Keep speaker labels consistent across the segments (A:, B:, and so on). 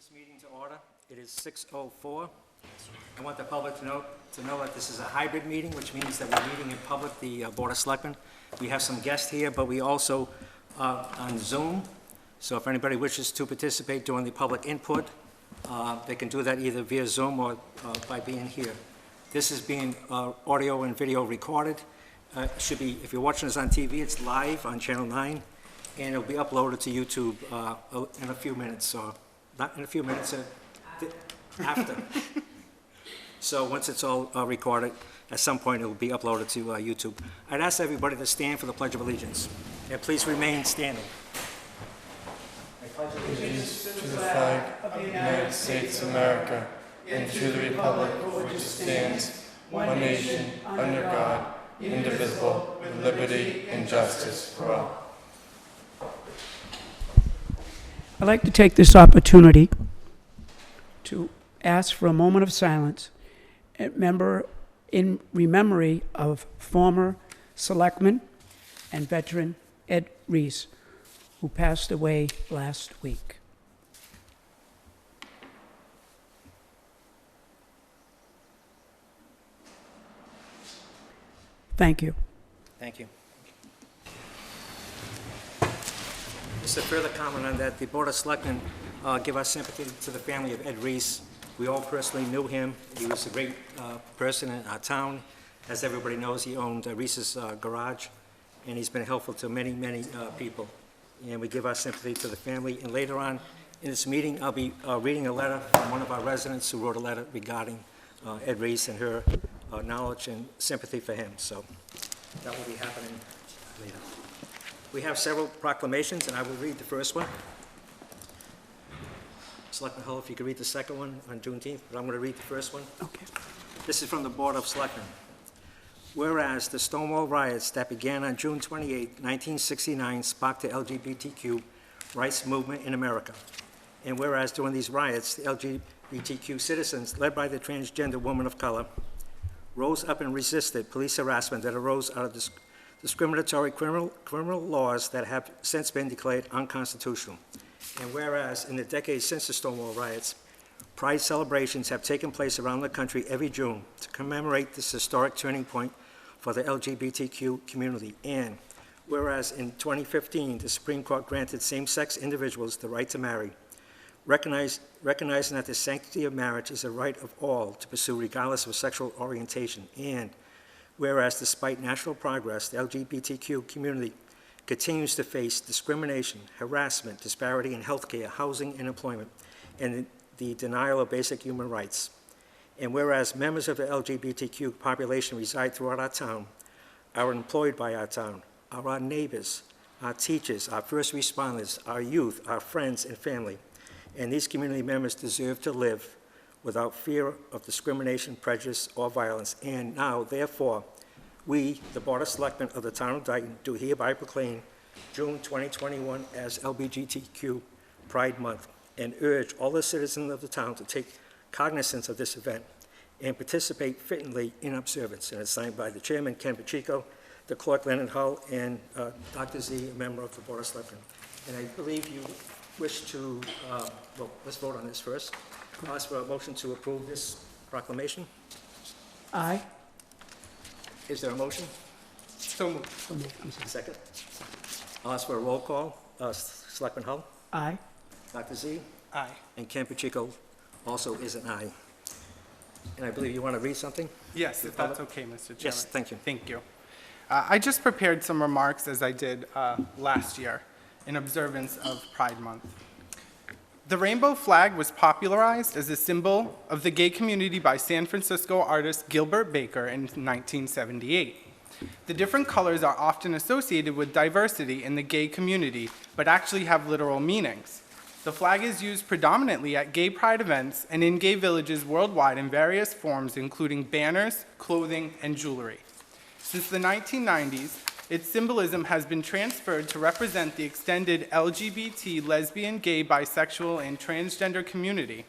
A: this meeting to order. It is 6:04. I want the public to know that this is a hybrid meeting, which means that we're meeting in public, the Board of Selectmen. We have some guests here, but we also are on Zoom. So if anybody wishes to participate during the public input, they can do that either via Zoom or by being here. This is being audio and video recorded. Should be, if you're watching this on TV, it's live on Channel 9, and it'll be uploaded to YouTube in a few minutes, or not in a few minutes, after. So once it's all recorded, at some point it will be uploaded to YouTube. I'd ask everybody to stand for the Pledge of Allegiance, and please remain standing. I pledge allegiance
B: To the flag of the United States of America and to the republic for which it stands, one nation, under God, indivisible, with liberty and justice for all.
C: I'd like to take this opportunity to ask for a moment of silence in memory of former Selectman and veteran Ed Reese, who passed away last week. Thank you.
A: Thank you. Just a further comment on that, the Board of Selectmen give our sympathy to the family of Ed Reese. We all personally knew him. He was a great person in our town. As everybody knows, he owned Reese's Garage, and he's been helpful to many, many people. And we give our sympathy to the family. And later on in this meeting, I'll be reading a letter from one of our residents who wrote a letter regarding Ed Reese and her knowledge and sympathy for him. So that will be happening later. We have several proclamations, and I will read the first one. Selectman Hull, if you could read the second one on Juneteenth, but I'm going to read the first one.
C: Okay.
A: This is from the Board of Selectmen. Whereas the Stonewall riots that began on June 28, 1969, sparked the LGBTQ rights movement in America. And whereas during these riots, the LGBTQ citizens, led by the transgender woman of color, rose up and resisted police harassment that arose out of discriminatory criminal laws that have since been declared unconstitutional. And whereas in the decades since the Stonewall riots, Pride celebrations have taken place around the country every June to commemorate this historic turning point for the LGBTQ community. And whereas in 2015, the Supreme Court granted same-sex individuals the right to marry, recognizing that the sanctity of marriage is a right of all to pursue regardless of sexual orientation. And whereas despite national progress, the LGBTQ community continues to face discrimination, harassment, disparity in healthcare, housing, and employment, and the denial of basic human rights. And whereas members of the LGBTQ population reside throughout our town, are employed by our town, are our neighbors, our teachers, our first responders, our youth, our friends and family, and these community members deserve to live without fear of discrimination, prejudice, or violence. And now, therefore, we, the Board of Selectmen of the Town of Dayton, do hereby proclaim June 2021 as LGBTQ Pride Month, and urge all the citizens of the town to take cognizance of this event and participate fittingly in observance. And it's signed by the Chairman, Ken Pacheco, the Clerk, Leonard Hull, and Dr. Z, a member of the Board of Selectmen. And I believe you wish to, well, let's vote on this first. I'll ask for a motion to approve this proclamation.
C: Aye.
A: Is there a motion?
B: So moved.
C: So moved. I'm sorry.
A: Second. I'll ask for a roll call. Selectman Hull?
C: Aye.
A: Dr. Z?
B: Aye.
A: And Ken Pacheco also is an aye. And I believe you want to read something?
B: Yes, if that's okay, Mr. Chairman.
A: Yes, thank you.
B: Thank you. I just prepared some remarks, as I did last year, in observance of Pride Month. The rainbow flag was popularized as a symbol of the gay community by San Francisco artist Gilbert Baker in 1978. The different colors are often associated with diversity in the gay community, but actually have literal meanings. The flag is used predominantly at gay pride events and in gay villages worldwide in various forms, including banners, clothing, and jewelry. Since the 1990s, its symbolism has been transferred to represent the extended LGBT, lesbian, gay, bisexual, and transgender community.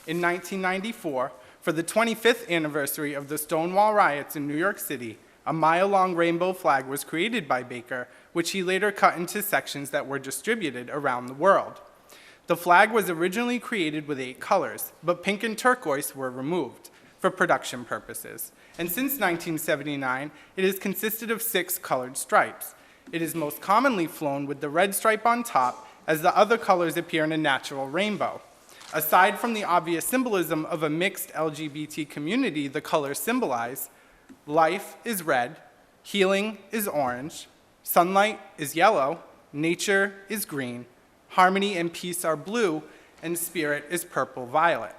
B: In 1994, for the 25th anniversary of the Stonewall riots in New York City, a mile-long rainbow flag was created by Baker, which he later cut into sections that were distributed around the world. The flag was originally created with 8 colors, but pink and turquoise were removed for production purposes. And since 1979, it has consisted of 6 colored stripes. It is most commonly flown with the red stripe on top, as the other colors appear in a natural rainbow. Aside from the obvious symbolism of a mixed LGBT community the colors symbolize, life is red, healing is orange, sunlight is yellow, nature is green, harmony and peace are blue, and spirit is purple-violet.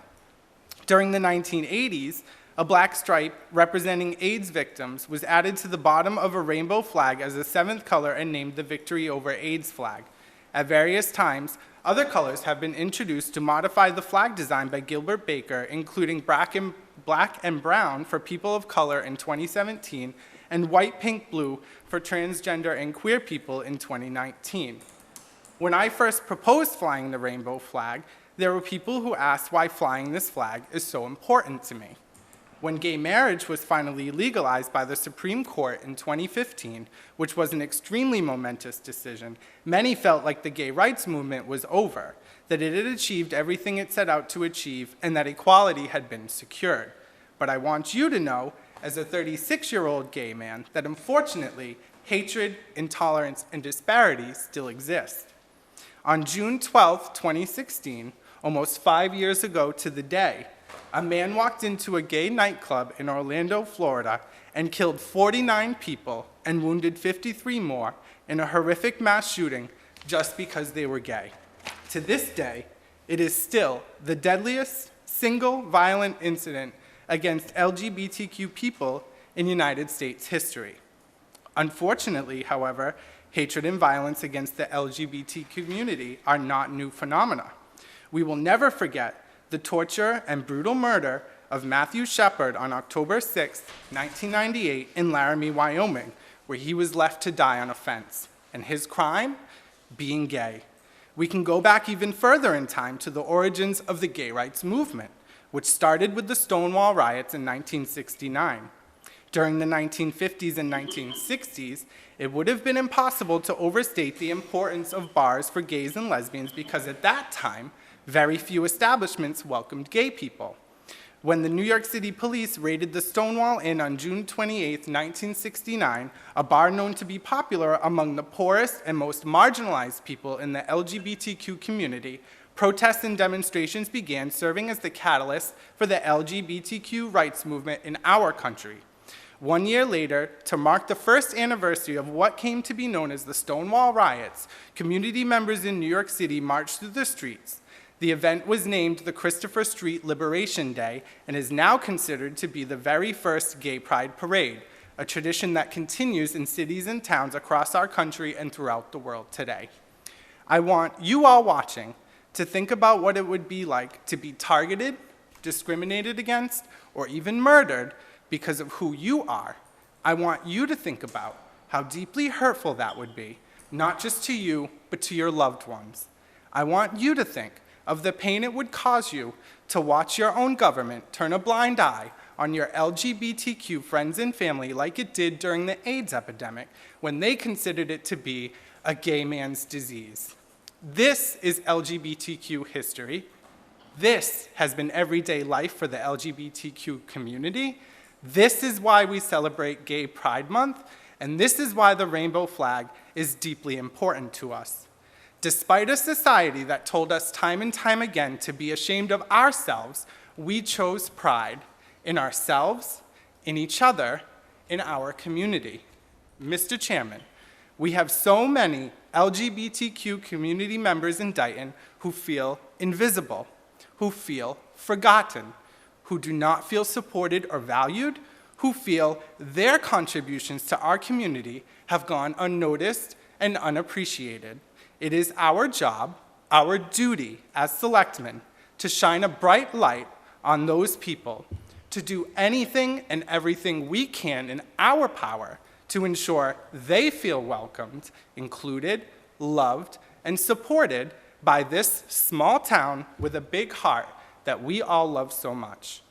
B: During the 1980s, a black stripe representing AIDS victims was added to the bottom of a rainbow flag as a 7th color and named the Victory Over AIDS flag. At various times, other colors have been introduced to modify the flag design by Gilbert Baker, including black and brown for people of color in 2017 and white, pink, blue for transgender and queer people in 2019. When I first proposed flying the rainbow flag, there were people who asked why flying this flag is so important to me. When gay marriage was finally legalized by the Supreme Court in 2015, which was an extremely momentous decision, many felt like the gay rights movement was over, that it had achieved everything it set out to achieve, and that equality had been secured. But I want you to know, as a 36-year-old gay man, that unfortunately, hatred, intolerance, and disparity still exist. On June 12, 2016, almost 5 years ago to the day, a man walked into a gay nightclub in Orlando, Florida, and killed 49 people and wounded 53 more in a horrific mass shooting just because they were gay. To this day, it is still the deadliest single violent incident against LGBTQ people in United States history. Unfortunately, however, hatred and violence against the LGBT community are not new phenomena. We will never forget the torture and brutal murder of Matthew Shepard on October 6, 1998 in Laramie, Wyoming, where he was left to die on a fence. And his crime? Being gay. We can go back even further in time to the origins of the gay rights movement, which started with the Stonewall riots in 1969. During the 1950s and 1960s, it would have been impossible to overstate the importance of bars for gays and lesbians because at that time, very few establishments welcomed gay people. When the New York City police raided the Stonewall Inn on June 28, 1969, a bar known to be popular among the poorest and most marginalized people in the LGBTQ community, protests and demonstrations began serving as the catalyst for the LGBTQ rights movement in our country. 1 year later, to mark the first anniversary of what came to be known as the Stonewall riots, community members in New York City marched through the streets. The event was named the Christopher Street Liberation Day and is now considered to be the very first gay pride parade, a tradition that continues in cities and towns across our country and throughout the world today. I want you all watching to think about what it would be like to be targeted, discriminated against, or even murdered because of who you are. I want you to think about how deeply hurtful that would be, not just to you, but to your loved ones. I want you to think of the pain it would cause you to watch your own government turn a blind eye on your LGBTQ friends and family like it did during the AIDS epidemic when they considered it to be a gay man's disease. This is LGBTQ history. This has been everyday life for the LGBTQ community. This is why we celebrate Gay Pride Month, and this is why the rainbow flag is deeply important to us. Despite a society that told us time and time again to be ashamed of ourselves, we chose pride in ourselves, in each other, in our community. Mr. Chairman, we have so many LGBTQ community members in Dayton who feel invisible, who feel forgotten, who do not feel supported or valued, who feel their contributions to our community have gone unnoticed and unappreciated. It is our job, our duty as selectmen, to shine a bright light on those people, to do anything and everything we can in our power to ensure they feel welcomed, included, loved, and supported by this small town with a big heart that we all love so much.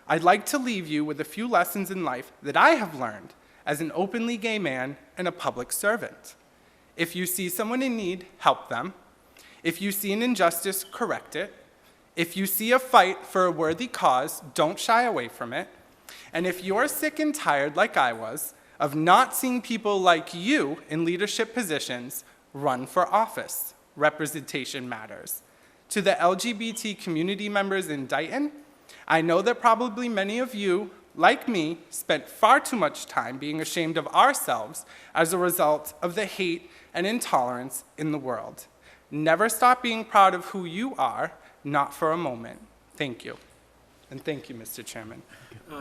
B: I'd like to leave you with a few lessons in life that I have learned as an openly gay man and a public servant. If you see someone in need, help them. If you see an injustice, correct it. If you see a fight for a worthy cause, don't shy away from it. And if you're sick and tired, like I was, of not seeing people like you in leadership positions, run for office. Representation matters. To the LGBT community members in Dayton, I know that probably many of you, like me, spent far too much time being ashamed of ourselves as a result of the hate and intolerance in the world. Never stop being proud of who you are, not for a moment. Thank you. And thank you, Mr. Chairman.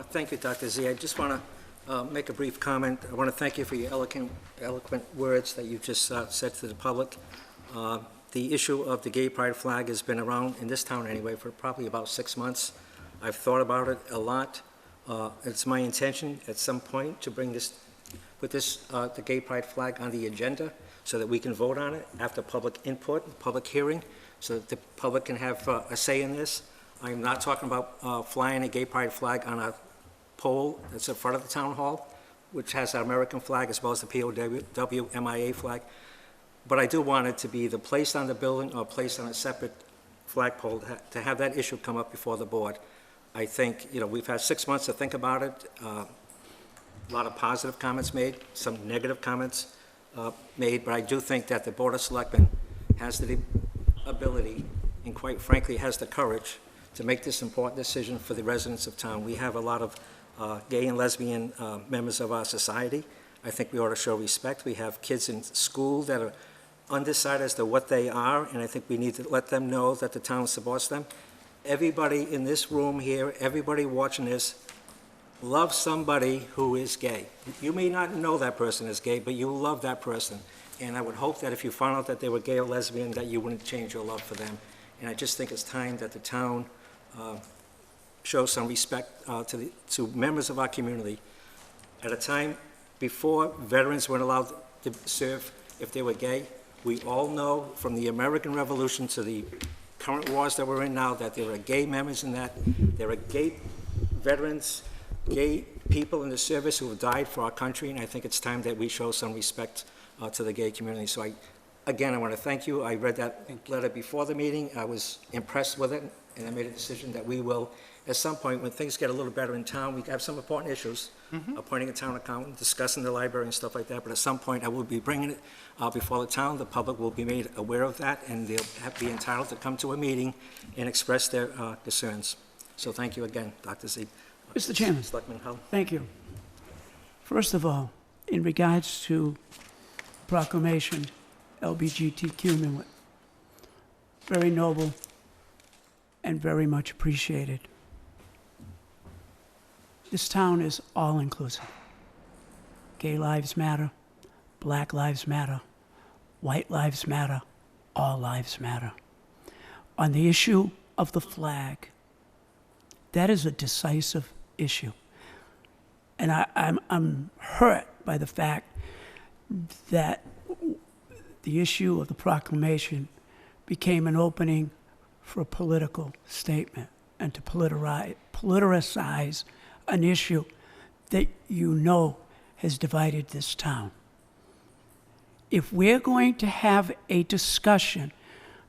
A: Thank you, Dr. Z. I just want to make a brief comment. I want to thank you for your eloquent words that you just said to the public. The issue of the gay pride flag has been around in this town anyway for probably about 6 months. I've thought about it a lot. It's my intention at some point to put the gay pride flag on the agenda so that we can vote on it after public input, public hearing, so that the public can have a say in this. I'm not talking about flying a gay pride flag on a pole that's in front of the town hall, which has our American flag as well as the POW MIA flag. But I do want it to be either placed on the building or placed on a separate flagpole to have that issue come up before the board. I think, we've had 6 months to think about it. A lot of positive comments made, some negative comments made, but I do think that the Board of Selectmen has the ability and quite frankly has the courage to make this important decision for the residents of town. We have a lot of gay and lesbian members of our society. I think we ought to show respect. We have kids in school that are undecided as to what they are, and I think we need to let them know that the town supports them. Everybody in this room here, everybody watching this, loves somebody who is gay. You may not know that person is gay, but you love that person. And I would hope that if you found out that they were gay or lesbian, that you wouldn't change your love for them. And I just think it's time that the town show some respect to members of our community. At a time before veterans weren't allowed to serve if they were gay, we all know from the American Revolution to the current wars that we're in now that there are gay members in that. There are gay veterans, gay people in the service who have died for our country, and I think it's time that we show some respect to the gay community. So again, I want to thank you. I read that letter before the meeting. I was impressed with it, and I made a decision that we will, at some point, when things get a little better in town, we have some important issues, appointing a town accountant, discussing the library and stuff like that, but at some point, I will be bringing it before the town. The public will be made aware of that, and they'll be entitled to come to a meeting and express their concerns. So thank you again, Dr. Z.
C: Mr. Chairman.
A: Selectman Hull.
C: Thank you. First of all, in regards to proclamation, LGBTQ movement, very noble and very much appreciated. This town is all-inclusive. Gay lives matter, black lives matter, white lives matter, all lives matter. On the issue of the flag, that is a decisive issue. And I'm hurt by the fact that the issue of the proclamation became an opening for a political statement and to politicize an issue that has divided this town. If we're going to have a discussion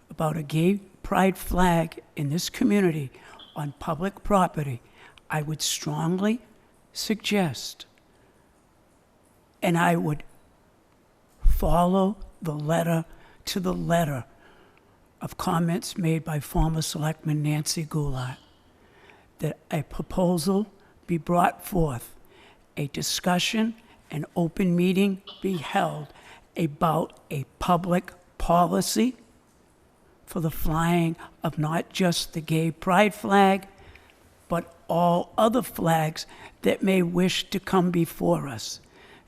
C: about a gay pride flag in this community on public property, I would strongly suggest, and I would follow the letter to the letter of comments made by former Selectman Nancy Goulart, that a proposal be brought forth, a discussion, an open meeting be held about a public policy for the flying of not just the gay pride flag, but all other flags that may wish to come before us,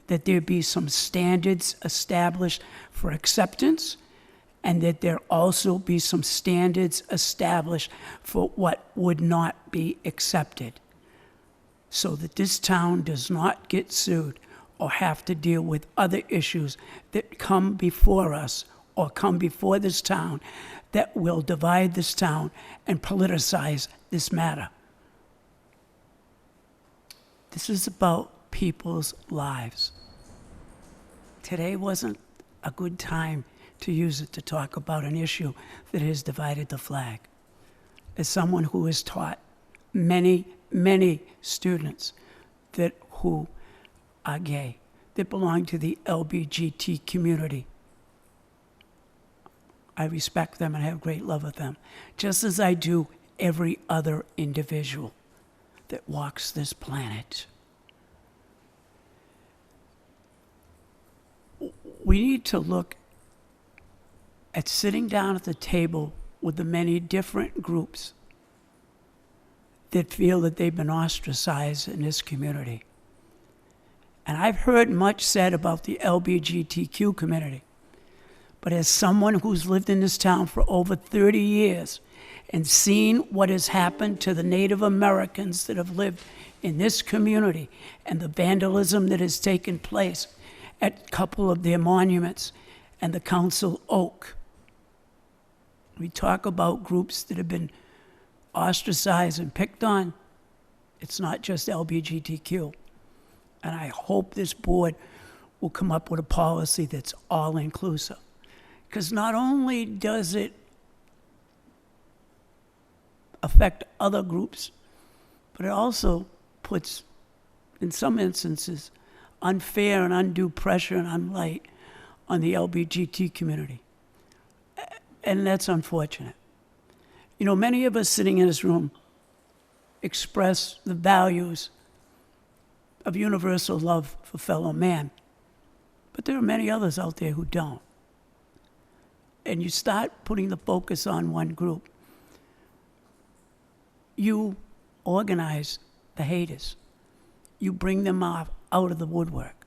C: that there be some standards established for acceptance, and that there also be some standards established for what would not be accepted, so that this town does not get sued or have to deal with other issues that come before us or come before this town that will divide this town and politicize this matter. This is about people's lives. Today wasn't a good time to use it to talk about an issue that has divided the flag. As someone who has taught many, many students who are gay, that belong to the LBGT community, I respect them and have great love of them, just as I do every other individual that walks this planet. We need to look at sitting down at the table with the many different groups that feel that they've been ostracized in this community. And I've heard much said about the LGBTQ community. But as someone who's lived in this town for over 30 years and seen what has happened to the Native Americans that have lived in this community and the vandalism that has taken place at a couple of their monuments and the Council Oak, we talk about groups that have been ostracized and picked on. It's not just LGBTQ. And I hope this board will come up with a policy that's all-inclusive. Because not only does it affect other groups, but it also puts, in some instances, unfair and undue pressure and unlight on the LGBT community. And that's unfortunate. You know, many of us sitting in this room express the values of universal love for fellow man, but there are many others out there who don't. And you start putting the focus on one group, you organize the haters. You bring them out of the woodwork.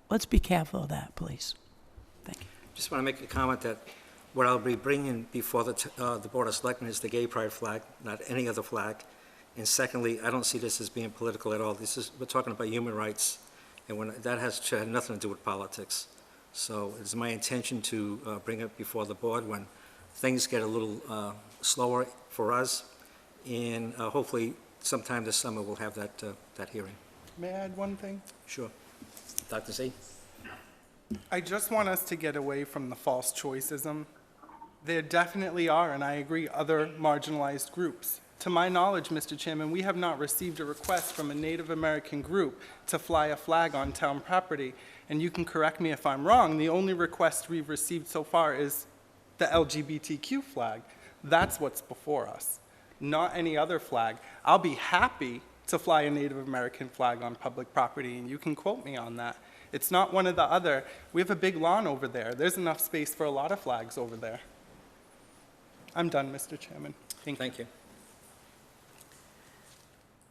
C: Let's be careful of that, please. Thank you.
A: Just want to make a comment that what I'll be bringing before the Board of Selectmen is the gay pride flag, not any other flag. And secondly, I don't see this as being political at all. We're talking about human rights, and that has nothing to do with politics. So it's my intention to bring it before the board when things get a little slower for us, and hopefully sometime this summer we'll have that hearing.
B: May I add one thing?
A: Sure. Dr. Z?
B: I just want us to get away from the false choicism. There definitely are, and I agree, other marginalized groups. To my knowledge, Mr. Chairman, we have not received a request from a Native American group to fly a flag on town property. And you can correct me if I'm wrong, the only request we've received so far is the LGBTQ flag. That's what's before us, not any other flag. I'll be happy to fly a Native American flag on public property, and you can quote me on that. It's not one or the other. We have a big lawn over there. There's enough space for a lot of flags over there. I'm done, Mr. Chairman. Thank you.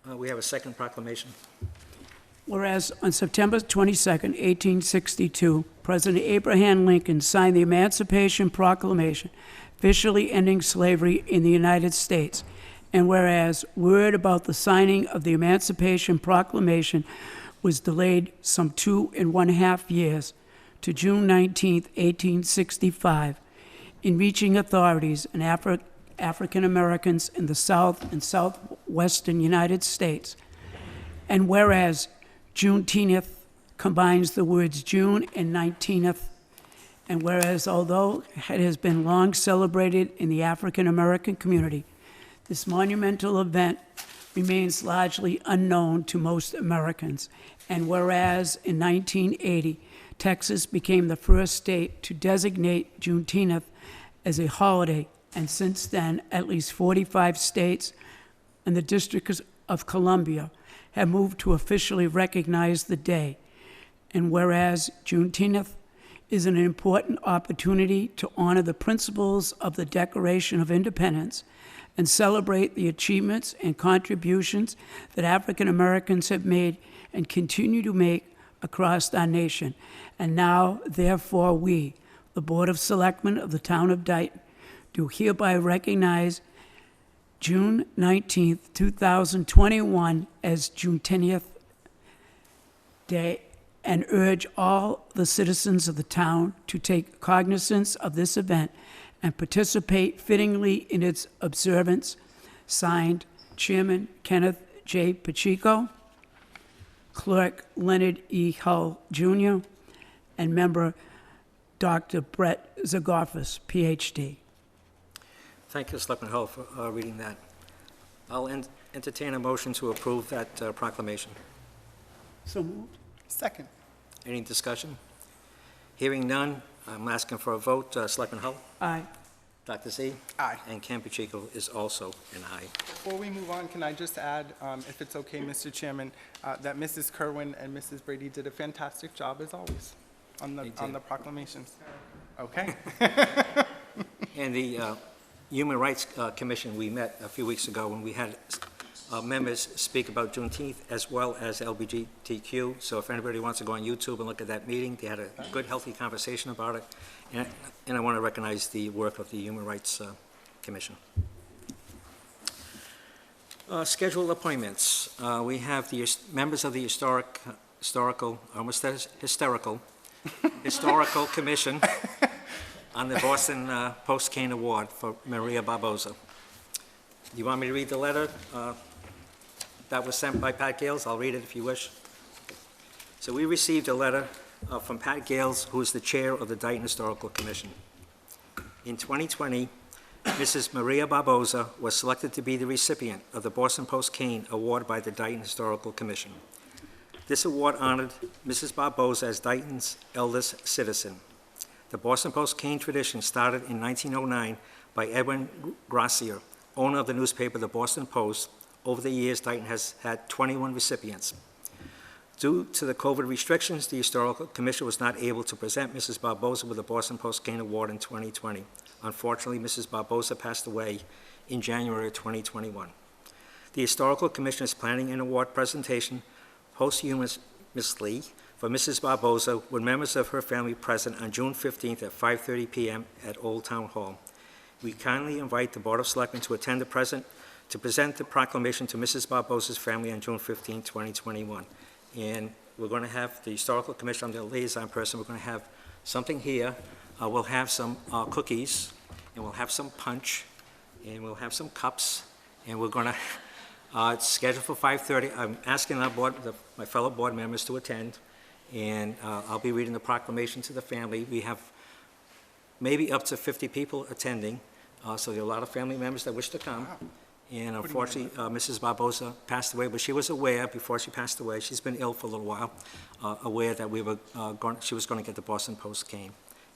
A: We have a second proclamation.
C: Whereas on September 22nd, 1862, President Abraham Lincoln signed the Emancipation Proclamation, officially ending slavery in the United States. And whereas word about the signing of the Emancipation Proclamation was delayed some 2.5 years to June 19, 1865, in reaching authorities and African Americans in the South and Southwestern United States. And whereas Juneteenth combines the words June and 19th, and whereas although it has been long celebrated in the African American community, this monumental event remains largely unknown to most Americans. And whereas in 1980, Texas became the first state to designate Juneteenth as a holiday, and since then, at least 45 states and the District of Columbia have moved to officially recognize the day. And whereas Juneteenth is an important opportunity to honor the principles of the Declaration of Independence and celebrate the achievements and contributions that African Americans have made and continue to make across our nation. And now, therefore, we, the Board of Selectmen of the Town of Dayton, do hereby recognize June 19th, 2021 as Juneteenth Day and urge all the citizens of the town to take cognizance of this event and participate fittingly in its observance. Signed, Chairman Kenneth J. Pacheco, Clerk Leonard E. Hull, Jr., and Member Dr. Brett Zagorfis, Ph.D.
A: Thank you, Selectman Hull, for reading that. I'll entertain a motion to approve that proclamation.
C: So moved.
B: Second.
A: Any discussion? Hearing none, I'm asking for a vote. Selectman Hull?
C: Aye.
A: Dr. Z?
B: Aye.
A: And Campuchico is also an aye.
B: Before we move on, can I just add, if it's okay, Mr. Chairman, that Mrs. Kerwin and Mrs. Brady did a fantastic job, as always, on
A: They did.
B: the proclamations. Okay.
A: And the Human Rights Commission, we met a few weeks ago, and we had members speak about Juneteenth as well as LGBTQ. So if anybody wants to go on YouTube and look at that meeting, they had a good, healthy conversation about it. And I want to recognize the work of the Human Rights Commission. Scheduled appointments. We have the members of the Historical Commission on the Boston Post-Cane Award for Maria Barbosa. Do you want me to read the letter that was sent by Pat Gales? I'll read it if you wish. So we received a letter from Pat Gales, who is the chair of the Dayton Historical Commission. In 2020, Mrs. Maria Barbosa was selected to be the recipient of the Boston Post-Cane Award by the Dayton Historical Commission. This award honored Mrs. Barbosa as Dayton's eldest citizen. The Boston Post-Cane tradition started in 1909 by Edwin Gracier, owner of the newspaper The Boston Post. Over the years, Dayton has had 21 recipients. Due to the COVID restrictions, the Historical Commission was not able to present Mrs. Barbosa with the Boston Post-Cane Award in 2020. Unfortunately, Mrs. Barbosa passed away in January of 2021. The Historical Commission is planning an award presentation posthumously for Mrs. Barbosa with members of her family present on June 15th at 5:30 p.m. at Old Town Hall. We kindly invite the Board of Selectmen to attend to present the proclamation to Mrs. Barbosa's family on June 15, 2021. And we're going to have the Historical Commission, I'm the liaison person, we're going to have something here. We'll have some cookies, and we'll have some punch, and we'll have some cups, and we're going to, it's scheduled for 5:30. I'm asking our board, my fellow board members to attend, and I'll be reading the proclamation to the family. We have maybe up to 50 people attending, so there are a lot of family members that wish to come.
B: Wow.
A: And unfortunately, Mrs. Barbosa passed away, but she was aware before she passed away, she's been ill for a little while, aware that she was going to get the Boston Post cane.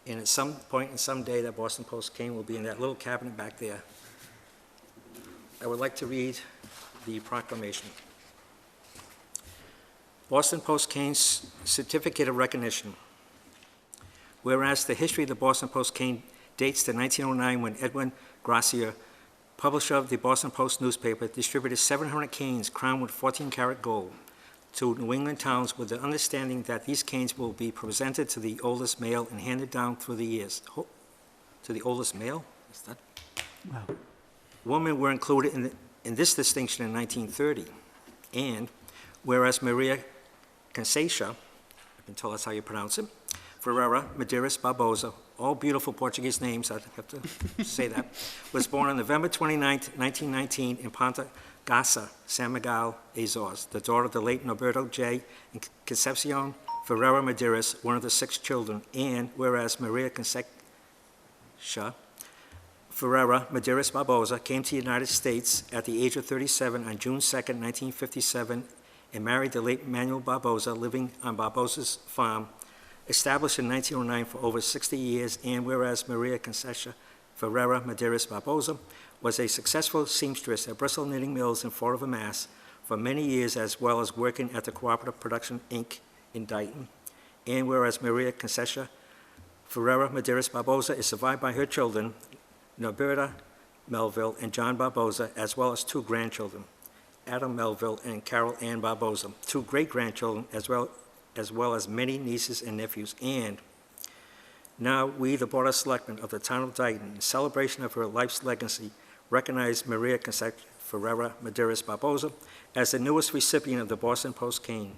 A: And at some point and some day, that Boston Post cane will be in that little cabinet back there. I would like to read the proclamation. Boston Post cane's certificate of recognition. Whereas the history of the Boston Post cane dates to 1909 when Edwin Gracier, publisher of the Boston Post newspaper, distributed 700 canes crowned with 14-karat gold to New England towns with the understanding that these canes will be presented to the oldest male and handed down through the years. To the oldest male? Is that?
C: Wow.
A: Women were included in this distinction in 1930. And whereas Maria Conceição, I can tell that's how you pronounce it, Ferreira Medeiros Barbosa, all beautiful Portuguese names, I have to say that, was born on November 29, 1919 in Ponta Gassa, San Miguel, Azores, the daughter of the late Norberto J. and Concepcion Ferreira Medeiros, one of the 6 children, and whereas Maria Conceição Ferreira Medeiros Barbosa came to the United States at the age of 37 on June 2, 1957, and married the late Manuel Barbosa, living on Barbosa's farm, established in 1909 for over 60 years, and whereas Maria Conceição Ferreira Medeiros Barbosa was a successful seamstress at Bristol Knitting Mills in Fall River, Mass. for many years, as well as working at the Cooperative Production, Inc. in Dayton, and whereas Maria Conceição Ferreira Medeiros Barbosa is survived by her children, Norberta Melville and John Barbosa, as well as 2 grandchildren, Adam Melville and Carol Ann Barbosa, 2 great-grandchildren, as well as many nieces and nephews. And now we, the Board of Selectmen of the Town of Dayton, in celebration of her life's legacy, recognize Maria Conceição Ferreira Medeiros Barbosa as the newest recipient of the Boston Post cane,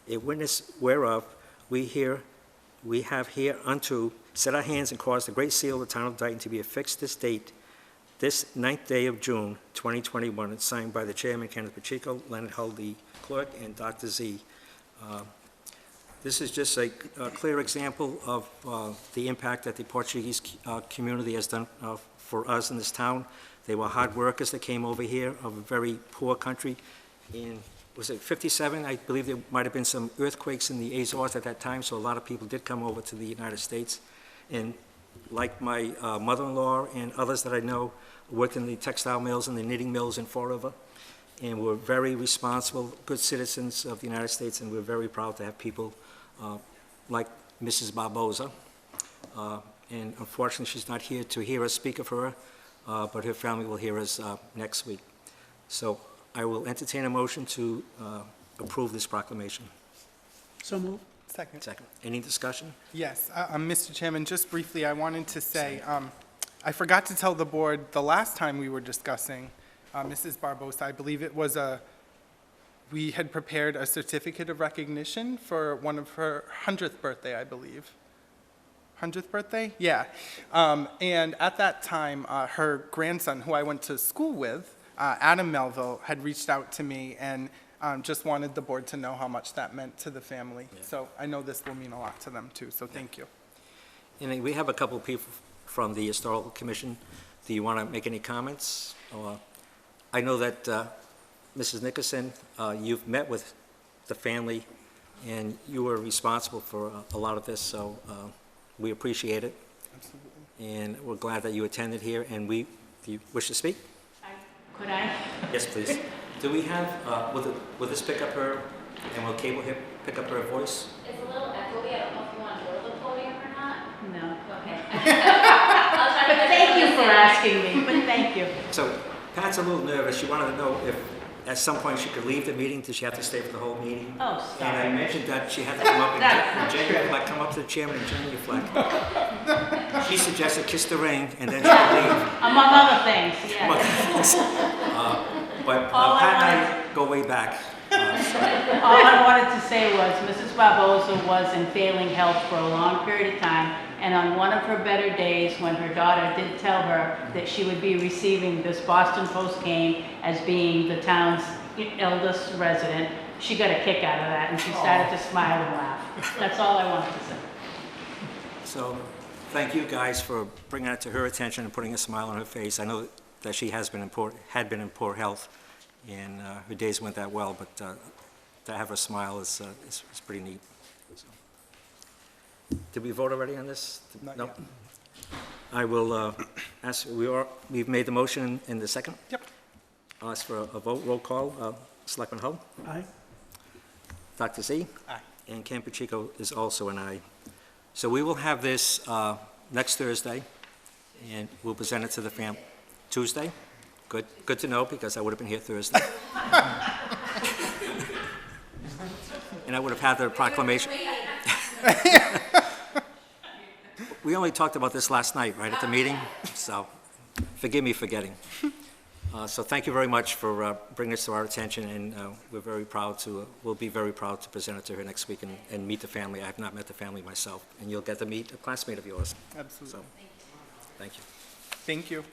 A: a witness whereof we have hereunto set our hands and caused the great seal of the Town of Dayton to be affixed this date, this 9th day of June, 2021, and signed by the Chairman, Kenneth Pacheco, Leonard Hull, the Clerk, and Dr. Z. This is just a clear example of the impact that the Portuguese community has done for us in this town. They were hard workers that came over here of a very poor country. In, was it 57? I believe there might have been some earthquakes in the Azores at that time, so a lot of people did come over to the United States. And like my mother-in-law and others that I know, worked in the textile mills and the knitting mills in Fall River, and were very responsible, good citizens of the United States, and we're very proud to have people like Mrs. Barbosa. And unfortunately, she's not here to hear us speak of her, but her family will hear us next week. So I will entertain a motion to approve this proclamation.
C: So moved.
B: Second.
A: Second. Any discussion?
B: Yes, Mr. Chairman, just briefly, I wanted to say, I forgot to tell the board the last time we were discussing Mrs. Barbosa, I believe it was we had prepared a certificate of recognition for one of her 100th birthday, I believe. 100th birthday? Yeah. And at that time, her grandson, who I went to school with, Adam Melville, had reached out to me and just wanted the board to know how much that meant to the family.
A: Yeah.
B: So I know this will mean a lot to them too, so thank you.
A: And we have a couple of people from the Historical Commission. Do you want to make any comments? Or, I know that Mrs. Nickerson, you've met with the family, and you were responsible for a lot of this, so we appreciate it.
B: Absolutely.
A: And we're glad that you attended here, and do you wish to speak?
D: Could I?
A: Yes, please. Do we have, will this pick up her, and will cable hip pick up her voice?
E: It's a little echoey. I don't know if you want to go to the podium or not.
D: No.
E: Okay.
D: But thank you for asking me, but thank you.
A: So Pat's a little nervous. She wanted to know if at some point she could leave the meeting. Did she have to stay for the whole meeting?
D: Oh,
A: And I
D: sorry.
A: mentioned that she had to come up and genuinely, come up to the chairman and genuinely reflect. She suggested kiss the ring and then she could leave.
D: Among other things, yes.
A: But
D: All I
A: Pat and I go way back.
D: All I wanted to say was Mrs. Barbosa was in failing health for a long period of time, and on one of her better days, when her daughter did tell her that she would be receiving this Boston Post game as being the town's eldest resident, she got a kick out of that, and she started to smile and laugh. That's all I wanted to say.
A: So thank you guys for bringing it to her attention and putting a smile on her face. I know that she had been in poor health, and her days went that well, but to have her smile is pretty neat. So. Did we vote already on this?
B: Not
A: No?
B: yet.
A: I will ask, we've made the motion in the second.
B: Yep.
A: I'll ask for a vote, roll call. Selectman Hull?
C: Aye.
A: Dr. Z?
B: Aye.
A: And Campuchico is also an aye. So we will have this next Thursday, and we'll present it to the family. Tuesday? Good to know, because I would have been here Thursday. And I would have had the proclamation. We only talked about this last night, right, at the meeting? So forgive me for forgetting. So thank you very much for bringing this to our attention, and we'll be very proud to present it to her next week and meet the family. I have not met the family myself, and you'll get to meet a classmate of yours.
B: Absolutely.
A: So, thank you.
B: Thank you.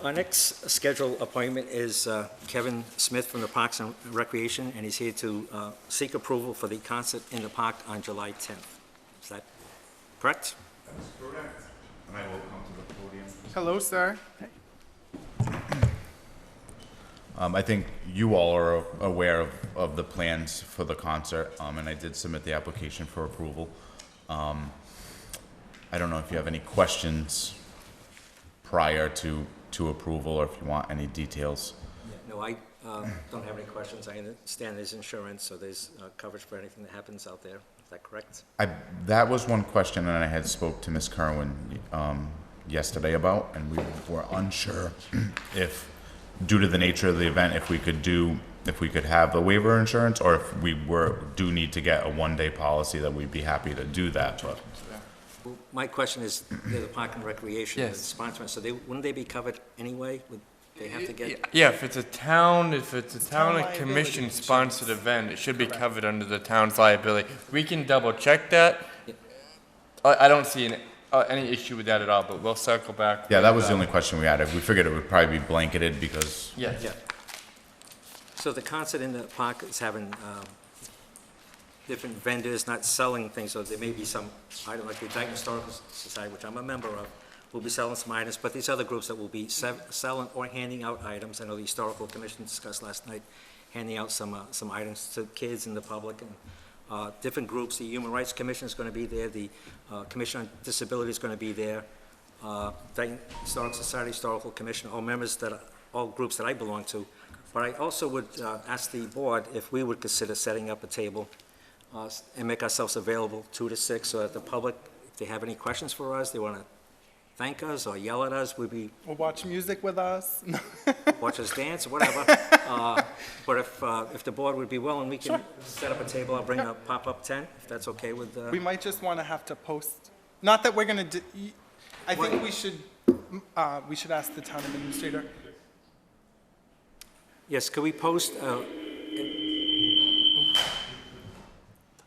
A: Our next scheduled appointment is Kevin Smith from the Parks and Recreation, and he's here to seek approval for the concert in the park on July 10th. Is that correct?
F: That's correct. And I will come to the podium.
B: Hello, sir.
F: I think you all are aware of the plans for the concert, and I did submit the application for approval. I don't know if you have any questions prior to approval, or if you want any details.
A: No, I don't have any questions. I understand there's insurance, so there's coverage for anything that happens out there. Is that correct?
F: That was one question that I had spoke to Ms. Kerwin yesterday about, and we were unsure if, due to the nature of the event, if we could have the waiver insurance, or if we do need to get a one-day policy, that we'd be happy to do that, but.
A: Well, my question is, they're the Park and Recreation
G: Yes.
A: sponsor, so wouldn't they be covered anyway? Would they have to get?
G: Yeah, if it's a town and
B: liability.
G: commission sponsored event, it should be covered under the town's liability. We can double check that.
A: Yeah.
G: I don't see any issue with that at all, but we'll circle back.
F: Yeah, that
G: with,
F: was the only question we had. We figured it would probably be blanketed because
G: Yes.
A: Yeah. So the concert in the park is having different vendors not selling things, so there may be some item like the Dayton Historical Society, which I'm a member of, will be selling some items, but these other groups that will be selling or handing out items. I know the Historical Commission discussed last night, handing out some items to kids and the public, and different groups. The Human Rights Commission is going to be there, the Commission on Disability is going to be there, Dayton Historical Society, Historical Commission, all groups that I belong to. But I also would ask the board if we would consider setting up a table and make ourselves available 2 to 6, so that the public, if they have any questions for us, they want to thank us or yell at us, we'd be,
B: Or watch music with us.
A: watch us dance, whatever. But if the board would be willing, we can set up a table. I'll bring a pop-up tent, if that's okay with,
B: We might just want to have to post, not that we're going to, I think we should ask the town administrator.
A: yes, could we post,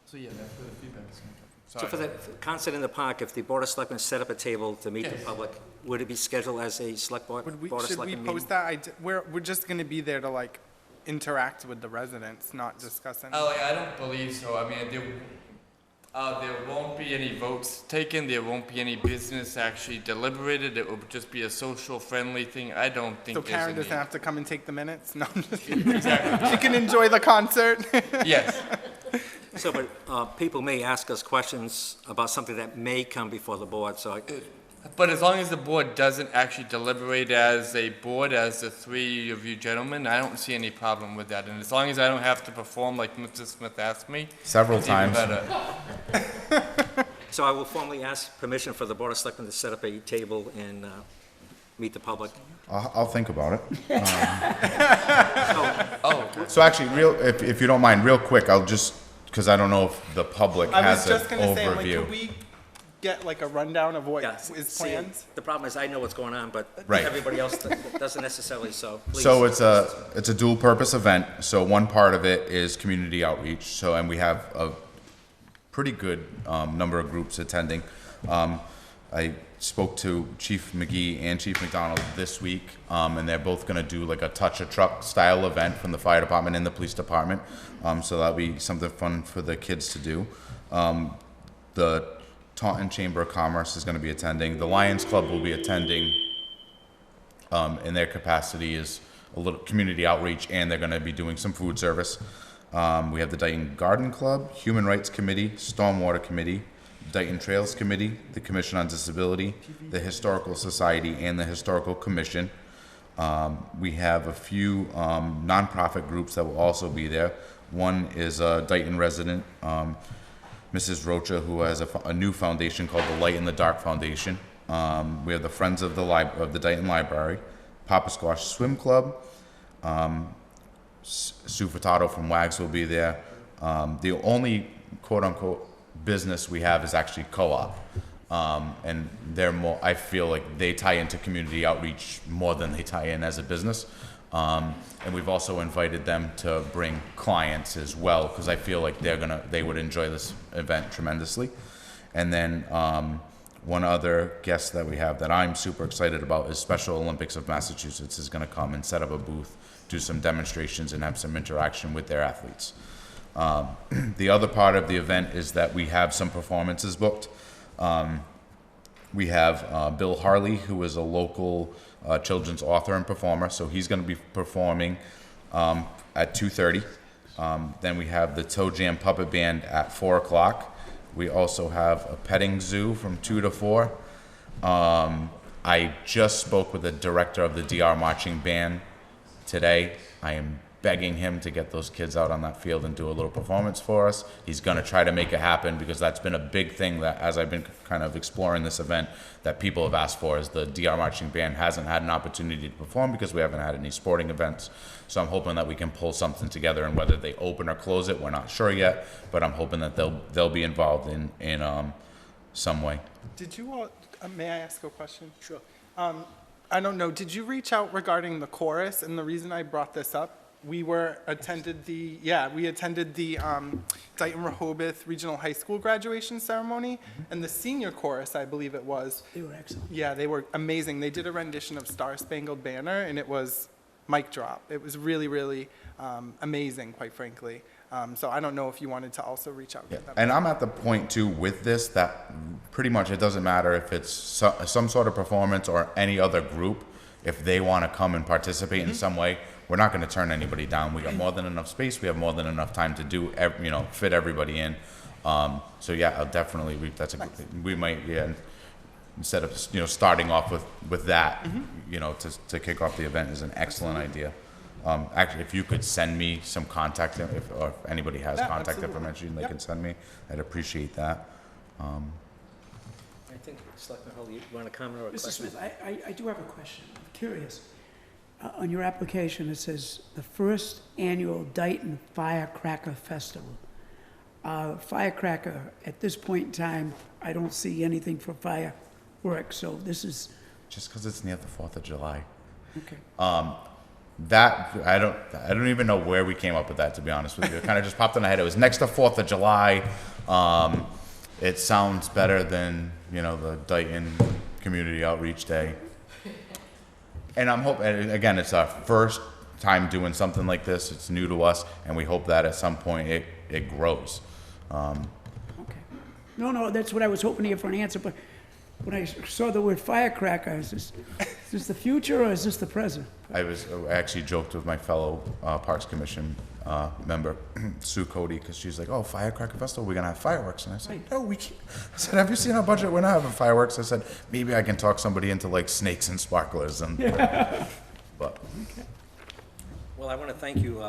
G: So yeah, that's where the feedback is coming from.
A: so for the concert in the park, if the Board of Selectmen set up a table to meet the
G: Yes.
A: public, would it be scheduled as a select board,
B: Should we
A: Board of Selectmen meeting?
B: post that? We're just going to be there to like interact with the residents, not discuss anything.
G: I don't believe so. I mean, there won't be any votes taken. There won't be any business actually deliberated. It will just be a social friendly thing. I don't think
B: So
G: there's
B: Karen
G: any.
B: doesn't have to come and take the minutes? No, I'm just kidding. Exactly. She can enjoy the concert.
G: Yes.
A: So, but people may ask us questions about something that may come before the board, so
G: But as long as the board doesn't actually deliberate as a board, as the three of you gentlemen, I don't see any problem with that. And as long as I don't have to perform like Mr. Smith asked me,
F: Several
G: it's even
F: times.
G: better.
A: So I will formally ask permission for the Board of Selectmen to set up a table and meet the public.
F: I'll think about it.
G: Oh,
F: So actually, if you don't mind, real quick, I'll just, because I don't know if the public
B: I was
F: has an
B: just going to say, like,
F: overview.
B: could we get like a rundown of what
A: Yes,
B: is
A: see,
B: planned?
A: the problem is I know what's going on, but
F: Right.
A: everybody else doesn't necessarily, so please.
F: So it's a dual purpose event. So one part of it is community outreach. So, and we have a pretty good number of groups attending. I spoke to Chief McGee and Chief McDonald this week, and they're both gonna do like a touch a truck style event from the fire department and the police department. So that'll be something fun for the kids to do. The Taunton Chamber of Commerce is gonna be attending. The Lions Club will be attending. In their capacity is a little community outreach, and they're gonna be doing some food service. We have the Dayton Garden Club, Human Rights Committee, Stormwater Committee, Dayton Trails Committee, the Commission on Disability, the Historical Society, and the Historical Commission. We have a few nonprofit groups that will also be there. One is a Dayton resident, Mrs. Rocha, who has a new foundation called the Light in the Dark Foundation. We have the Friends of the Dayton Library, Papa Squash Swim Club, Sue Furtado from WAGS will be there. The only quote-unquote business we have is actually co-op. And they're more, I feel like they tie into community outreach more than they tie in as a business. And we've also invited them to bring clients as well, because I feel like they would enjoy this event tremendously. And then one other guest that we have that I'm super excited about is Special Olympics of Massachusetts is going to come and set up a booth, do some demonstrations, and have some interaction with their athletes. The other part of the event is that we have some performances booked. We have Bill Harley, who is a local children's author and performer, so he's going to be performing at 2:30. Then we have the Toe Jam Puppet Band at 4 o'clock. We also have a petting zoo from 2 to 4. I just spoke with the director of the DR Marching Band today. I am begging him to get those kids out on that field and do a little performance for us. He's going to try to make it happen, because that's been a big thing that, as I've been kind of exploring this event, that people have asked for, is the DR Marching Band hasn't had an opportunity to perform because we haven't had any sporting events. So I'm hoping that we can pull something together, and whether they open or close it, we're not sure yet, but I'm hoping that they'll be involved in some way.
B: Did you all, may I ask a question? Sure. I don't know, did you reach out regarding the chorus? And the reason I brought this up, we attended the Dayton Rehoboth Regional High School graduation ceremony, and the senior chorus, I believe it was.
C: They were excellent.
B: Yeah, they were amazing. They did a rendition of Star Spangled Banner, and it was mic drop. It was really, really amazing, quite frankly. So I don't know if you wanted to also reach out to them.
F: And I'm at the point too with this that pretty much it doesn't matter if it's some sort of performance or any other group. If they want to come and participate in some way, we're not going to turn anybody down. We got more than enough space. We have more than enough time to do, fit everybody in. So yeah, I'll definitely. We might instead of starting off with that, to kick off the event is an excellent idea. Actually, if you could send me some contact, or if anybody has contact
B: absolutely.
F: information they can send me, I'd appreciate that.
A: I think, Selectman Hull, you want to comment or a
C: Mr.
A: question?
C: Smith, I do have a question. I'm curious. On your application, it says the first annual Dayton Firecracker Festival. Firecracker, at this point in time, I don't see anything for fireworks, so this is,
F: Just because it's near the 4th of July.
C: okay.
F: That I don't even know where we came up with that, to be honest with you. It kind of just popped in my head. It was next to 4th of July. It sounds better than the Dayton Community Outreach Day. And I'm hoping, again, it's our first time doing something like this. It's new to us, and we hope that at some point it grows.
C: Okay. No, that's what I was hoping to hear for an answer, but when I saw the word firecracker, is this the future or is this the present?
F: I actually joked with my fellow Parks Commission member, Sue Cody, because she's like, "Oh, Firecracker Festival, we're gonna have fireworks," and I said, "No, we can't." I said, "Have you seen our budget? We're not having fireworks." I said, "Maybe I can talk somebody into like snakes and sparklers," and but
A: Well, I want to thank you,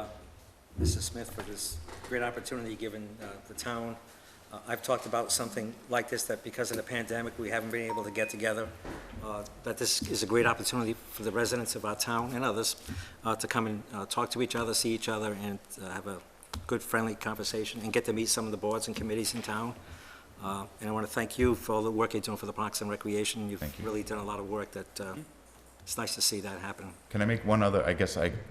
A: Mrs. Smith, for this great opportunity given the town. I've talked about something like this, that because of the pandemic, we haven't been able to get together, that this is a great opportunity for the residents of our town and others to come and talk to each other, see each other, and have a good, friendly conversation, and get to meet some of the boards and committees in town. And I want to thank you for all the work you're doing for the Parks and Recreation. You've really done a lot of work that it's nice to see that happen.
F: can I make one other,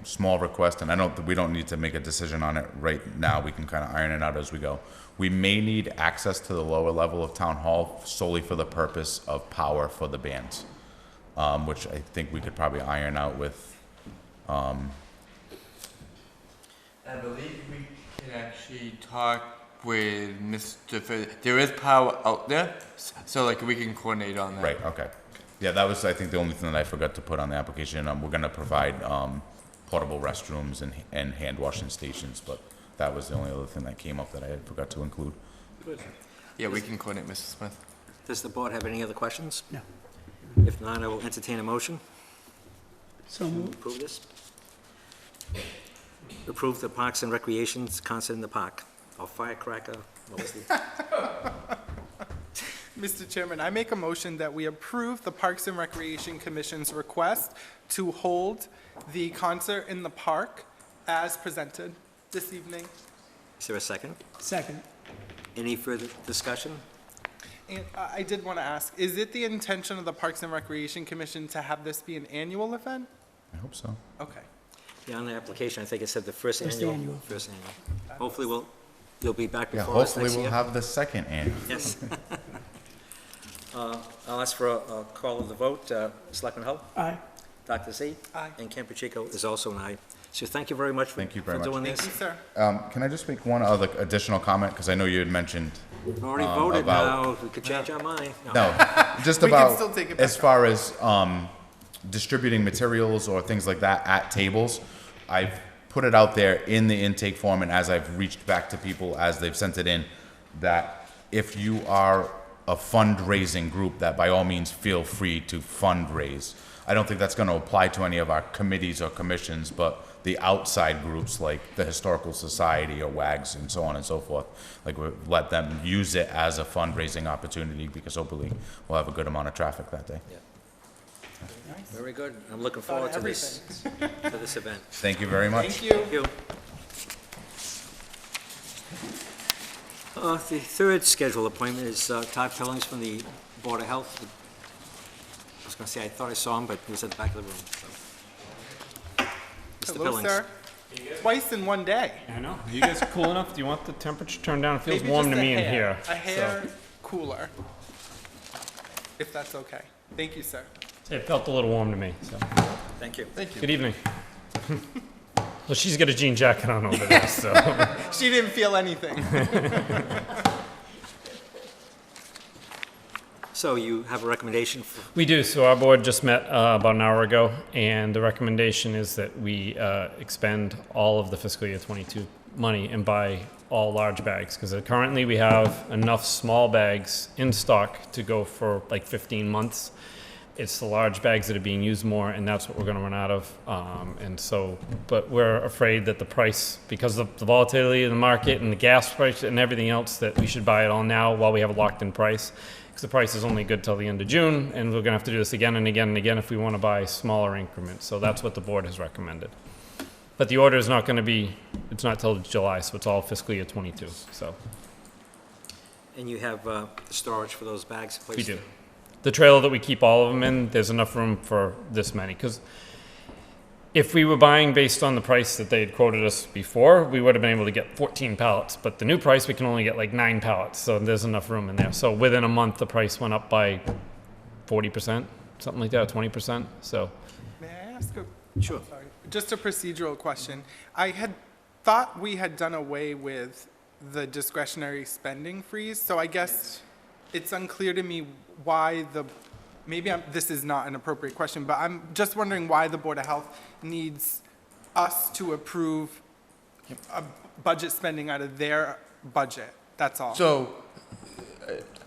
F: small request? And I know that we don't need to make a decision on it right now. We can kind of iron it out as we go. We may need access to the lower level of Town Hall solely for the purpose of power for the bands, which I think we could probably iron out with.
G: I believe we can actually talk with there is power out there, so like we can coordinate on that.
F: Right, okay. Yeah, that was, I think, the only thing that I forgot to put on the application. We're gonna provide portable restrooms and hand washing stations, but that was the only other thing that came up that I had forgot to include.
G: Yeah, we can coordinate, Mrs. Smith.
A: Does the board have any other questions?
C: No.
A: If not, I will entertain a motion.
C: So moved.
A: Approve this. Approve the Parks and Recreation's concert in the park. Or firecracker, what was the?
B: Mr. Chairman, I make a motion that we approve the Parks and Recreation Commission's request to hold the concert in the park as presented this evening.
A: Is there a second?
C: Second.
A: Any further discussion?
B: And I did want to ask, is it the intention of the Parks and Recreation Commission to have this be an annual event?
F: I hope so.
B: Okay.
A: Yeah, on the application, I think it said the first
C: First
A: annual.
C: annual.
A: First annual. Hopefully you'll be back
F: Yeah,
A: before us
F: hopefully
A: next
F: we'll
A: year.
F: have the second annual.
A: Yes. I'll ask for a call of the vote. Selectman Hull?
C: Aye.
A: Dr. Z?
B: Aye.
A: And Campuchico is also an aye. So thank you very much for
F: Thank you very much.
A: doing
B: Thank you,
A: this.
B: sir.
F: Can I just make one other additional comment? Because I know you had mentioned,
A: We've already voted
F: about-
A: now. We could change our mind.
F: no, just
B: We can
F: about,
B: still take it
F: as
B: back
F: far as distributing materials or things like that at tables, I've put it out there in the intake form, and as I've reached back to people as they've sent it in, that if you are a fundraising group, that by all means feel free to fundraise. I don't think that's going to apply to any of our committees or commissions, but the outside groups like the Historical Society or WAGs and so on and so forth, like we let them use it as a fundraising opportunity, because hopefully we'll have a good amount of traffic that day.
A: Very good. I'm looking forward to this event.
F: Thank you very much.
B: Thank you.
A: Thank you. The third scheduled appointment is Todd Pillings from the Board of Health. I was going to say, I thought I saw him, but he was at the back of the room. So. Mr.
B: Hello,
A: Pillings.
B: sir. Twice in one day.
H: I know. Are you guys cool enough? Do you want the temperature turned down? It feels
B: Maybe
H: warm
B: just
H: to
B: a
H: me in
B: hair.
H: here.
B: A hair cooler, if that's okay. Thank you, sir.
H: It felt a little warm to me. So,
A: Thank you.
H: good evening. Well, she's got a jean jacket on over there, so.
B: She didn't feel anything.
A: So you have a recommendation for,
H: We do. So our board just met about an hour ago, and the recommendation is that we expend all of the fiscal year '22 money and buy all large bags, because currently we have enough small bags in stock to go for like 15 months. It's the large bags that are being used more, and that's what we're going to run out of. And so, but we're afraid that the price, because of the volatility in the market and the gas price and everything else, that we should buy it all now while we have a locked-in price. Because the price is only good till the end of June, and we're going to have to do this again and again and again if we want to buy smaller increments. So that's what the board has recommended. But the order is not going to be, it's not till July, so it's all fiscal year '22. So
A: and you have storage for those bags placed?
H: we do. The trailer that we keep all of them in, there's enough room for this many. Because if we were buying based on the price that they had quoted us before, we would have been able to get 14 pallets. But the new price, we can only get like 9 pallets. So there's enough room in there. So within a month, the price went up by 40%, something like that, 20%. So
B: May I ask a
A: Sure.
B: sorry, just a procedural question? I had thought we had done away with the discretionary spending freeze, so I guess it's unclear to me why this is not an appropriate question, but I'm just wondering why the Board of Health needs us to approve a budget spending out of their budget, that's all.
G: So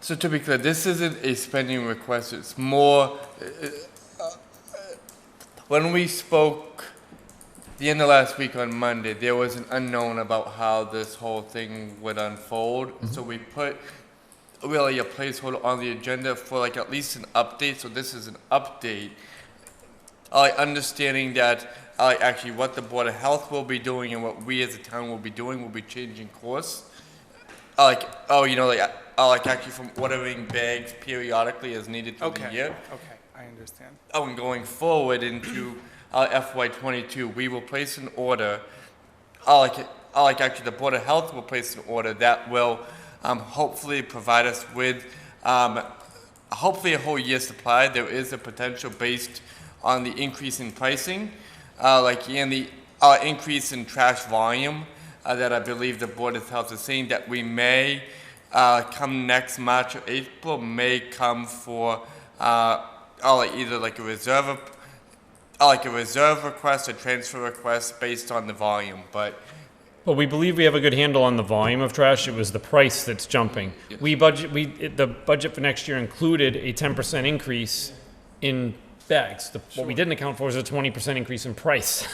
G: to be clear, this isn't a spending request, it's more, when we spoke the end of last week on Monday, there was an unknown about how this whole thing would unfold. So we put really a placeholder on the agenda for like at least an update. So this is an update. Understanding that actually what the Board of Health will be doing and what we as a town will be doing will be changing course. Actually from ordering bags periodically as needed through the year.
B: Okay, I understand.
G: And going forward into FY '22, we will place an order, actually the Board of Health will place an order that will hopefully provide us with hopefully a whole year's supply. There is a potential based on the increase in pricing, and the increase in trash volume that I believe the Board of Health is saying that we may come next March or April, may come for either like a reserve request or transfer request based on the volume, but
H: we believe we have a good handle on the volume of trash. It was the price that's jumping.
G: Yes.
H: The budget for next year included a 10% increase in bags. What we didn't account for was a 20% increase in price.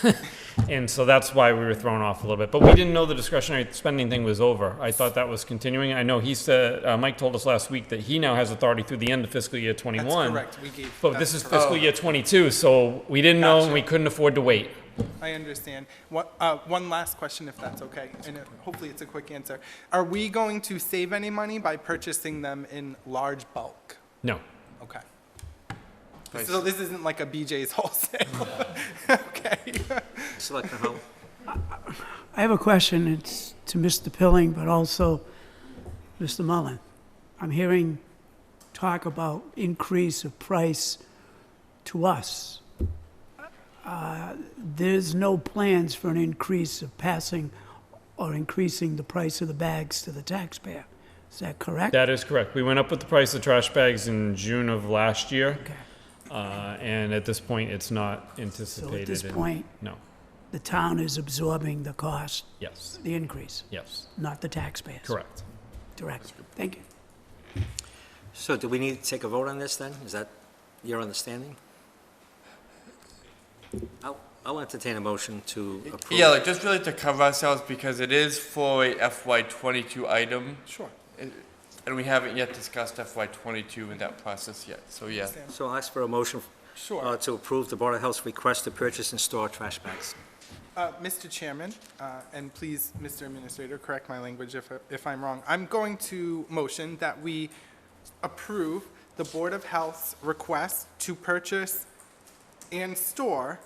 H: And so that's why we were thrown off a little bit. But we didn't know the discretionary spending thing was over. I thought that was continuing. I know he said, Mike told us last week that he now has authority through the end of fiscal year '21.
B: That's correct, we gave.
H: But this is fiscal year '22, so we didn't know and
B: Gotcha.
H: we couldn't afford to wait.
B: I understand. One last question, if that's okay, and hopefully it's a quick answer. Are we going to save any money by purchasing them in large bulk?
H: No.
B: Okay.
G: Nice.
B: So this isn't like a BJ's wholesale? Okay.
A: Selectman Hull?
C: I have a question. It's to Mr. Pilling, but also Mr. Mullen. I'm hearing talk about increase of price to us. There's no plans for an increase of passing or increasing the price of the bags to the taxpayer. Is that correct?
H: That is correct. We went up with the price of trash bags in June of last year.
C: Okay.
H: And at this point, it's not
C: So
H: anticipated.
C: at this
H: in-
C: point,
H: No.
C: the town is absorbing the cost,
H: Yes.
C: the increase,
H: Yes.
C: not the taxpayers?
H: Correct.
C: Direct. Thank you.
A: So do we need to take a vote on this then? Is that your understanding? I'll entertain a motion to approve.
G: yeah, like just really to cover ourselves because it is for a FY '22 item.
B: Sure.
G: And we haven't yet discussed FY '22 in that process yet, so yeah.
A: So I'll ask for a motion
B: Sure.
A: to approve the Board of Health's request to purchase and store trash bags.
B: Mr. Chairman, and please, Mr. Administrator, correct my language if I'm wrong. I'm going to motion that we approve the Board of Health's request to purchase and store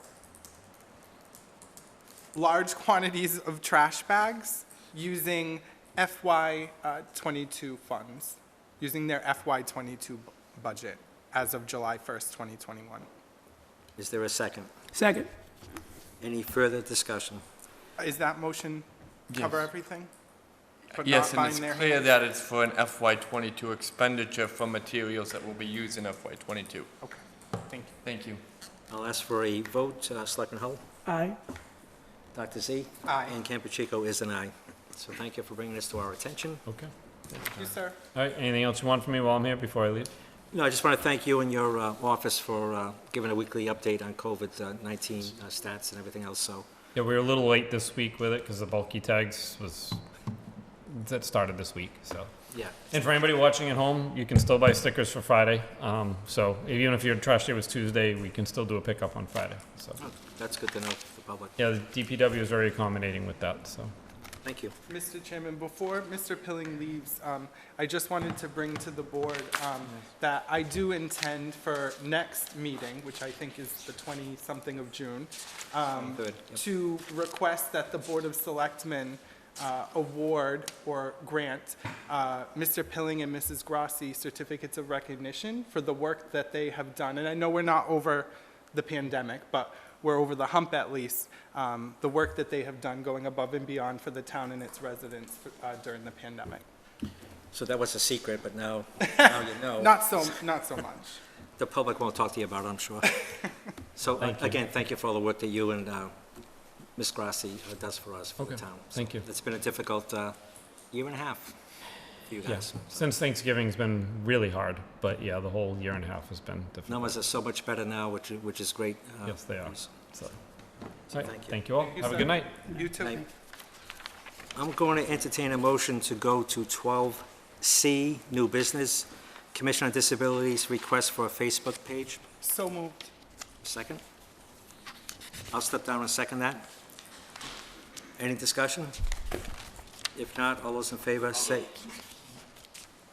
B: large quantities of trash bags using FY '22 funds, using their FY '22 budget as of July 1st, 2021.
A: Is there a second?
C: Second.
A: Any further discussion?
B: Is that motion cover everything? But
G: Yes,
B: not
G: and it's
B: bind their
G: clear
B: hands?
G: that it's for an FY22 expenditure for materials that will be used in FY22.
B: Okay, thank you.
G: Thank you.
A: I'll ask for a vote. Selectman Hull?
C: Aye.
A: Dr. Z?
B: Aye.
A: And Campuchico is an aye. So thank you for bringing this to our attention.
H: Okay.
B: Thank you, sir.
H: All right, anything else you want from me while I'm here before I leave?
A: No, I just want to thank you and your office for giving a weekly update on COVID-19 stats and everything else, so.
H: Yeah, we were a little late this week with it because the bulky tags that started this week, so.
A: Yeah,
H: And for anybody watching at home, you can still buy stickers for Friday. So even if your trash day was Tuesday, we can still do a pickup on Friday, so.
A: oh, that's good to know for the public.
H: Yeah, the DPW is very accommodating with that, so.
A: Thank you.
B: Mr. Chairman, before Mr. Pilling leaves, I just wanted to bring to the board that I do intend for next meeting, which I think is the 20-something of June,
A: Good. Yep.
B: to request that the Board of Selectmen award or grant Mr. Pilling and Mrs. Grassi certificates of recognition for the work that they have done. And I know we're not over the pandemic, but we're over the hump at least, the work that they have done going above and beyond for the town and its residents during the pandemic.
A: So that was a secret, but now you know.
B: Not so much.
A: The public won't talk to you about it, I'm sure. So again, thank you for all the work that you and Ms. Grassi does for us, for the
H: Okay,
A: town.
H: thank you.
A: It's been a difficult year and a half for you
H: Yeah,
A: guys.
H: since Thanksgiving's been really hard, but yeah, the whole year and a half has been difficult.
A: Numbers are so much better now, which is great.
H: Yes, they are. So, all right,
A: thank you.
H: thank you all.
B: Thank you,
H: Have a
B: sir.
H: good night.
B: You too.
A: Night. I'm going to entertain a motion to go to 12C, new business. Commission on Disabilities request for a Facebook page.
B: So moved.
A: Second? I'll step down and second that. Any discussion? If not, all those in favor say.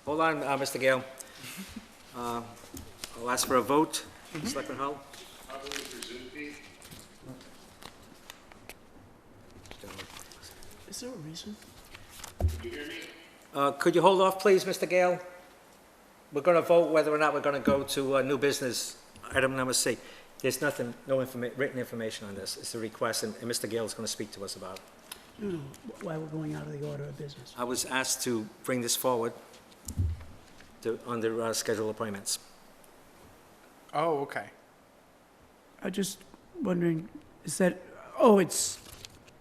A: Hold on, Mr. Gale. I'll ask for a vote. Selectman Hull?
C: Is there a reason?
A: Could you hold off, please, Mr. Gale? We're going to vote whether or not we're going to go to new business, item number C. There's nothing, no written information on this. It's a request, and Mr. Gale is going to speak to us about it.
C: No, why we're going out of the order of business.
A: I was asked to bring this forward under scheduled appointments.
B: Oh, okay.
C: I'm just wondering, is that, oh,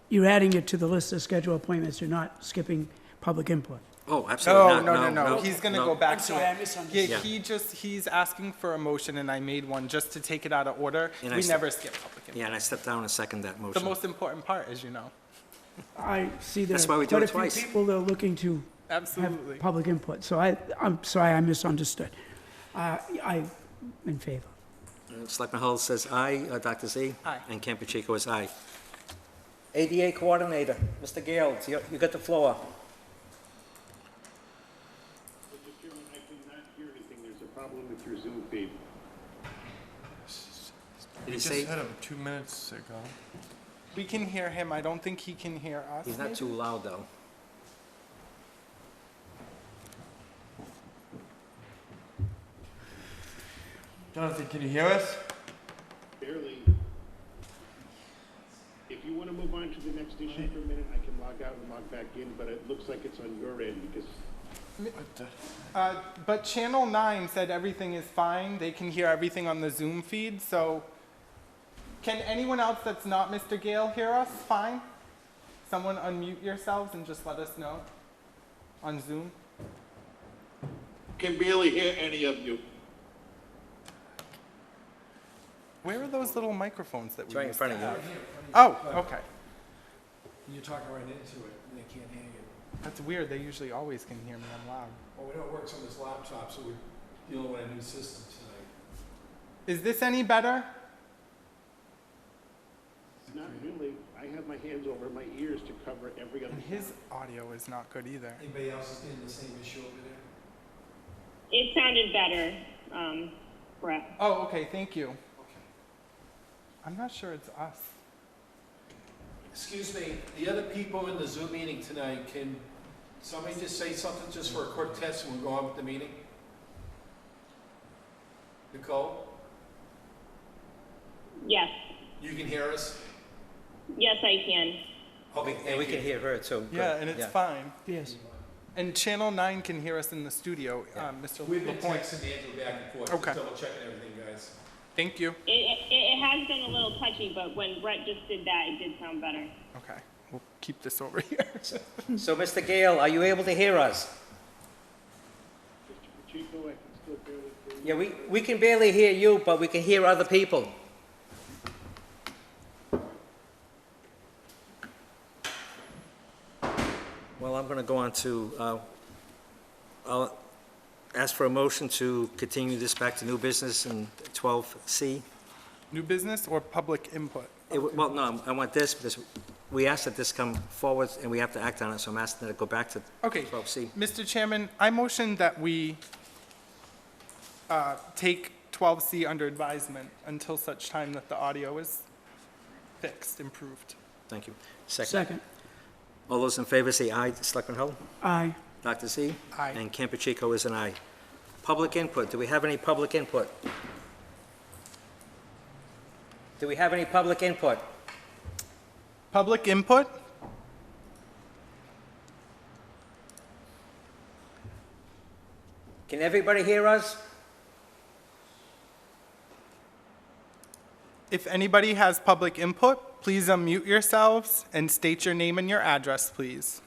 C: you're adding it to the list of scheduled appointments, you're not skipping public input?
A: Oh, absolutely
B: No,
A: not.
B: no. He's gonna go back to
C: sorry, I
B: it.
C: misunderstood.
B: Yeah,
A: Yeah.
B: he's asking for a motion and I made one just to take it out of order.
A: And I
B: We
A: s-
B: never skip public input.
A: Yeah, and I stepped down and second that
B: The
A: motion.
B: most important part, as you know.
C: I see there
A: That's why
C: are
A: we do
C: quite
A: it
C: a few
A: twice.
C: people that are looking to
B: Absolutely.
C: have public input, so I'm sorry, I misunderstood. I'm in favor.
A: Selectman Hull says aye, Dr. Z?
B: Aye.
A: And Campuchico is aye. ADA Coordinator, Mr. Gale, you got the floor.
I: Mr. Chairman, I cannot hear anything. There's a problem with your Zoom feed.
A: Did
G: We
A: he
G: just
A: say
G: had him 2 minutes ago.
B: We can hear him. I don't think he can hear us.
A: he's not
B: maybe?
A: too loud, though?
G: Jonathan, can you hear us?
I: Barely. If you want to move on to the next issue for a minute, I can log out and log back in, but it looks like it's on your end because
B: But Channel 9 said everything is fine. They can hear everything on the Zoom feed, so can anyone else that's not Mr. Gale hear us fine? Someone unmute yourselves and just let us know on Zoom.
I: can barely hear any of you.
B: Where are those little microphones that we
A: It's right in
B: used
A: front
B: to
A: of you.
B: have? Oh, okay.
J: You're talking right into it, and they can't hear you.
B: That's weird. They usually always can hear me. I'm loud.
J: Well, we know it works on this laptop, so we're dealing with a new system tonight.
B: Is this any better?
I: Not really. I have my hands over my ears to cover every other
B: And his audio is not good either.
J: Anybody else is getting the same issue over there?
K: It sounded better, Brett.
B: Oh, okay. Thank you.
J: Okay.
B: I'm not sure it's us.
J: Excuse me, the other people in the Zoom meeting tonight, can somebody just say something just for a quick test and we'll go on with the meeting? Nicole,
K: Yes.
J: you can hear us?
K: Yes, I can.
J: Okay,
A: And we
J: thank you.
A: can hear her too. Good.
B: Yeah, and it's fine.
C: Yes.
B: And Channel 9 can hear us in the studio, Mr.
J: We've been
B: Lapointe.
J: texting Angela back and forth,
B: Okay.
J: just double checking everything, guys.
B: Thank you.
K: It has been a little touchy, but when Brett just did that, it did sound better.
B: Okay, we'll keep this over here.
A: So, Mr. Gale, are you able to hear us?
I: Mr. Pacheco, I can still barely hear you.
A: Yeah, we can barely hear you, but we can hear other people. Well, I'm going to go on to, I'll ask for a motion to continue this back to new business in 12C.
B: New business or public input?
A: Well, no, I want this because we asked that this come forward and we have to act on it, so I'm asking that it go back to
B: Okay,
A: 12C.
B: Mr. Chairman, I motion that we take 12C under advisement until such time that the audio is fixed, improved.
A: Thank you. Second.
C: Second.
A: All those in favor say aye. Selectman Hull?
C: Aye.
A: Dr. Z?
B: Aye.
A: And Campuchico is an aye. Public input. Do we have any public input? Do we have any public input?
B: Public input?
A: Can everybody hear us?
B: If anybody has public input, please unmute yourselves and state your name and your address, please.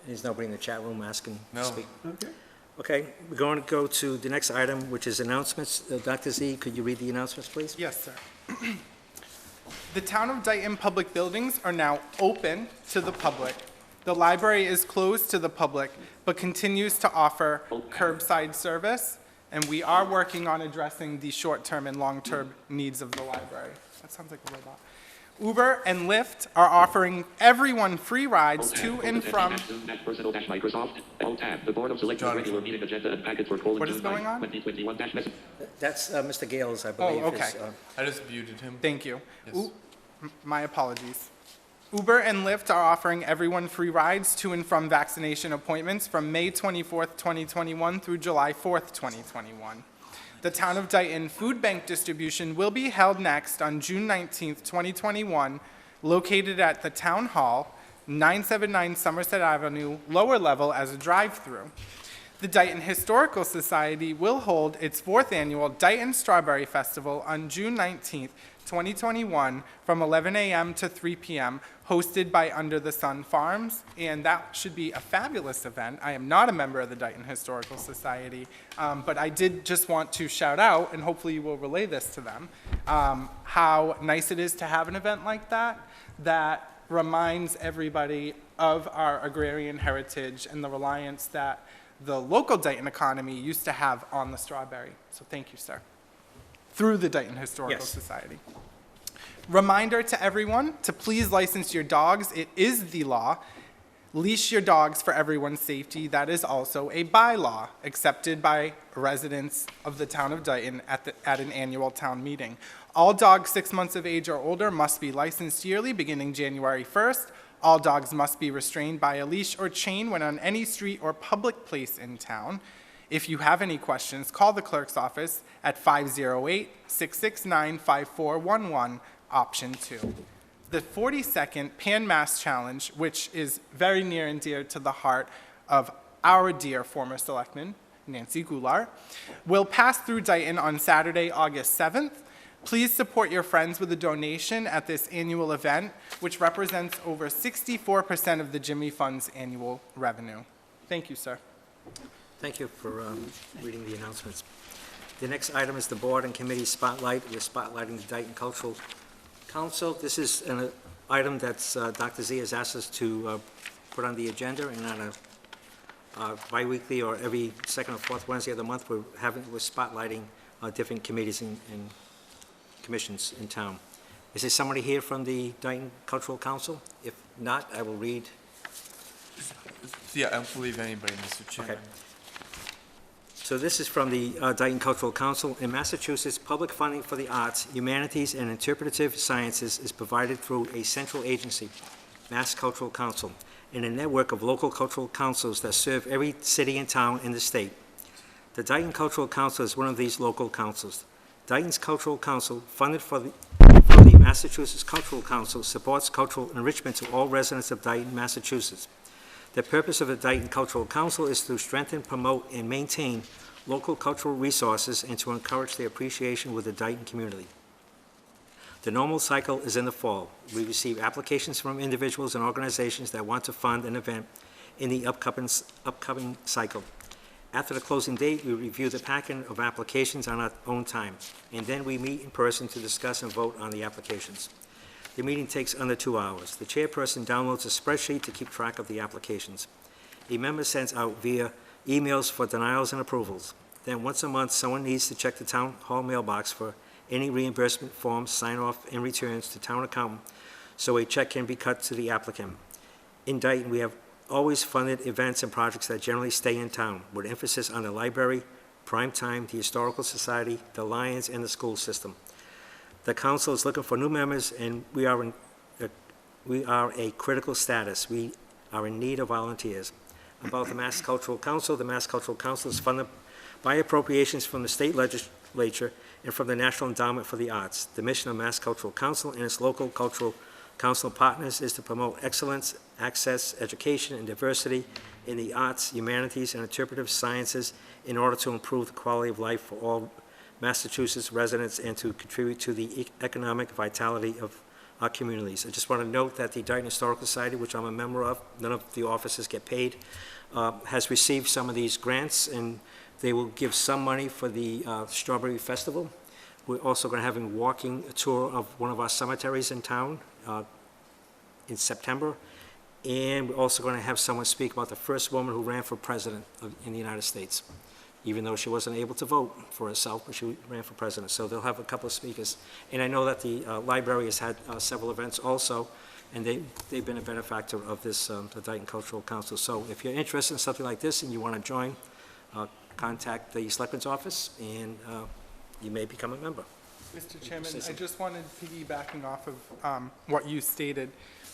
A: There's nobody in the chat room asking to
G: No.
A: speak.
C: Okay.
A: Okay, we're going to go to the next item, which is announcements. Dr. Z, could you read the announcements, please?
B: Yes, sir. The Town of Dayton public buildings are now open to the public. The library is closed to the public, but continues to offer curbside service, and we are working on addressing the short-term and long-term needs of the library. That sounds like a robot. Uber and Lyft are offering everyone free rides to and from.
L: Microsoft. Alt tab. The Board of Selectmen regular meeting agenda and packet for
B: What is going on?
L: 2021 message.
A: That's Mr. Gales, I believe.
B: okay.
A: is,
G: I just muted him.
B: Thank you.
G: Yes.
B: My apologies. Uber and Lyft are offering everyone free rides to and from vaccination appointments from May 24th, 2021 through July 4th, 2021. The Town of Dayton Food Bank distribution will be held next on June 19th, 2021, located at the Town Hall, 979 Somerset Avenue, lower level as a drive-through. The Dayton Historical Society will hold its 4th annual Dayton Strawberry Festival on June 19th, 2021 from 11 a.m. to 3 p.m., hosted by Under the Sun Farms, and that should be a fabulous event. I am not a member of the Dayton Historical Society, but I did just want to shout out, and hopefully you will relay this to them, how nice it is to have an event like that, that reminds everybody of our agrarian heritage and the reliance that the local Dayton economy used to have on the strawberry. So thank you, sir. Through the Dayton Historical
A: Yes.
B: Society. Reminder to everyone to please license your dogs. It is the law. Leash your dogs for everyone's safety. That is also a bylaw accepted by residents of the town of Dayton at an annual town meeting. All dogs 6 months of age or older must be licensed yearly beginning January 1st. All dogs must be restrained by a leash or chain when on any street or public place in town. If you have any questions, call the clerk's office at 508-669-5411, option 2. The 42nd Pan Mass Challenge, which is very near and dear to the heart of our dear former selectman, Nancy Goulart, will pass through Dayton on Saturday, August 7th. Please support your friends with a donation at this annual event, which represents over 64% of the Jimmy Fund's annual revenue. Thank you, sir.
A: Thank you for reading the announcements. The next item is the board and committee spotlight. We're spotlighting the Dayton Cultural Council. This is an item that's Dr. Z has asked us to put on the agenda, and on a bi-weekly or every second or fourth Wednesday of the month, we're spotlighting different committees and commissions in town. Is there somebody here from the Dayton Cultural Council? If not, I will read.
G: Yeah, I don't believe anybody, Mr. Chairman.
A: Okay. So this is from the Dayton Cultural Council. In Massachusetts, public funding for the arts, humanities, and interpretive sciences is provided through a central agency, Mass Cultural Council, and a network of local cultural councils that serve every city and town in the state. The Dayton Cultural Council is one of these local councils. Dayton's Cultural Council, funded from the Massachusetts Cultural Council, supports cultural enrichment to all residents of Dayton, Massachusetts. The purpose of the Dayton Cultural Council is to strengthen, promote, and maintain local cultural resources and to encourage their appreciation with the Dayton community. The normal cycle is in the fall. We receive applications from individuals and organizations that want to fund an event in the upcoming cycle. After the closing date, we review the packet of applications on our own time, and then we meet in person to discuss and vote on the applications. The meeting takes under 2 hours. The chairperson downloads a spreadsheet to keep track of the applications. A member sends out via emails for denials and approvals. Then once a month, someone needs to check the town hall mailbox for any reimbursement forms, sign-off, and returns to town accountant, so a check can be cut to the applicant. In Dayton, we have always funded events and projects that generally stay in town, with emphasis on the library, prime time, the Historical Society, the Lions, and the school system. The council is looking for new members, and we are a critical status. We are in need of volunteers. About the Mass Cultural Council is funded by appropriations from the state legislature and from the National Endowment for the Arts. The mission of Mass Cultural Council and its local cultural council partners is to promote excellence, access, education, and diversity in the arts, humanities, and interpretive sciences in order to improve the quality of life for all Massachusetts residents and to contribute to the economic vitality of our communities. I just want to note that the Dayton Historical Society, which I'm a member of, none of the officers get paid, has received some of these grants, and they will give some money for the Strawberry Festival. We're also going to have a walking tour of one of our cemeteries in town in September. And we're also going to have someone speak about the first woman who ran for president in the United States, even though she wasn't able to vote for herself, but she ran for president. So they'll have a couple of speakers. And I know that the library has had several events also, and they've been a benefactor of this, the Dayton Cultural Council. So if you're interested in something like this and you want to join, contact the Selectmen's office, and you may become a member.
B: Mr. Chairman, I just wanted, piggybacking off of what you stated,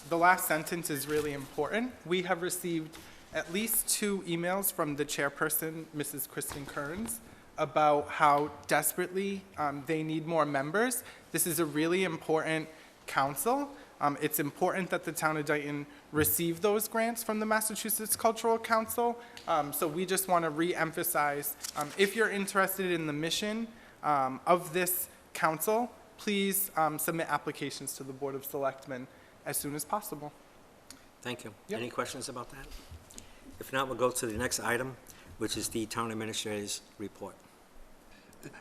B: the last sentence is really important. We have received at least 2 emails from the chairperson, Mrs. Kristen Kearns, about how desperately they need more members. This is a really important council. It's important that the town of Dayton receive those grants from the Massachusetts Cultural Council. So we just want to re-emphasize, if you're interested in the mission of this council, please submit applications to the Board of Selectmen as soon as possible.
A: Thank you.
B: Yep.
A: Any questions about that? If not, we'll go to the next item, which is the town administrator's report.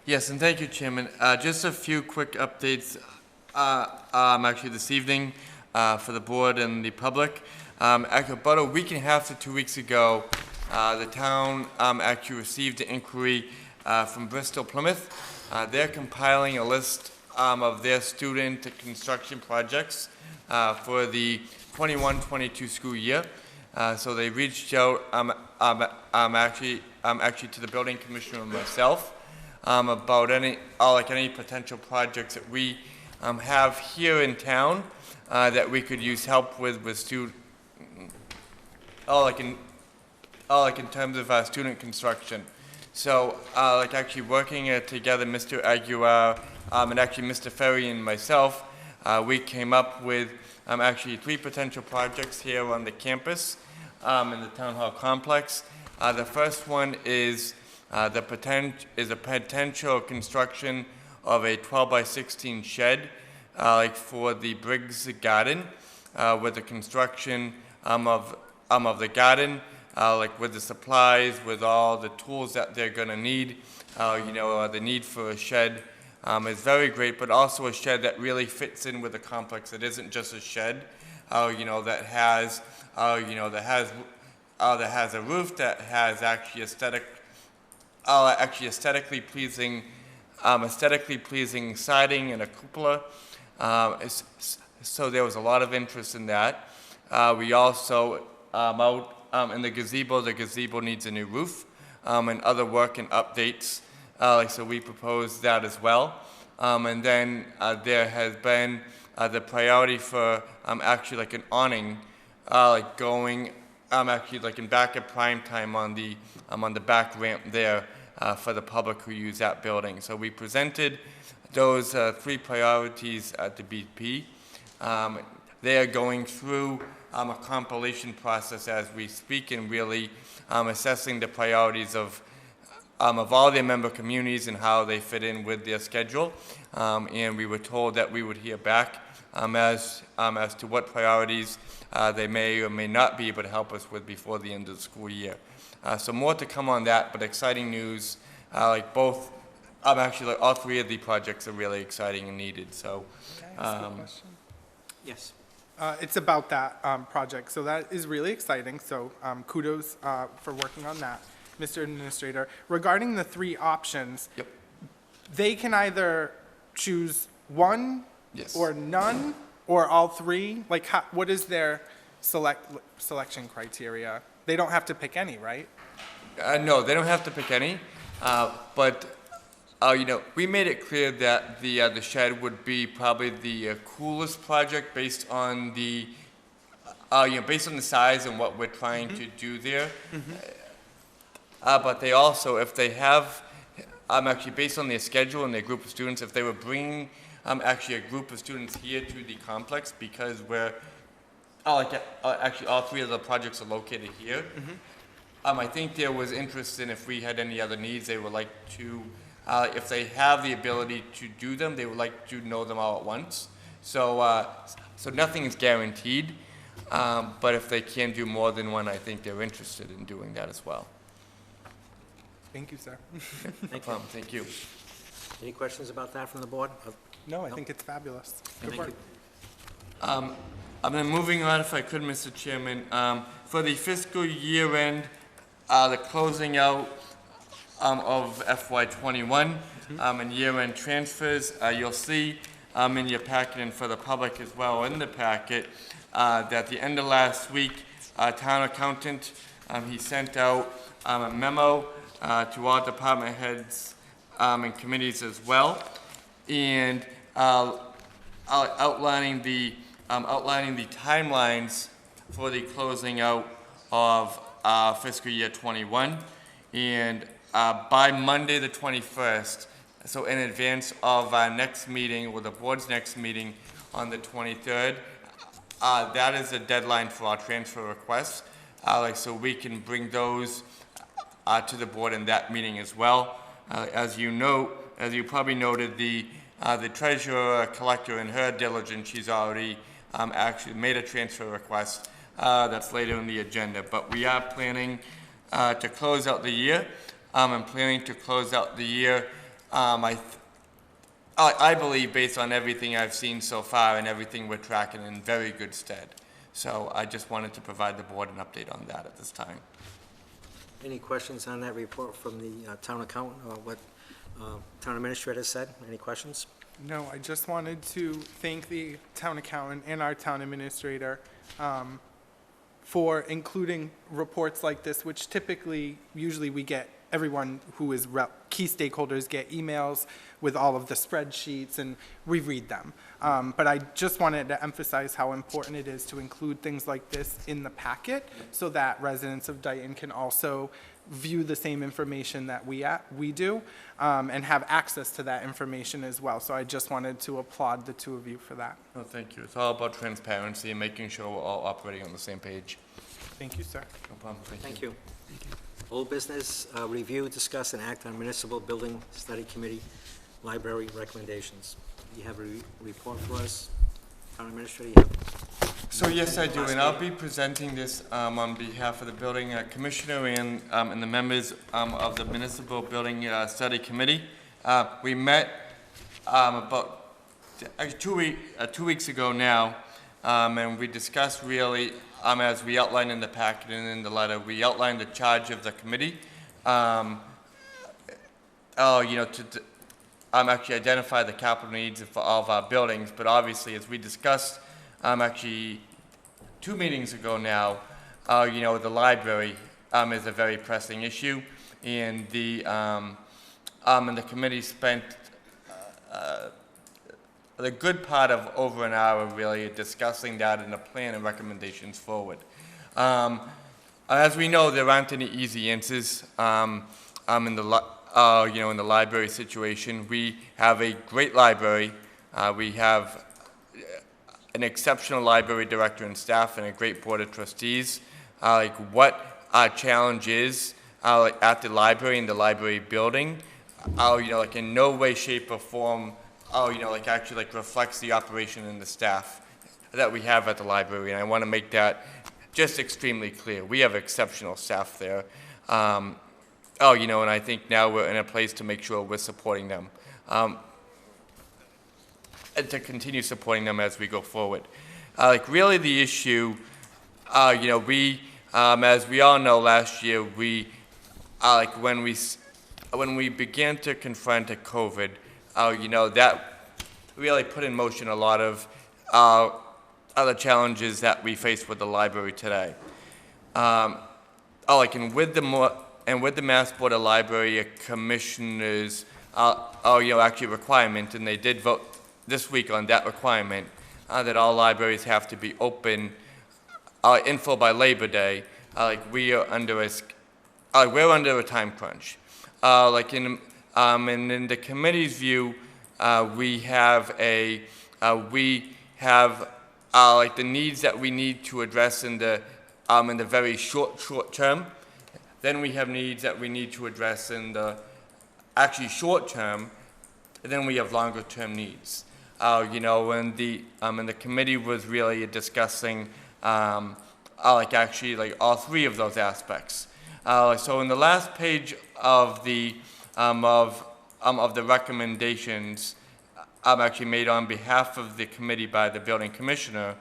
G: Yes, and thank you, Chairman. Just a few quick updates actually this evening for the board and the public. About a week and a half to 2 weeks ago, the town actually received an inquiry from Bristol Plymouth. They're compiling a list of their student construction projects for the 21-22 school year. So they reached out actually to the building commissioner and myself about any potential projects that we have here in town that we could use help with student, in terms of student construction. So actually working together, Mr. Aguilar and actually Mr. Ferry and myself, we came up with actually 3 potential projects here on the campus in the town hall complex. The first one is a potential construction of a 12 by 16 shed for the Briggs Garden, with the construction of the garden, with the supplies, with all the tools that they're going to need. The need for a shed is very great, but also a shed that really fits in with the complex. It isn't just a shed, that has a roof that has actually aesthetically pleasing siding and a cupola. So there was a lot of interest in that. We also out in the gazebo needs a new roof and other work and updates. So we proposed that as well. And then there has been the priority for actually an awning, going actually in back at prime time on the back ramp there, for the public who use that building. So we presented those 3 priorities at the BP. They are going through a compilation process as we speak and really assessing the priorities of all their member communities and how they fit in with their schedule. And we were told that we would hear back as to what priorities they may or may not be able to help us with before the end of the school year. So more to come on that, but exciting news. Like both, actually like all 3 of the projects are really exciting and needed. So,
A: Yes.
B: It's about that project, so that is really exciting. So kudos for working on that, Mr. Administrator. Regarding the 3 options,
G: Yep.
B: they can either choose one
G: Yes.
B: or none, or all 3. Like, what is their selection criteria? They don't have to pick any, right?
G: No, they don't have to pick any, but we made it clear that the shed would be probably the coolest project based on the based on the size and what we're trying to do there. But they also, if they have, actually based on their schedule and their group of students, if they were bringing actually a group of students here to the complex, because we're actually all 3 of the projects are located here. I think there was interest in if we had any other needs, they would like to, if they have the ability to do them, they would like to know them all at once. So, so nothing is guaranteed, but if they can do more than one, I think they're interested in doing that as well.
B: Thank you, sir.
G: No problem, thank you.
A: Any questions about that from the board?
B: No, I think it's fabulous. Good
A: Thank
B: work.
A: you.
G: I'm then moving on, if I could, Mr. Chairman, for the fiscal year end, the closing out of FY21 and year-end transfers, you'll see in your packet and for the public as well in the packet that at the end of last week, town accountant, he sent out a memo to all department heads and committees as well, and outlining the timelines for the closing out of fiscal year 21, and by Monday the 21st, so in advance of our next meeting, or the board's next meeting on the 23rd, that is the deadline for our transfer requests, so we can bring those to the board in that meeting as well. As you probably noted, the treasurer, collector, in her diligence, she's already actually made a transfer request that's later in the agenda. But we are planning to close out the year. I'm planning to close out the year, I believe, based on everything I've seen so far and everything we're tracking, in very good stead. So I just wanted to provide the board an update on that at this time.
A: Any questions on that report from the town accountant, or what town administrator said? Any questions?
B: No, I just wanted to thank the town accountant and our town administrator for including reports like this, which usually we get, everyone who is key stakeholders get emails with all of the spreadsheets, and we read them. But I just wanted to emphasize how important it is to include things like this in the packet so that residents of Dayton can also view the same information that we do and have access to that information as well. So I just wanted to applaud the 2 of you for that.
G: Oh, thank you. It's all about transparency and making sure we're all operating on the same page.
B: Thank you, sir.
G: No problem.
A: Thank you. Old business, review, discuss, and act on municipal building study committee library recommendations. You have a report for us, town administrator? You have-
G: So yes, I do, and I'll be presenting this on behalf of the building commissioner and the members of the municipal building study committee. We met about 2 weeks ago now, and we discussed really, as we outlined in the packet and in the letter, we outlined the charge of the committee. To actually identify the capital needs for all of our buildings, but obviously, as we discussed actually 2 meetings ago now, the library is a very pressing issue, and the committee spent the good part of over an hour really discussing that and a plan and recommendations forward. As we know, there aren't any easy answers in in the library situation. We have a great library. We have an exceptional library director and staff and a great board of trustees. What our challenge is at the library and the library building, in no way, shape, or form, actually reflects the operation and the staff that we have at the library. And I want to make that just extremely clear. We have exceptional staff there. And I think now we're in a place to make sure we're supporting them. And to continue supporting them as we go forward. Really the issue, we, as we all know, last year, we, when we began to confront a COVID, that really put in motion a lot of other challenges that we face with the library today. And with the Mass Board of Library Commissioners, actually requirement, and they did vote this week on that requirement, that all libraries have to be open in full by Labor Day. We're under a time crunch. And in the committee's view, we have the needs that we need to address in the very short term. Then we have needs that we need to address in the actually short term. And then we have longer term needs. When the committee was really discussing all three of those aspects. So in the last page of the recommendations actually made on behalf of the committee by the building commissioner,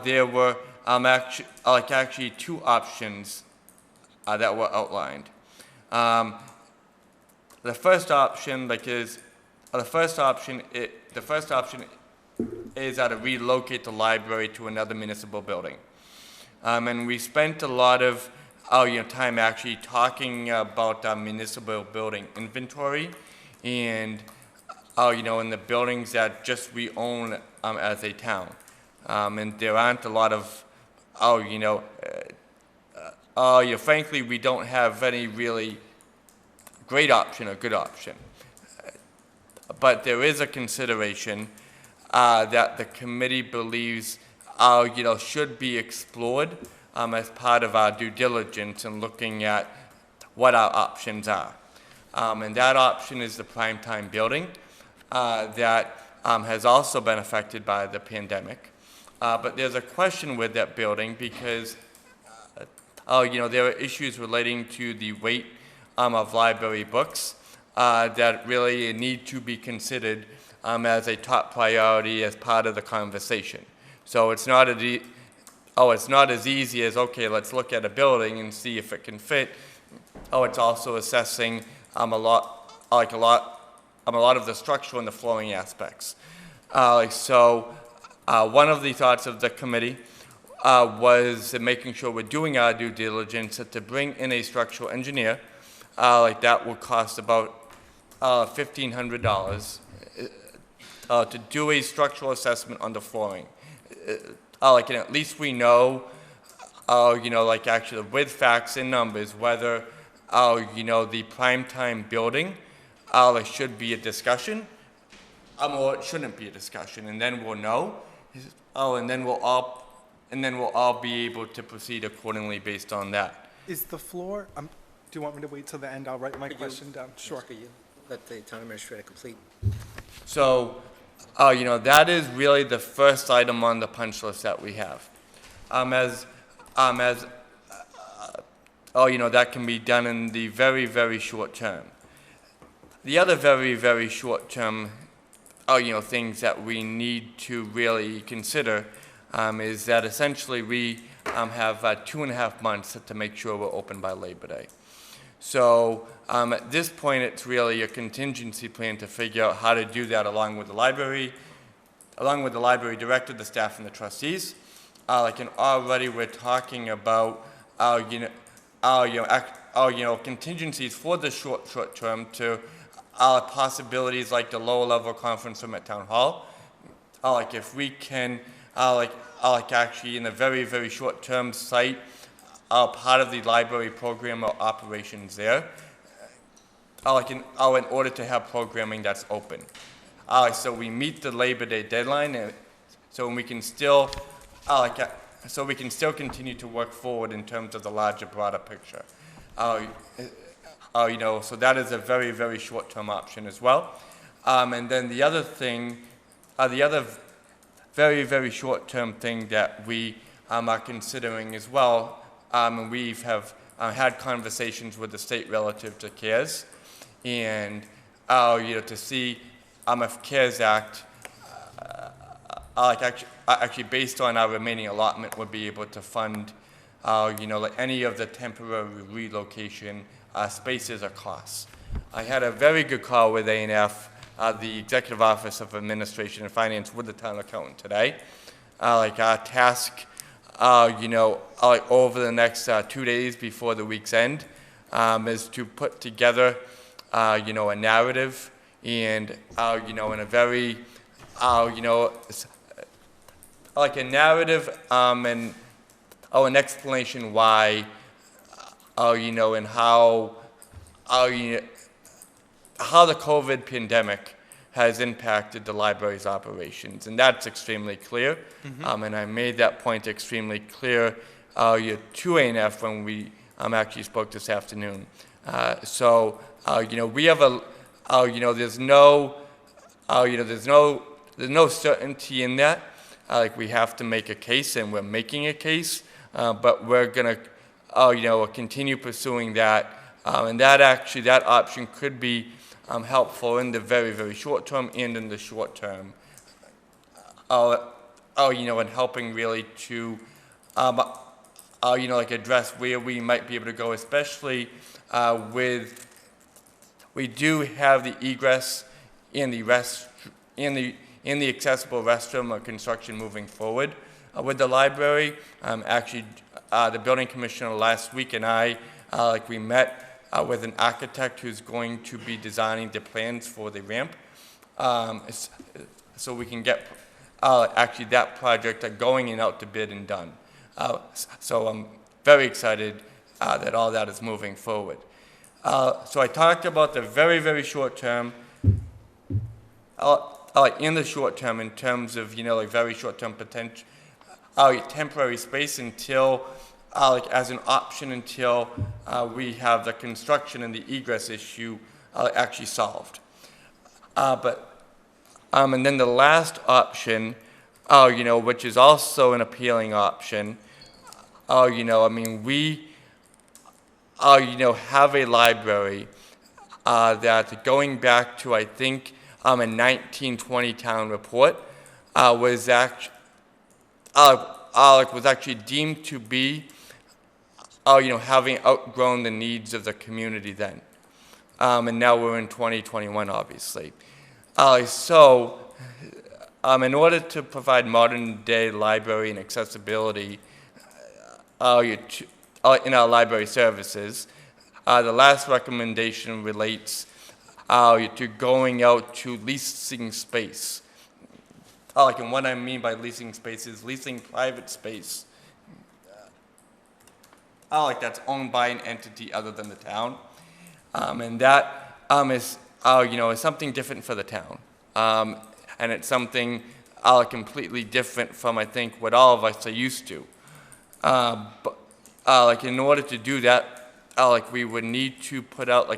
G: there were actually two options that were outlined. The first option is to relocate the library to another municipal building. And we spent a lot of time actually talking about municipal building inventory and in the buildings that just we own as a town. And there aren't a lot of, frankly, we don't have any really great option or good option. But there is a consideration that the committee believes should be explored as part of our due diligence in looking at what our options are. And that option is the primetime building that has also been affected by the pandemic. But there's a question with that building because there are issues relating to the weight of library books that really need to be considered as a top priority as part of the conversation. So it's not as easy as, okay, let's look at a building and see if it can fit. It's also assessing a lot of the structural and the flooring aspects. One of the thoughts of the committee was making sure we're doing our due diligence to bring in a structural engineer. That will cost about $1,500 to do a structural assessment on the flooring. And at least we know, actually with facts and numbers, whether, the primetime building should be a discussion or it shouldn't be a discussion. And then we'll know, and then we'll all be able to proceed accordingly based on that.
B: Is the floor, do you want me to wait till the end? I'll write my question down. Sure.
A: Could you let the town administrator complete?
G: So, that is really the first item on the punch list that we have. That can be done in the very, very short term. The other very, very short term, things that we need to really consider is that essentially we have 2.5 months to make sure we're open by Labor Day. So at this point, it's really a contingency plan to figure out how to do that along with the library director, the staff, and the trustees. And already we're talking about contingencies for the short term to possibilities like the lower level conference room at Town Hall. If we can, actually in a very, very short term site part of the library program or operations there. in order to have programming that's open. So we meet the Labor Day deadline, and so we can still, so we can still continue to work forward in terms of the larger, broader picture. So that is a very, very short-term option as well. And then the other thing, the other very, very short-term thing that we are considering as well, and we have had conversations with the state relative to CARES, and to see if CARES Act, actually based on our remaining allotment, would be able to fund, like any of the temporary relocation spaces or costs. I had a very good call with A&F, the Executive Office of Administration and Finance, with the town accountant today. Our task, over the next 2 days before the week's end, is to put together, a narrative and, in a very, like a narrative and an explanation why, and how the COVID pandemic has impacted the library's operations, and that's extremely clear. And I made that point extremely clear to A&F when we actually spoke this afternoon. We have a, there's no certainty in that. We have to make a case, and we're making a case, but we're gonna, continue pursuing that, and that option could be helpful in the very, very short term and in the short term. And helping really to, address where we might be able to go, especially we do have the egress in the accessible restroom construction moving forward with the library. The building commissioner last week and I, we met with an architect who's going to be designing the plans for the ramp, so we can get that project going and out to bid and done. So I'm very excited that all that is moving forward. So I talked about the very, very short term. In the short term, in terms of very short term potential, temporary space until. As an option until we have the construction and the egress issue actually solved. And then the last option, which is also an appealing option, we, have a library that, going back to, I think, a 1920 town report, was actually deemed to be having outgrown the needs of the community then. And now we're in 2021, obviously. In order to provide modern day library and accessibility in our library services, the last recommendation relates to going out to leasing space. And what I mean by leasing space is leasing private space that's owned by an entity other than the town. And that is something different for the town. And it's something completely different from, I think, what all of us are used to. But in order to do that, we would need to put out a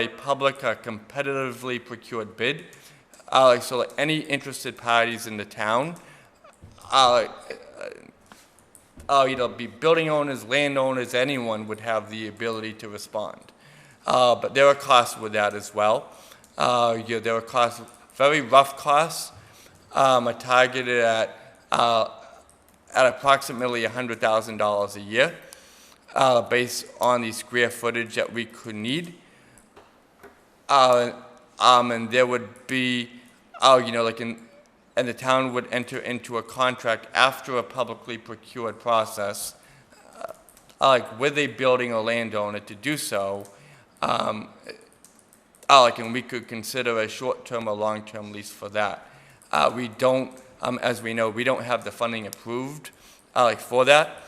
G: public competitively procured bid. So any interested parties in the town, be building owners, landowners, anyone would have the ability to respond. But there are costs with that as well. There are costs, very rough costs, are targeted at approximately $100,000 a year, based on the square footage that we could need. And there would be, and the town would enter into a contract after a publicly procured process, with a building or landowner to do so, and we could consider a short-term or long-term lease for that. We don't, as we know, we don't have the funding approved, for that.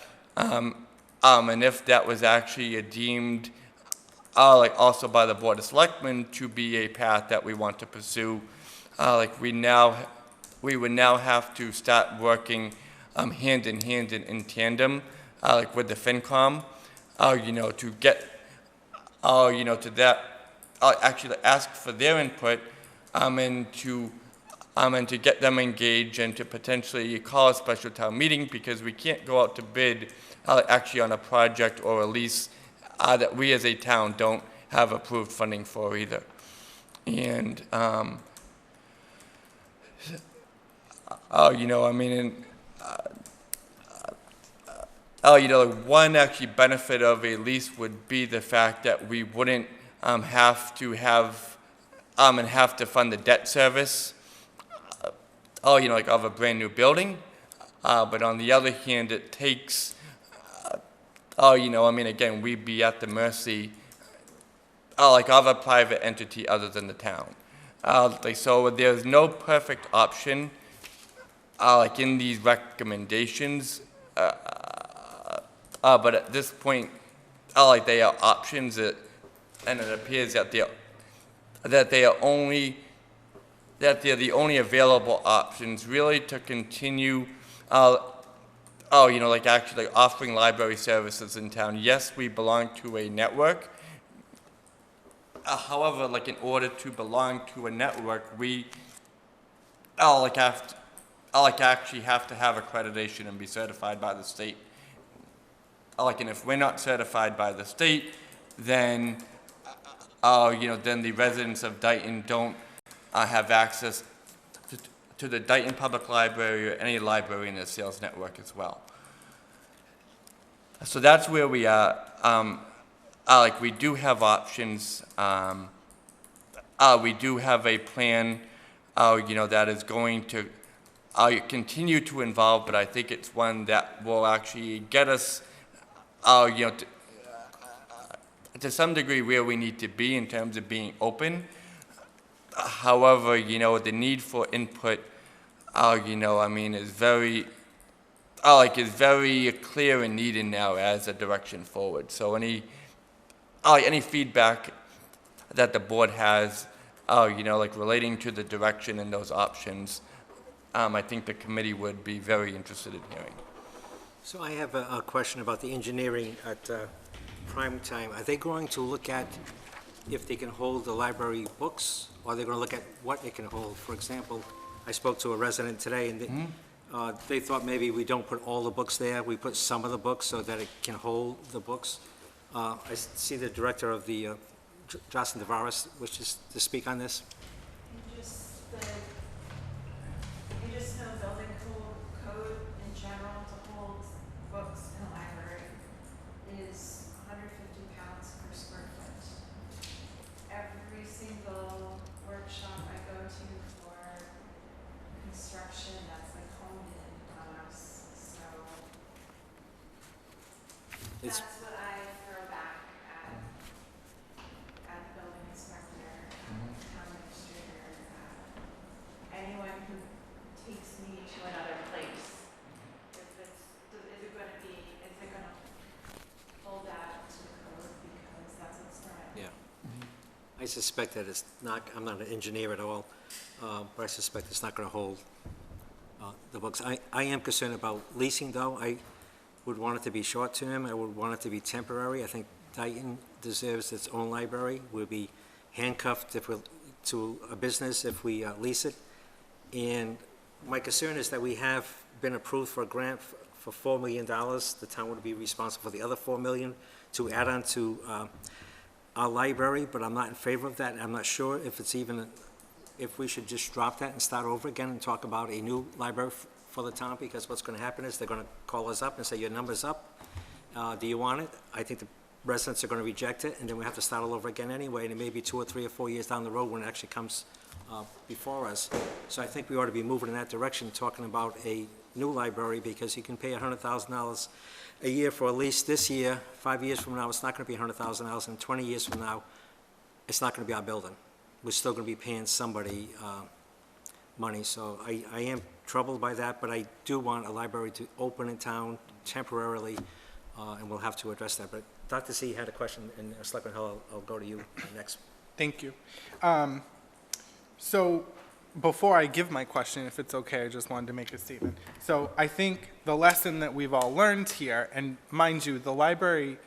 G: and if that was actually deemed, like also by the Board of Selectmen to be a path that we want to pursue, like we would now have to start working hand in hand and in tandem, like with the FinCom, to get, to that, actually ask for their input, and to get them engaged and to potentially call a special town meeting, because we can't go out to bid actually on a project or a lease that we as a town don't have approved funding for either. And, one actually benefit of a lease would be the fact that we wouldn't have to have and have to fund the debt service, like of a brand new building. But on the other hand, it takes, again, we'd be at the mercy, like of a private entity other than the town. So there's no perfect option, like in these recommendations, but at this point, like they are options that, and it appears that they're the only available options really to continue, like actually offering library services in town. Yes, we belong to a network. However, like in order to belong to a network, we actually have to have accreditation and be certified by the state. And if we're not certified by the state, then then the residents of Dayton don't have access to the Dayton Public Library or any library in the sales network as well. So that's where we are. We do have options. We do have a plan, that is going to continue to evolve, but I think it's one that will actually get us, to some degree where we need to be in terms of being open. However, the need for input, is very, is very clear and needed now as a direction forward. So any feedback that the board has, relating to the direction and those options, I think the committee would be very interested in hearing.
A: So I have a question about the engineering at prime time. Are they going to look at if they can hold the library books, or are they going to look at what it can hold? For example, I spoke to a resident today, and they thought maybe we don't put all the books there, we put some of the books so that it can hold the books. I see the director of the, Jocelyn Tavares, wishes to speak on this.
M: Municipal building code in general to hold books in a library is 150 pounds per square foot. Every single workshop I go to for construction, that's like honed in on us. So that's what I throw back at the building inspector, town administrator, anyone who takes me to another place. Is it gonna hold that to the code, because that's what's permitted.
A: Yeah. I suspect that it's not, I'm not an engineer at all, but I suspect it's not going to hold the books. I am concerned about leasing, though. I would want it to be short-term. I would want it to be temporary. I think Dayton deserves its own library. We'll be handcuffed to a business if we lease it. And my concern is that we have been approved for a grant for $4 million. The town would be responsible for the other $4 million to add on to our library, but I'm not in favor of that. I'm not sure if it's even, if we should just drop that and start over again and talk about a new library for the town, because what's going to happen is they're going to call us up and say, your number's up. Do you want it? I think the residents are going to reject it, and then we have to start all over again anyway, and it may be 2 or 3 or 4 years down the road when it actually comes before us. So I think we ought to be moving in that direction, talking about a new library, because you can pay $100,000 a year for a lease this year. 5 years from now, it's not going to be $100,000, and 20 years from now, it's not going to be our building. We're still going to be paying somebody money. So I am troubled by that, but I do want a library to open in town temporarily and we'll have to address that. But Dr. Z had a question, and Selectman Hull, I'll go to you next.
B: Thank you. So before I give my question, if it's okay, I just wanted to make a statement. So I think the lesson that we've all learned here, and mind you, the library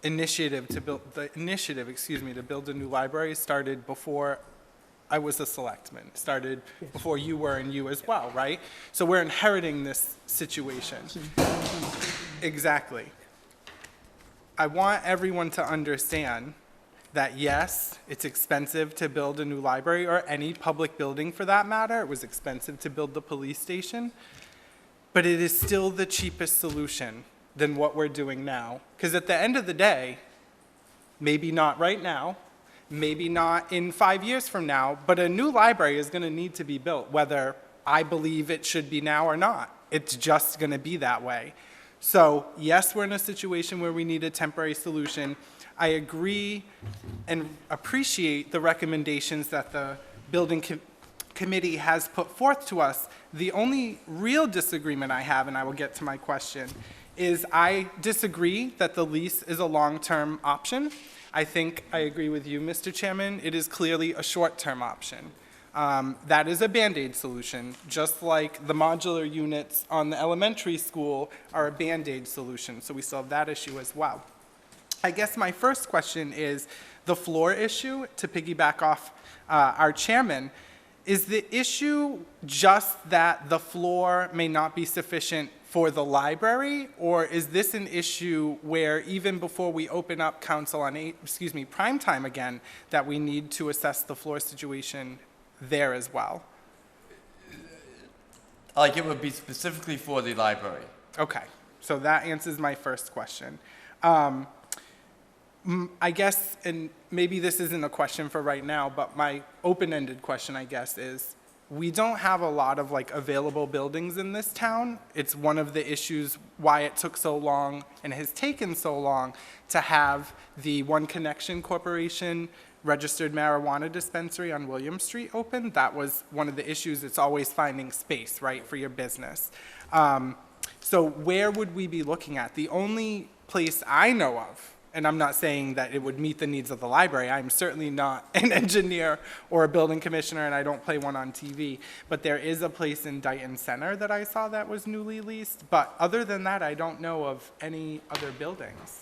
B: initiative to build, to build a new library started before I was a selectman, started before you were and you as well, right? So we're inheriting this situation. Exactly. I want everyone to understand that yes, it's expensive to build a new library or any public building for that matter. It was expensive to build the police station, but it is still the cheapest solution than what we're doing now. Because at the end of the day, maybe not right now, maybe not in 5 years from now, but a new library is going to need to be built, whether I believe it should be now or not. It's just going to be that way. So yes, we're in a situation where we need a temporary solution. I agree and appreciate the recommendations that the building committee has put forth to us. The only real disagreement I have, and I will get to my question, is I disagree that the lease is a long-term option. I think I agree with you, Mr. Chairman. It is clearly a short-term option. That is a Band-Aid solution, just like the modular units on the elementary school are a Band-Aid solution. So we still have that issue as well. I guess my first question is the floor issue, to piggyback off our chairman. Is the issue just that the floor may not be sufficient for the library, or is this an issue where even before we open up council on prime time again, that we need to assess the floor situation there as well?
G: Like it would be specifically for the library.
B: Okay, so that answers my first question. I guess, and maybe this isn't a question for right now, but my open-ended question, I guess, is we don't have a lot of like available buildings in this town. It's one of the issues why it took so long and has taken so long to have the One Connection Corporation registered marijuana dispensary on William Street open. That was one of the issues. It's always finding space, right, for your business. So where would we be looking at? The only place I know of, and I'm not saying that it would meet the needs of the library. I'm certainly not an engineer or a building commissioner, and I don't play one on TV. But there is a place in Dighton Center that I saw that was newly leased. But other than that, I don't know of any other buildings.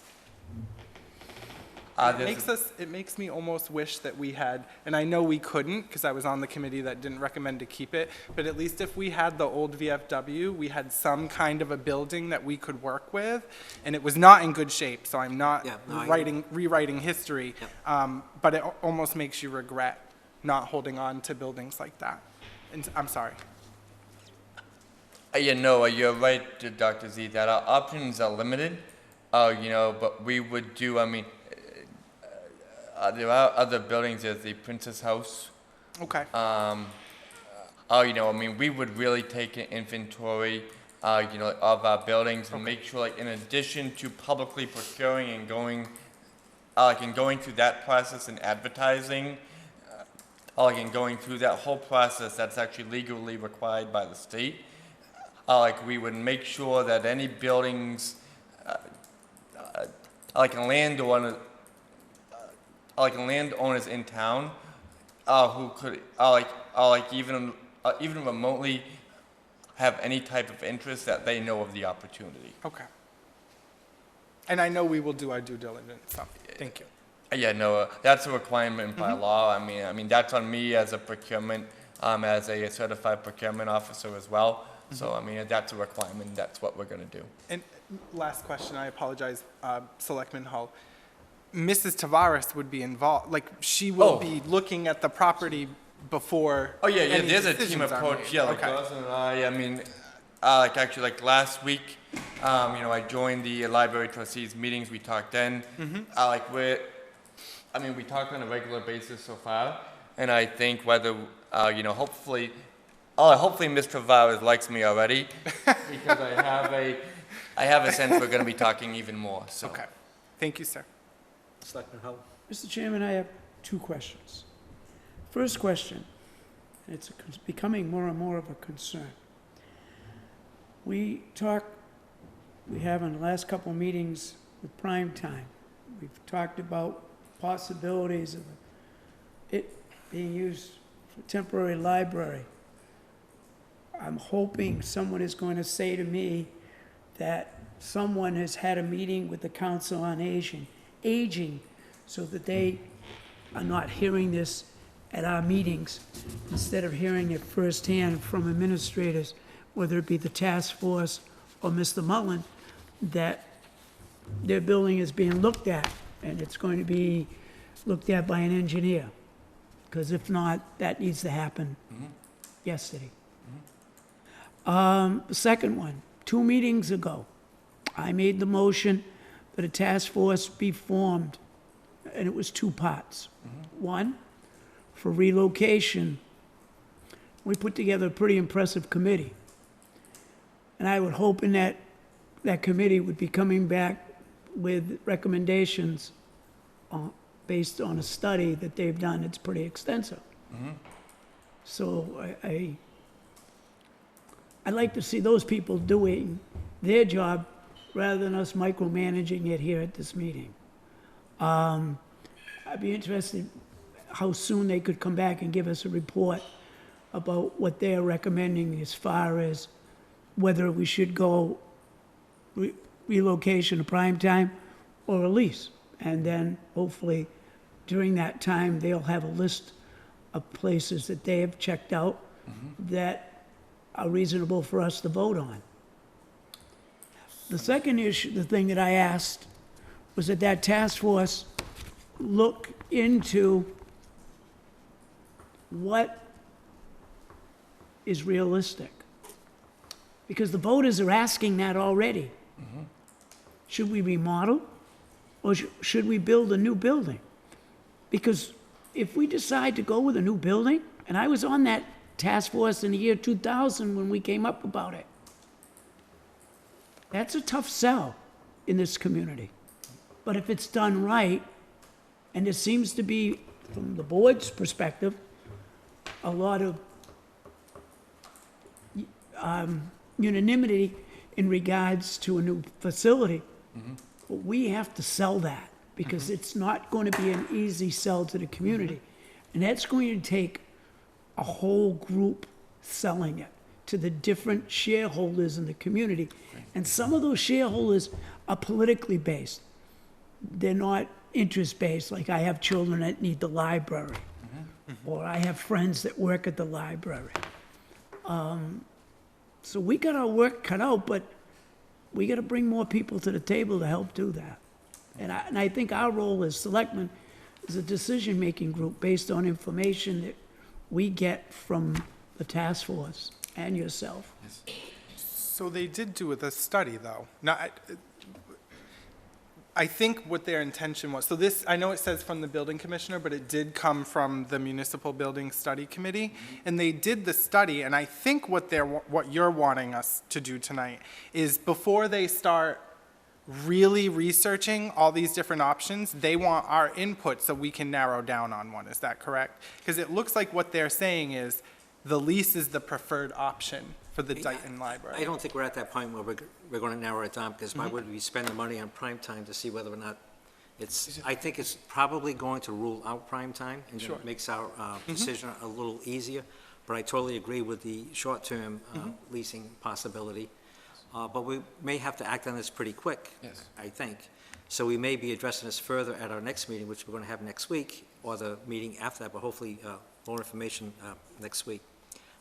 B: It makes me almost wish that we had, and I know we couldn't because I was on the committee that didn't recommend to keep it, but at least if we had the old VFW, we had some kind of a building that we could work with, and it was not in good shape, so I'm not rewriting history, but it almost makes you regret not holding on to buildings like that. And I'm sorry.
G: You're right, Dr. Z, that our options are limited, but we would do, there are other buildings. There's the Princess House.
B: Okay.
G: We would really take an inventory, of our buildings and make sure, like, in addition to publicly procuring and going through that process and advertising, and going through that whole process that's actually legally required by the state, we would make sure that any buildings, landowners in town, who could, even remotely have any type of interest, that they know of the opportunity.
B: Okay. And I know we will do our due diligence, so thank you.
G: That's a requirement by law. That's on me as a procurement, as a certified procurement officer as well. So, that's a requirement. That's what we're going to do.
B: And last question, I apologize, Selectman Hull. Mrs. Tavares would be involved, she will be looking at the property before.
G: Oh yeah,
B: any
G: there's a
B: decisions
G: team
B: are
G: approach.
B: made.
G: Yeah,
B: Okay.
G: Dawson and I, last week, I joined the library trustees meetings. We talked then. We talk on a regular basis so far, and I think whether, hopefully Ms. Tavares likes me already, because I have a sense we're going to be talking even more. So.
B: Okay, thank you, sir.
A: Selectman Hull.
C: Mr. Chairman, I have two questions. First question, and it's becoming more and more of a concern. We talk we have in the last couple of meetings with prime time. We've talked about possibilities of it being used for temporary library. I'm hoping someone is going to say to me that someone has had a meeting with the Council on Aging, so that they are not hearing this at our meetings, instead of hearing it firsthand from administrators, whether it be the task force or Mr. Mullen, that their building is being looked at, and it's going to be looked at by an engineer. Because if not, that needs to happen yesterday. The second one, 2 meetings ago, I made the motion that a task force be formed, and it was 2 parts. One, for relocation. We put together a pretty impressive committee. And I would hope in that committee would be coming back with recommendations based on a study that they've done. It's pretty extensive. So I'd like to see those people doing their job rather than us micromanaging it here at this meeting. I'd be interested how soon they could come back and give us a report about what they're recommending as far as whether we should go relocation to prime time or a lease. And then hopefully during that time, they'll have a list of places that they have checked out that are reasonable for us to vote on. The second issue, the thing that I asked, was that task force look into what is realistic. Because the voters are asking that already. Should we remodel, or should we build a new building? Because if we decide to go with a new building, and I was on that task force in the year 2000 when we came up about it, that's a tough sell in this community. But if it's done right, and there seems to be, from the board's perspective, a lot of unanimity in regards to a new facility, but we have to sell that, because it's not going to be an easy sell to the community. And that's going to take a whole group selling it to the different shareholders in the community. And some of those shareholders are politically based. They're not interest-based, like I have children that need the library, or I have friends that work at the library. So we got our work cut out, but we got to bring more people to the table to help do that. And I think our role as selectmen is a decision-making group based on information that we get from the task force and yourself.
B: So they did do the study, though. Now, I think what their intention was, so this, I know it says from the building commissioner, but it did come from the Municipal Building Study Committee, and they did the study, and I think what you're wanting us to do tonight is, before they start really researching all these different options, they want our input so we can narrow down on one. Is that correct? Because it looks like what they're saying is the lease is the preferred option for the Dayton Library.
A: I don't think we're at that point where we're going to narrow it down, because why would we spend the money on prime time to see whether or not it's, I think it's probably going to rule out prime time, and
B: Sure.
A: it makes our decision a little easier. But I totally agree with the short-term leasing possibility. But we may have to act on this pretty quick, I think. So we may be addressing this further at our next meeting, which we're going to have next week, or the meeting after that, but hopefully more information next week.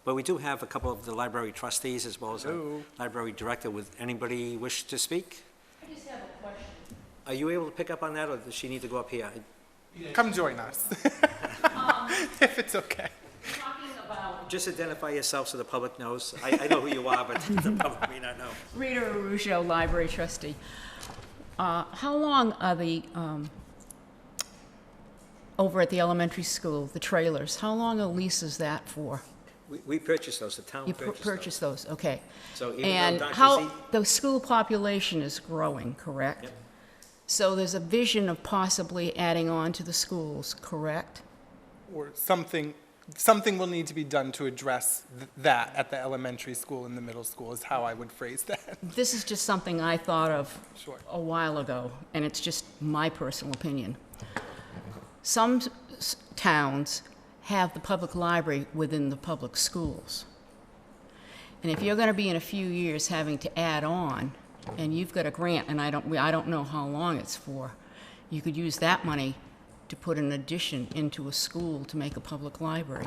A: But we do have a couple of the library trustees as well as a library director. Would anybody wish to speak?
D: I just have a question.
A: Are you able to pick up on that, or does she need to go up here?
B: Come join us, if it's okay.
D: Talking about
A: Just identify yourself so the public knows. I know who you are, but the public may not know.
N: Rita Arugio, library trustee. How long are the, over at the elementary school, the trailers, how long a lease is that for?
A: We purchased those, the town
N: You
A: purchased
N: purchased those, okay.
A: So even
N: And
A: though Dr.
N: how,
A: Z,
N: the school population is growing, correct?
A: Yep.
N: So there's a vision of possibly adding on to the schools, correct?
B: Or something, something will need to be done to address that at the elementary school and the middle school is how I would phrase that.
N: This is just something I thought of
B: Sure.
N: a while ago, and it's just my personal opinion. Some towns have the public library within the public schools. And if you're going to be in a few years having to add on, and you've got a grant, and I don't know how long it's for, you could use that money to put an addition into a school to make a public library.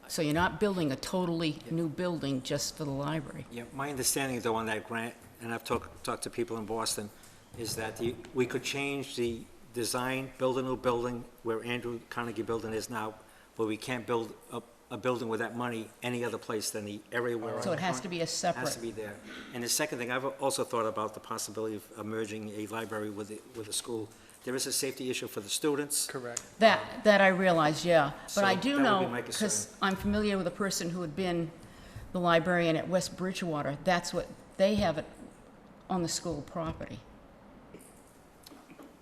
N: So you're not building a totally new building just for the library.
A: Yeah, my understanding though on that grant, and I've talked to people in Boston, is that we could change the design, build a new building where Andrew Carnegie Building is now, but we can't build a building with that money any other place than the area where.
N: So it has to be a separate.
A: Has to be there. And the second thing, I've also thought about the possibility of merging a library with a school. There is a safety issue for the students.
B: Correct.
N: That I realize, yeah. But I
A: So
N: do
A: that would
N: know,
A: be my concern.
N: because I'm familiar with a person who had been the librarian at West Bridgewater. That's what, they have it on the school property.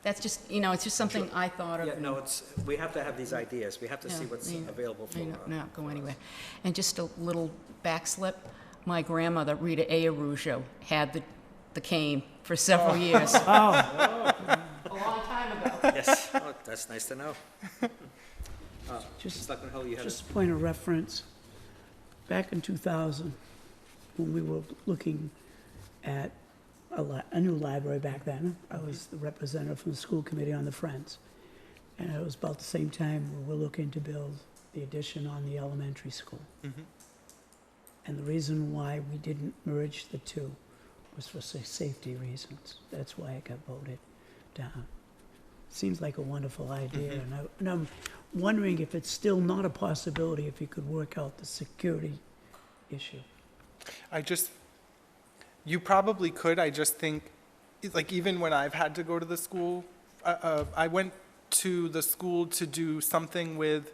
N: That's just, it's just something I thought of.
A: Yeah, no, we have to have these ideas. We have to see
N: Yeah,
A: what's
N: may
A: available for.
N: not go anywhere. And just a little backslip, my grandmother, Rita Ayarujo, had the cane for several years. A long time ago.
A: Yes, oh, that's nice to know. Selectman Hull, you had
C: Just a point of reference, back in 2000, when we were looking at a new library back then, I was the representative from the school committee on the Friends. And it was about the same time we were looking to build the addition on the elementary school. And the reason why we didn't merge the two was for safety reasons. That's why it got voted down. Seems like a wonderful idea, and I'm wondering if it's still not a possibility if you could work out the security issue.
B: You probably could. I just think, like, even when I've had to go to the school, I went to the school to do something with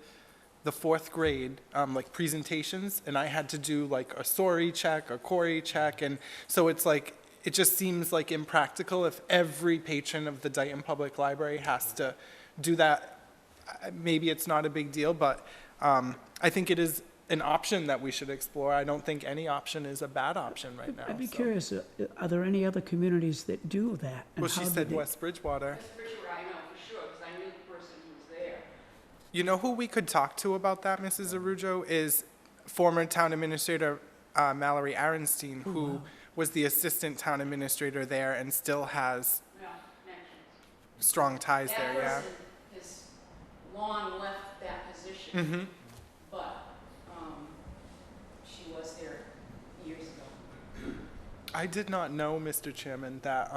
B: the 4th grade, like presentations, and I had to do like a SORI check, a CORI check, and so it's like, it just seems like impractical if every patron of the Dayton Public Library has to do that. Maybe it's not a big deal, but I think it is an option that we should explore. I don't think any option is a bad option right now.
C: I'd be
B: so.
C: curious, are there any other communities that do that? And
B: Well, she
C: how do
B: said
C: they-
B: West Bridgewater.
N: West Bridgewater, I know for sure, because I knew the person who was there.
B: You know who we could talk to about that, Mrs. Arujo, is former town administrator Mallory Aronstein, who was the assistant town administrator there and still has strong ties there, yeah.
N: That person has long left that position, but she was there years ago.
B: I did not know, Mr. Chairman, that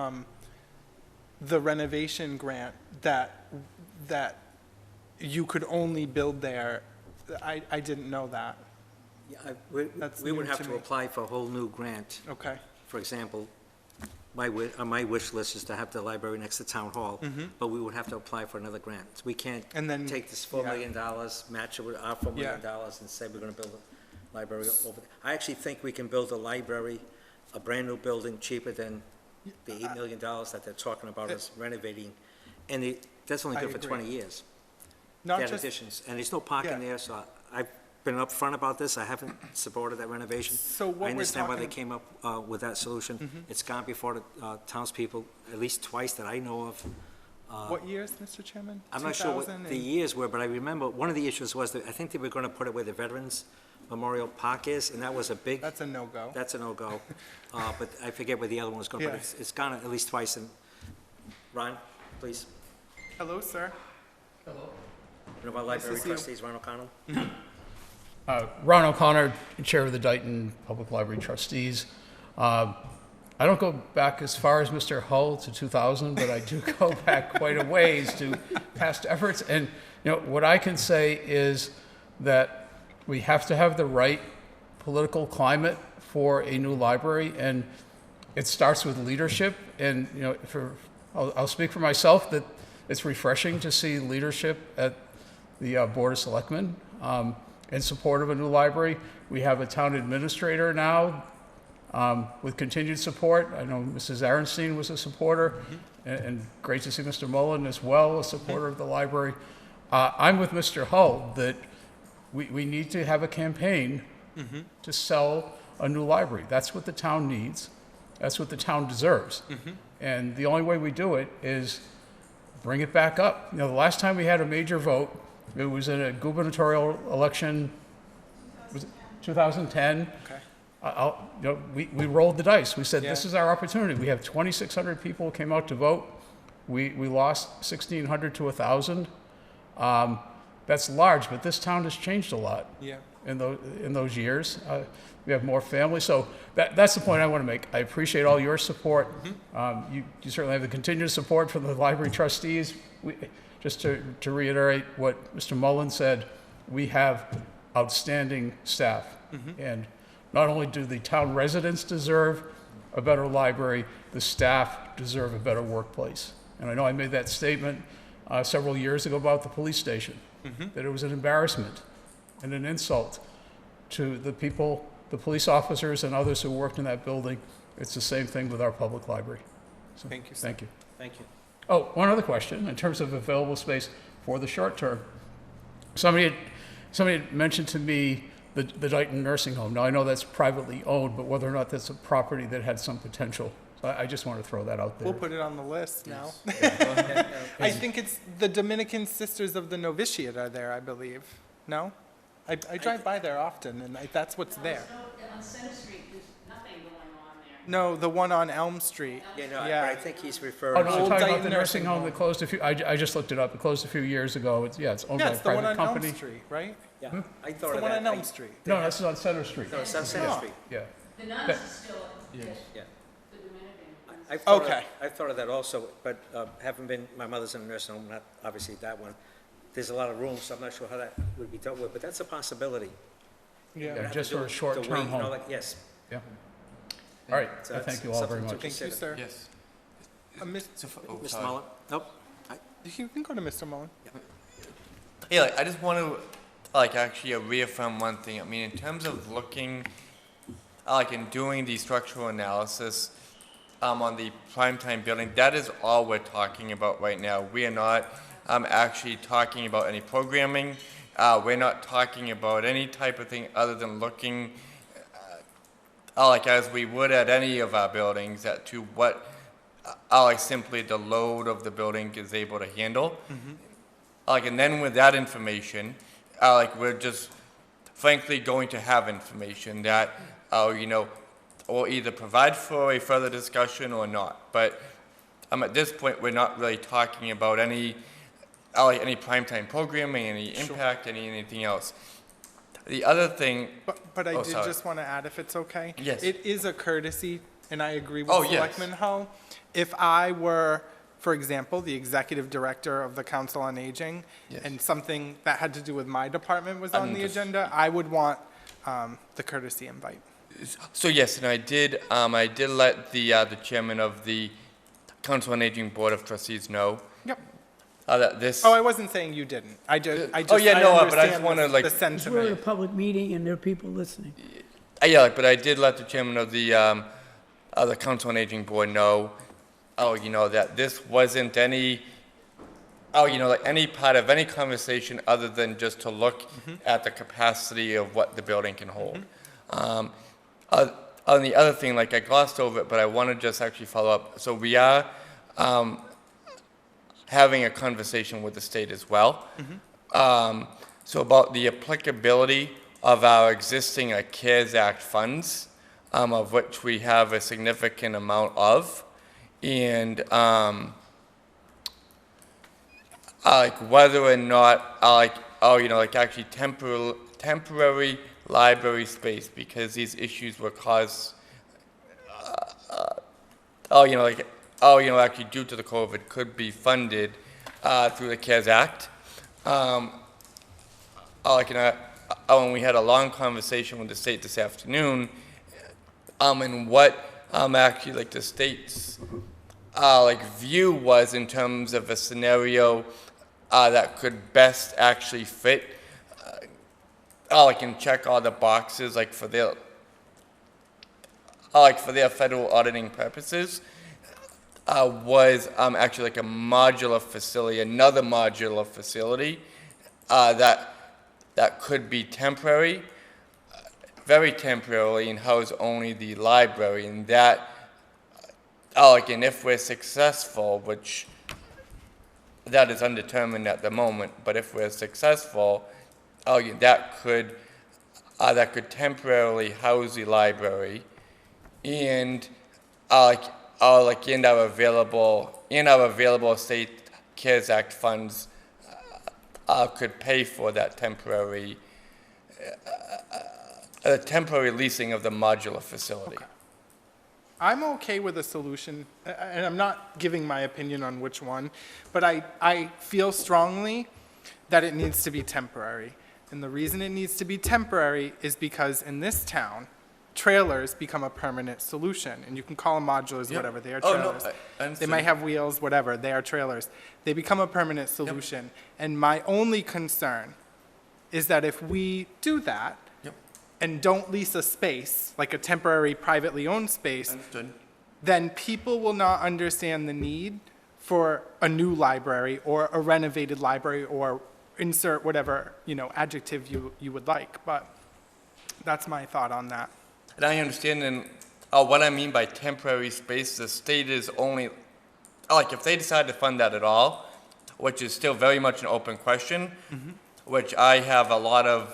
B: the renovation grant that you could only build there, I didn't know that.
A: Yeah,
B: That's
A: we would
B: new
A: have
B: to
A: to
B: me.
A: apply for a whole new grant.
B: Okay.
A: For example, my wish list is to have the library next to Town Hall, but we would have to apply for another grant. So we can't
B: And then-
A: take this $4
B: yeah.
A: million, match it with our $4 million
B: Yeah.
A: and say we're gonna build a library over there. I actually think we can build a library, a brand-new building, cheaper than the $8 million that they're talking about us renovating. And that's only
B: I
A: good for
B: agree.
A: 20 years.
B: Not
A: That
B: just,
A: additions, and there's no parking
B: Yeah.
A: there, so I've been upfront about this, I haven't supported that renovation.
B: So what we're
A: I understand why they
B: talking-
A: came up with that solution. It's gone before the townspeople at least twice that I know of.
B: what years, Mr. Chairman?
A: I'm not sure what
B: 2000
A: the
B: and-
A: years were, but I remember one of the issues was that I think they were gonna put it where the Veterans Memorial Park is, and that was a big,
B: That's a no-go.
A: that's a no-go. But I forget where the other one was going, but
B: Yeah.
A: it's gone at least twice, and, Ron, please.
B: Hello, sir.
A: One of our library
B: to see you.
A: trustees, Ron O'Connell.
O: Ron O'Connor, Chair of the Dayton Public Library Trustees. I don't go back as far as Mr. Hull to 2000, but I do go back quite a ways to past efforts. And, what I can say is that we have to have the right political climate for a new library, and it starts with leadership. And, I'll speak for myself that it's refreshing to see leadership at the Board of Selectmen in support of a new library. We have a town administrator now with continued support. I know Mrs. Aronstein was a supporter, and great to see Mr. Mullen as well, a supporter of the library. I'm with Mr. Hull that we need to have a campaign to sell a new library. That's what the town needs. That's what the town deserves. And the only way we do it is bring it back up. You know, the last time we had a major vote, it was in a gubernatorial election, was it 2010?
B: Okay.
O: You know, we rolled the dice. We said, this is our opportunity. We have 2,600 people who came out to vote. We lost 1,600 to 1,000. That's large, but this town has changed a lot in those years. We have more families. So that's the point I want to make. I appreciate all your support. You certainly have the continued support from the library trustees. Just to reiterate what Mr. Mullen said, we have outstanding staff. And not only do the town residents deserve a better library, the staff deserve a better workplace. And I know I made that statement several years ago about the police station, that it was an embarrassment and an insult to the people, the police officers and others who worked in that building. It's the same thing with our public library. So,
B: Thank you, sir.
O: Thank you.
A: Thank you.
O: Oh, one other question, in terms of available space for the short term. Somebody had mentioned to me the Dighton Nursing Home. Now, I know that's privately owned, but whether or not that's a property that had some potential. So I just want to throw that out there.
B: We'll put it on the list now. I think it's the Dominican Sisters of the Novitiate are there, I believe. No? I drive by there often, and that's what's there.
D: On Center Street, there's nothing going on there.
B: No, the one on Elm Street.
A: Yeah, no, but I think he's
O: Oh,
A: referring
O: no,
A: to...
O: I'm talking about
B: Dighton
O: the nursing home that closed a few, I just looked it up, it closed a few years ago. It's owned by a
B: It's the one
O: private
B: on
O: company.
B: Elm Street, right?
A: Yeah, I
B: It's
A: thought
B: the
A: of
B: one
A: that.
B: on Elm Street.
O: No, that's on Center Street.
A: No, it's on Center Street.
O: Yeah.
D: The nuns
O: That-
D: are still
A: Yeah.
D: the Dominican.
A: I've thought of that also, but having been, my mother's in a nursing home, not obviously that one. There's a lot of room, so I'm not sure how that would be dealt with, but that's a possibility.
B: Yeah.
O: Yeah,
A: Have
O: just
A: to do
O: for a
A: with the
O: short-term
A: weight and
O: home.
A: all that. Yes.
O: Yeah. All right,
A: So
O: I
A: that's
O: thank you all very
A: something to
O: much.
B: Thank you, sir.
G: Yes.
A: Mr.
G: Sorry.
A: Mullin? Nope.
B: You can go to Mr. Mullen.
G: Yeah, like, I just want to, like, actually reaffirm one thing. I mean, in terms of looking, like, in doing the structural analysis on the primetime building, that is all we're talking about right now. We are not actually talking about any programming. We're not talking about any type of thing other than looking, like, as we would at any of our buildings, to what, like, simply the load of the building is able to handle. Like, and then with that information, like, we're just frankly going to have information that, you know, will either provide for a further discussion or not. But at this point, we're not really talking about any, like, any primetime programming, any impact, anything else. The other thing.
B: But I
G: Oh,
B: did
G: sorry.
B: just want to add, if it's okay.
G: Yes.
B: It is a courtesy, and I agree with
G: Oh, yes.
B: Selectman Hull. If I were, for example, the executive director of the Council on Aging,
G: Yes.
B: and something that had to do with my department was on the
G: Understood.
B: agenda, I would want the courtesy invite.
G: So yes, and I did let the chairman of the Council on Aging Board of Trustees know.
B: Yep.
G: That this.
B: Oh, I wasn't saying you didn't. I just
G: Oh, yeah, no, but I just
B: understand
G: wanna,
B: the
G: like-
B: the
C: It's really a
B: sentiment.
C: public meeting and there are people listening.
G: Yeah, but I did let the chairman of the Council on Aging Board know, you know, that this wasn't any, you know, like any part of any conversation other than just to look at the capacity of what the building can hold. On the other thing, like, I glossed over it, but I want to just actually follow up. So we are having a conversation with the state as well. So about the applicability of our existing CARES Act funds, of which we have a significant amount of, and like whether or not, you know, like actually temporary library space, because these issues were caused, you know, like, you know, actually due to the COVID, could be funded through the CARES Act. Like, you know, when we had a long conversation with the state this afternoon, and what actually, like, the state's like view was in terms of a scenario that could best actually fit, like, and check all the boxes, like, for their federal auditing purposes, was actually like a modular facility, another modular facility that that could be temporary, very temporarily, and house only the library, and that, again, if we're successful, which that is undetermined at the moment, but if we're successful, again, that could temporarily house the library, and in our available state CARES Act funds could pay for that temporary leasing of the modular facility.
B: Okay. I'm okay with a solution, and I'm not giving my opinion on which one, but I feel strongly that it needs to be temporary. And the reason it needs to be temporary is because in this town, trailers become a permanent solution. And you can call them modulars,
G: Yep.
B: whatever, they are
G: Oh, no,
B: trailers.
G: I
B: They
G: understand.
B: might have wheels, whatever, they are trailers. They become a permanent solution. And my only concern is that if we do that,
G: Yep.
B: and don't lease a space, like a temporary privately owned space,
G: Understood.
B: then people will not understand the need for a new library or a renovated library or insert whatever, adjective you would like. But that's my thought on that.
G: And I understand, and what I mean by temporary space, the state is only, if they decide to fund that at all, which is still very much an open question, which I have a lot of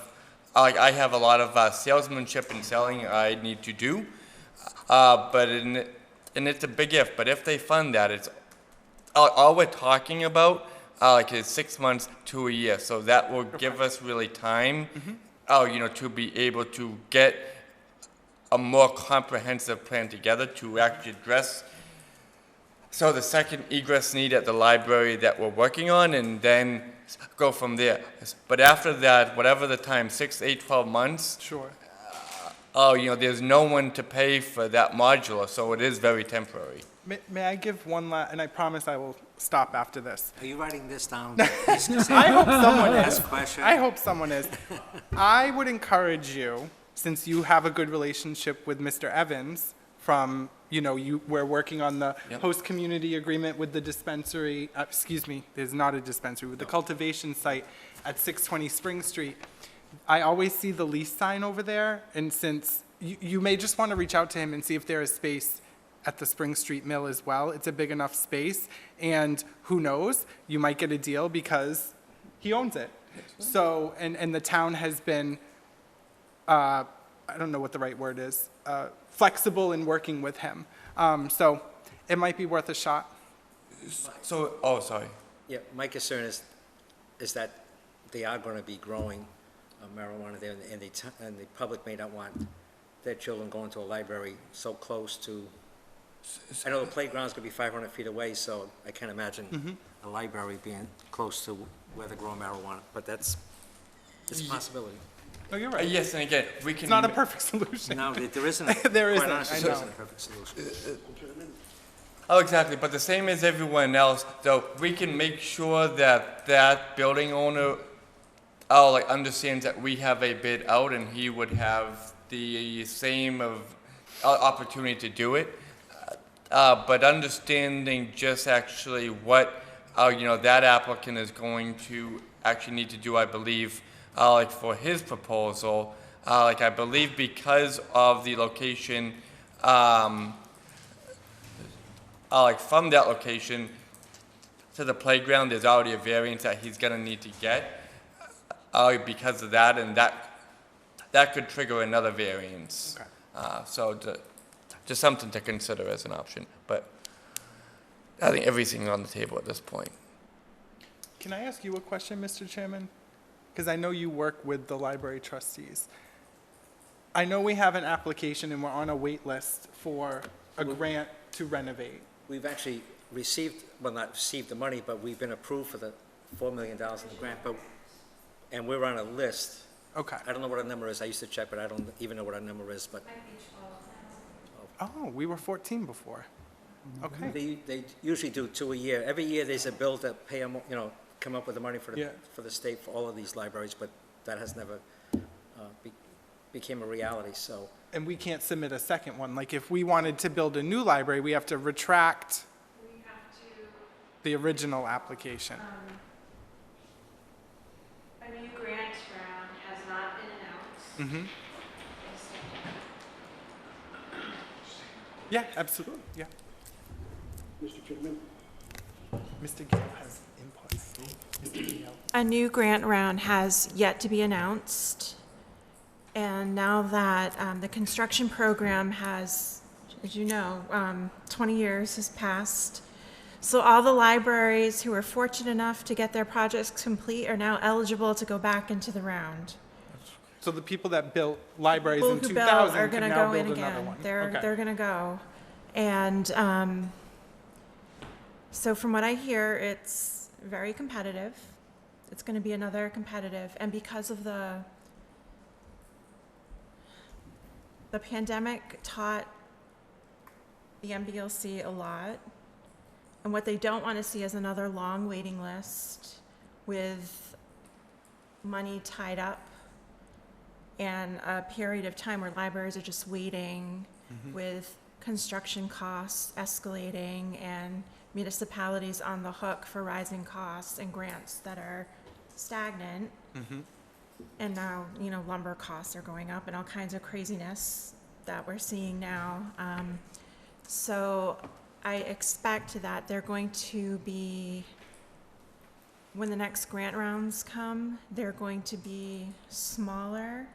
G: salesmanship and selling I need to do, and it's a big if. But if they fund that, it's all we're talking about is 6 months to a year. So that will give us really time, to be able to get a more comprehensive plan together to actually address the second egress need at the library that we're working on, and then go from there. But after that, whatever the time, 6, 8, 12 months,
B: Sure.
G: there's no one to pay for that modular, so it is very temporary.
B: May I give one last, and I promise I will stop after this.
A: Are you writing this down?
B: I hope someone is.
A: Last question.
B: I hope someone is. I would encourage you, since you have a good relationship with Mr. Evans from, we're working on the
G: Yep.
B: host community agreement with the dispensary, there's not a dispensary, with the cultivation site at 620 Spring Street. I always see the lease sign over there, and since you may just want to reach out to him and see if there is space at the Spring Street Mill as well. It's a big enough space, and who knows, you might get a deal because he owns it. So, and the town has been, I don't know what the right word is, flexible in working with him. So it might be worth a shot.
G: Sorry.
A: Yeah, my concern is that they are going to be growing marijuana there, and the public may not want their children going to a library so close to, I know the playground's going to be 500 feet away, so I can't imagine a library being close to where they're growing marijuana, but it's a possibility.
B: No, you're right.
G: Yes, and again, we can.
B: It's not a perfect solution.
A: No, there isn't.
B: There
A: Quite
B: isn't,
A: honestly,
B: I
A: there
B: know.
A: isn't a perfect solution.
G: Oh, exactly, but the same as everyone else, though, we can make sure that that building owner, understands that we have a bid out, and he would have the same opportunity to do it. But understanding just actually what, that applicant is going to actually need to do, I believe, for his proposal, I believe because of the location, from that location to the playground, there's already a variance that he's gonna need to get, because of that, and that could trigger another variance.
B: Okay.
G: Just something to consider as an option, but I think everything's on the table at this point.
B: Can I ask you a question, Mr. Chairman? Because I know you work with the library trustees. I know we have an application and we're on a wait list for a grant to renovate.
A: We've actually received, well, not received the money, but we've been approved for the $4 million in the grant, and we're on a list.
B: Okay.
A: I don't know what our number is. I used to check, but I don't even know what our number is, but
B: Oh, we were 14 before. Okay.
A: they usually do 2 a year. Every year there's a bill to pay them, come up with the money for
B: Yeah.
A: the state for all of these libraries, but that has never became a reality, so.
B: And we can't submit a second one. Like if we wanted to build a new library, we have to retract
M: We have to,
B: the original application.
M: a new grant round
B: Yeah, absolutely, yeah.
I: Mr. Chairman?
B: Mr. Gale has input, I think. Mr. Gale.
M: A new grant round has yet to be announced. And now that the construction program has, as you know, 20 years has passed. So all the libraries who were fortunate enough to get their projects complete are now eligible to go back into the round.
B: So the people that built libraries
M: People
B: in
M: who build
B: 2000
M: are
B: can
M: going to
B: now
M: go in
B: build another
M: again.
B: one?
M: They're
B: Okay.
M: going to go. And so from what I hear, it's very competitive. It's going to be another competitive. And because of the pandemic taught the MBLC a lot. And what they don't want to see is another long waiting list with money tied up and a period of time where libraries are just waiting with construction costs escalating and municipalities on the hook for rising costs and grants that are stagnant. And now, you know, lumber costs are going up and all kinds of craziness that we're seeing now. So I expect that they're going to be, when the next grant rounds come, they're going to be smaller,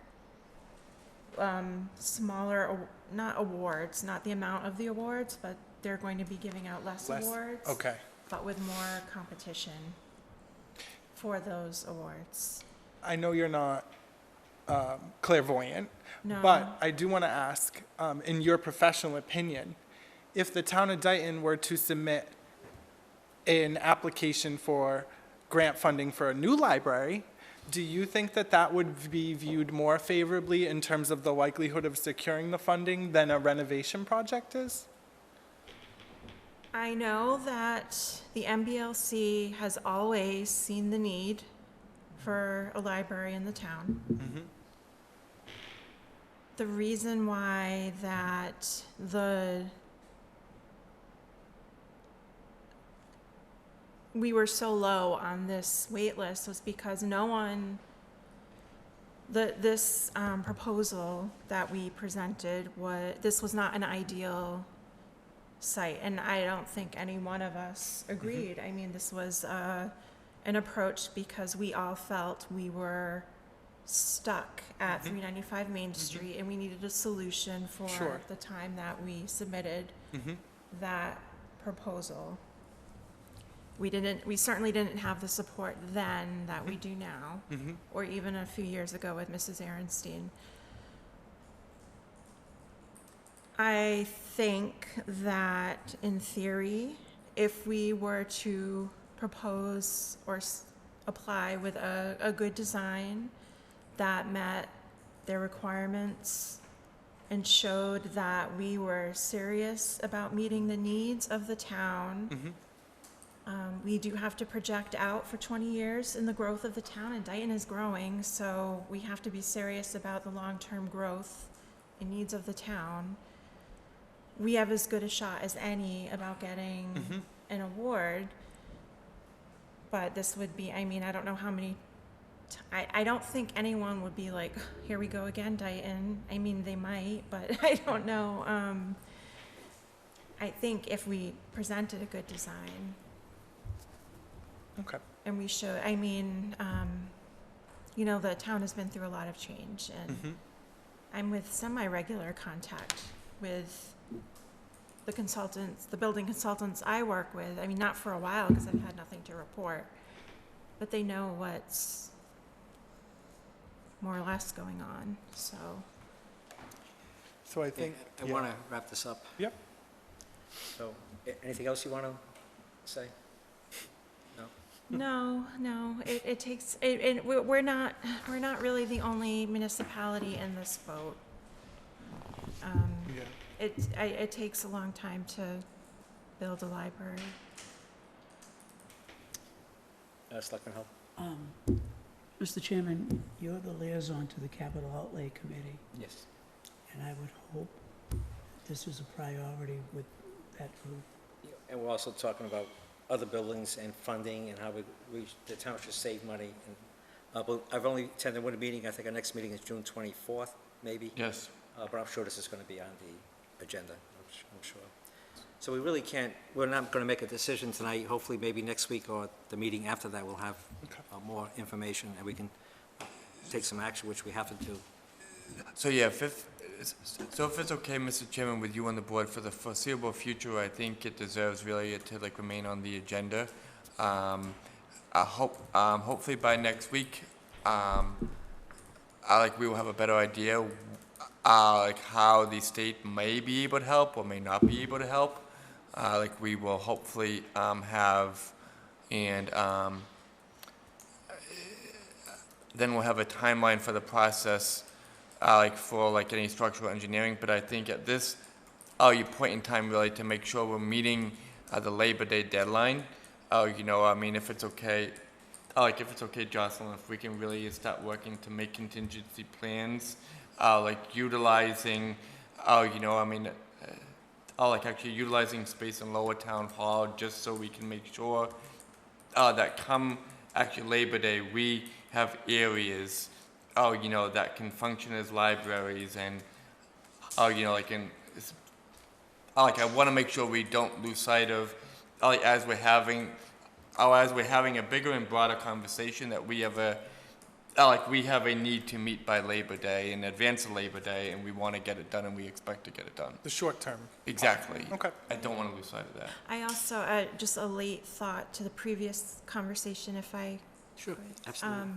M: not awards, not the amount of the awards, but they're going to be giving out less awards.
B: Okay.
M: But with more competition for those awards.
B: I know you're not clairvoyant,
M: No.
B: but I do want to ask, in your professional opinion, if the town of Dayton were to submit an application for grant funding for a new library, do you think that that would be viewed more favorably in terms of the likelihood of securing the funding than a renovation project is?
M: I know that the MBLC has always seen the need for a library in the town. The reason why that we were so low on this wait list was because no one, this proposal that we presented this was not an ideal site, and I don't think any one of us agreed. I mean, this was an approach because we all felt we were stuck at 395 Main Street and we needed a solution for
B: Sure.
M: the time that we submitted that proposal. We certainly didn't have the support then that we do now, or even a few years ago with Mrs. Ehrenstein. I think that in theory, if we were to propose or apply with a good design that met their requirements and showed that we were serious about meeting the needs of the town, we do have to project out for 20 years in the growth of the town, and Dayton is growing, so we have to be serious about the long-term growth and needs of the town. We have as good a shot as any about getting an award, but this would be, I mean, I don't know how many, I don't think anyone would be like, here we go again, Dayton. I mean, they might, but I don't know. I think if we presented a good design,
B: Okay.
M: and we show, I mean, you know, the town has been through a lot of change, and I'm with semi-regular contact with the consultants, the building consultants I work with. I mean, not for a while because I've had nothing to report, but they know what's more or less going on, so.
B: So I think.
A: I want to wrap this up.
B: Yep.
A: So, anything else you want to say?
M: No, it takes, we're not really the only municipality in this boat. It takes a long time to build a library.
A: Selectman Hull?
C: Mr. Chairman, you're the liaison to the Capital Outlay Committee,
A: Yes.
C: and I would hope this is a priority with that group.
A: And we're also talking about other buildings and funding and how the town should save money and But I've only attended one meeting. I think our next meeting is June 24th, maybe.
G: Yes.
A: But I'm sure this is going to be on the agenda, I'm sure. So we really can't, we're not going to make a decision tonight. Hopefully, maybe next week or the meeting after that, we'll have more information and we can take some action, which we have to do.
G: So yeah, if it's okay, Mr. Chairman, with you on the board for the foreseeable future, I think it deserves really to like remain on the agenda. Hopefully by next week, we will have a better idea, like how the state may be able to help or may not be able to help. We will hopefully have, and then we'll have a timeline for the process, for any structural engineering. But I think at this point in time, really, to make sure we're meeting the Labor Day deadline. If it's okay, Jocelyn, if we can really start working to make contingency plans, utilizing, actually utilizing space in Lower Town Hall, just so we can make sure that come actually Labor Day, we have areas, that can function as libraries, and, I want to make sure we don't lose sight of, as we're having a bigger and broader conversation, that we have a need to meet by Labor Day, in advance of Labor Day, and we want to get it done, and we expect to get it done.
B: The short term.
G: Exactly.
B: Okay.
G: I don't want to lose sight of that.
M: I also, just a late thought to the previous conversation, if I
A: Sure,
M: could.
A: absolutely.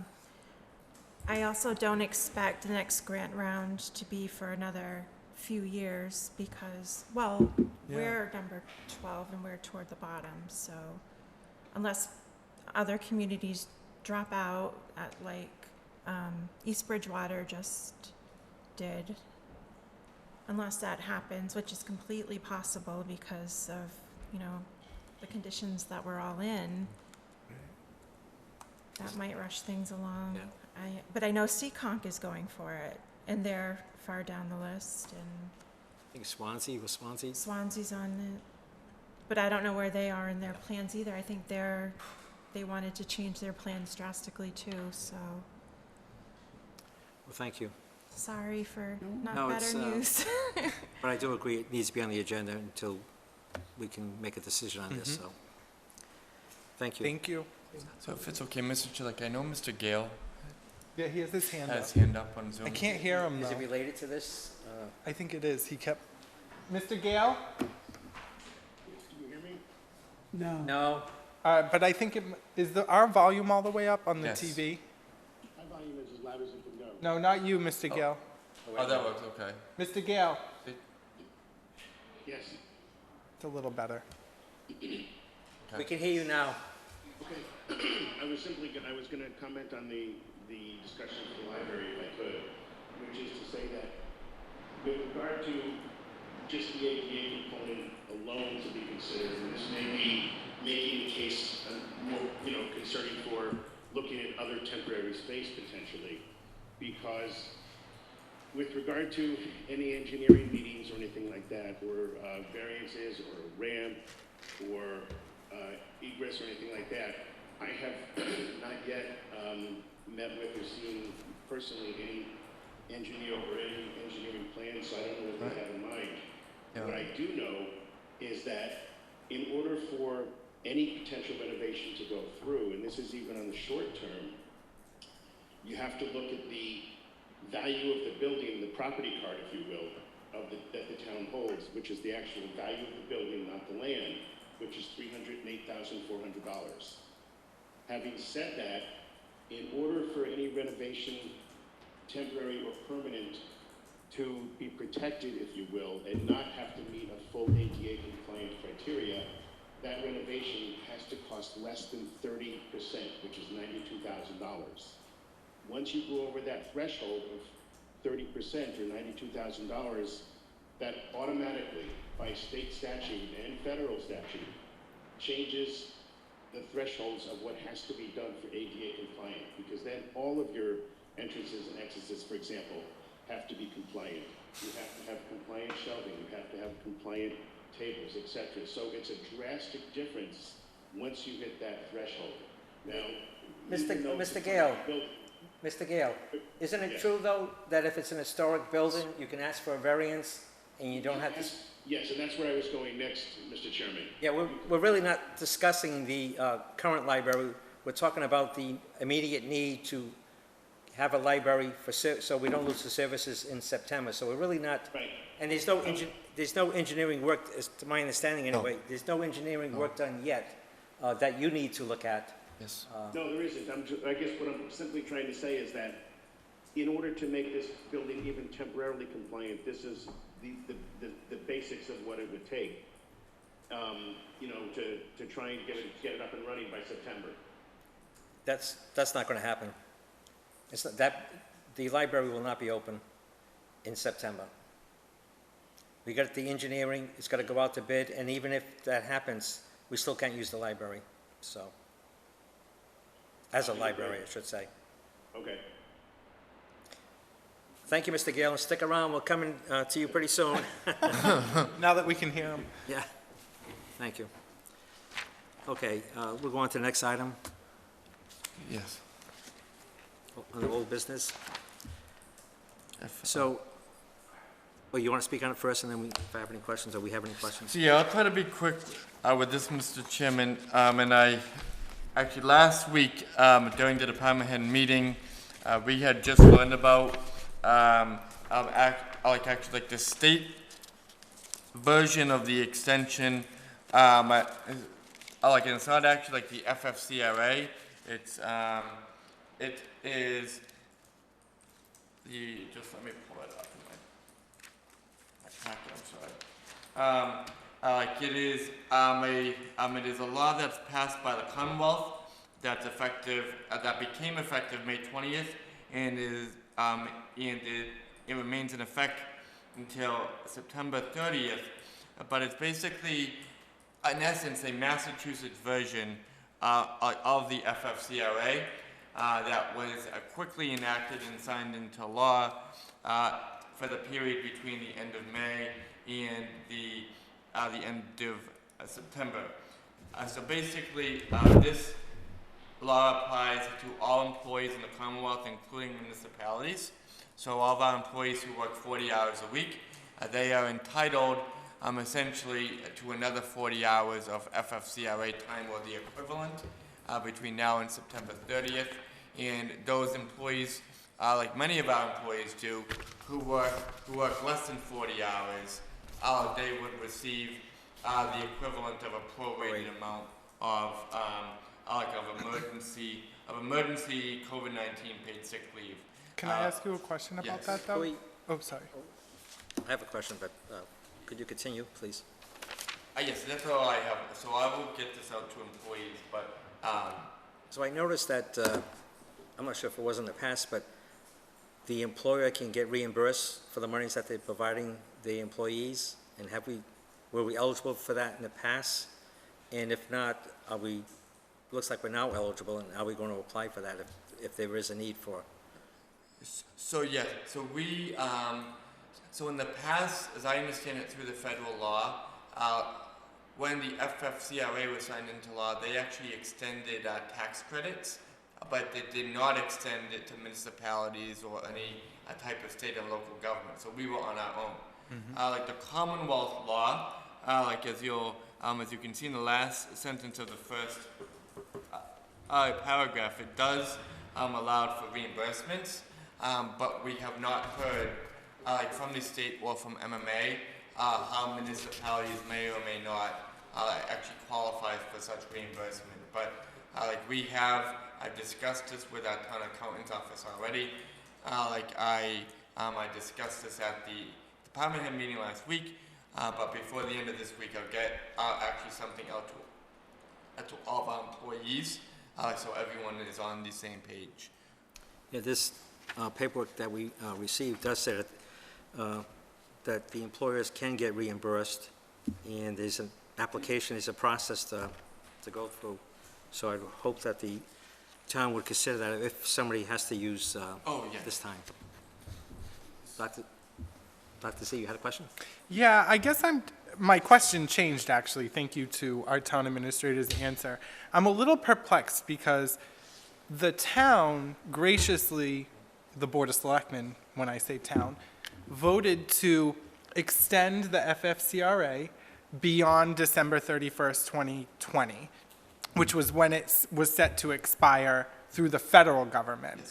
M: I also don't expect the next grant round to be for another few years because, we're number 12 and we're toward the bottom. So unless other communities drop out, East Bridgewater just did, unless that happens, which is completely possible because of, the conditions that we're all in. That might rush things along.
A: Yeah.
M: But I know Seekonk is going for it, and they're far down the list, and
A: I think Swansea.
M: Swansea's on it. But I don't know where they are in their plans either. I think they wanted to change their plans drastically too, so
A: Well, thank you.
M: sorry for not
A: No, it's,
M: better news.
A: But I do agree, it needs to be on the agenda until we can make a decision on this, so. Thank you.
B: Thank you.
G: So if it's okay, Mr. Chair, I know Mr. Gale
B: Yeah, he has his hand
G: has
B: up.
G: hand up on Zoom.
B: I can't hear him
A: Is it
B: though.
A: related to this?
B: I think it is. He kept. Mr. Gale?
I: Can you hear me?
C: No.
A: No.
B: But I think our volume all the way up on the
G: Yes.
B: TV?
I: My volume is as loud as it can go.
B: No, not you, Mr. Gale.
G: Oh, that works, okay.
B: Mr. Gale.
I: Yes.
B: It's a little better.
A: We can hear you now.
I: Okay. I was going to comment on the discussion of the library if I could, which is to say that with regard to just the ADA component alone to be considered, and this may be making the case more, concerning for looking at other temporary space potentially, because with regard to any engineering meetings or anything like that, or variances or ramp or egress or anything like that, I have not yet met with or seen personally any engineer or any engineering plan, so I don't know what they have in mind.
G: Yeah.
I: What I do know is that in order for any potential renovation to go through, and this is even on the short term, you have to look at the value of the building, the property card, if you will, that the town holds, which is the actual value of the building, not the land, which is $308,400. Having said that, in order for any renovation, temporary or permanent, to be protected, if you will, and not have to meet a full ADA compliant criteria, that renovation has to cost less than 30%, which is $92,000. Once you go over that threshold of 30% or $92,000, that automatically, by state statute and federal statute, changes the thresholds of what has to be done for ADA compliant, because then all of your entrances and exits, for example, have to be compliant. You have to have compliant shelving, you have to have compliant tables, etc. So it's a drastic difference once you hit that threshold. Now,
A: Mr.
I: even though
A: Mr.
I: it's a
A: Gale.
I: building-
A: Mr. Gale, isn't it true, though, that if it's an historic building, you can ask for a variance and you don't have to?
I: Yes, and that's where I was going next, Mr. Chairman.
A: Yeah, we're really not discussing the current library. We're talking about the immediate need to have a library for, so we don't lose the services in September. So we're really not,
I: Right.
A: and there's no engineering work, as to my understanding anyway, there's no engineering work done yet that you need to look at.
G: Yes.
I: No, there isn't. I guess what I'm simply trying to say is that in order to make this building even temporarily compliant, this is the basics of what it would take, you know, to try and get it up and running by September.
A: That's not going to happen. It's not, the library will not be open in September. We got the engineering, it's got to go out to bid, and even if that happens, we still can't use the library, so. As a library, I should say.
I: Okay.
A: Thank you, Mr. Gale, and stick around, we'll come in to you pretty soon.
B: Now that we can hear them.
A: Yeah, thank you. Okay, we'll go on to the next item.
G: Yes.
A: On the old business. So, well, you want to speak on it first, and then if I have any questions, or we have any questions?
G: So yeah, I'll try to be quick with this, Mr. Chairman. And I, actually last week, during the department head meeting, we had just learned about, like the state version of the extension. It's not actually like the FFCRA. It is just let me pull it up in my packet, I'm sorry. It is a law that's passed by the Commonwealth that's effective, that became effective May 20th, and it remains in effect until September 30th. But it's basically, in essence, a Massachusetts version of the FFCRA. That was quickly enacted and signed into law for the period between the end of May and the end of September. So basically, this law applies to all employees in the Commonwealth, including municipalities. So all of our employees who work 40 hours a week, they are entitled essentially to another 40 hours of FFCRA time or the equivalent between now and September 30th. And those employees, like many of our employees do, who work less than 40 hours, they would receive the equivalent of a prorated amount of emergency COVID-19 paid sick leave.
B: Can I ask you a question about
G: yes.
B: that, though? Oh, sorry.
A: I have a question, but could you continue, please?
G: Yes, that's all I have. So I will get this out to employees, but...
A: So I noticed that, I'm not sure if it was in the past, but the employer can get reimbursed for the monies that they're providing the employees, and were we eligible for that in the past? And if not, looks like we're now eligible, and are we going to apply for that if there is a need for?
G: So yeah, so we, so in the past, as I understand it through the federal law, when the FFCRA was signed into law, they actually extended tax credits, but they did not extend it to municipalities or any type of state and local government. So we were on our own.
B: Mm-hmm.
G: Like the Commonwealth law, as you can see in the last sentence of the first paragraph, it does allow for reimbursements, but we have not heard, from the state or from MMA, how municipalities may or may not actually qualify for such reimbursement. But I've discussed this with our town accountant's office already. I discussed this at the department head meeting last week, but before the end of this week, I'll get actually something out to all of our employees, so everyone is on the same page.
A: Yeah, this paperwork that we received does say that the employers can get reimbursed, and there's an application, there's a process to go through. So I hope that the town would consider that if somebody has to use this time. Dr. Z, you had a question?
B: Yeah, I guess my question changed, actually. Thank you to our town administrator's answer. I'm a little perplexed because The town graciously, the Board of Selectmen, when I say town, voted to extend the FFCRA beyond December 31st, 2020, which was when it was set to expire through the federal government.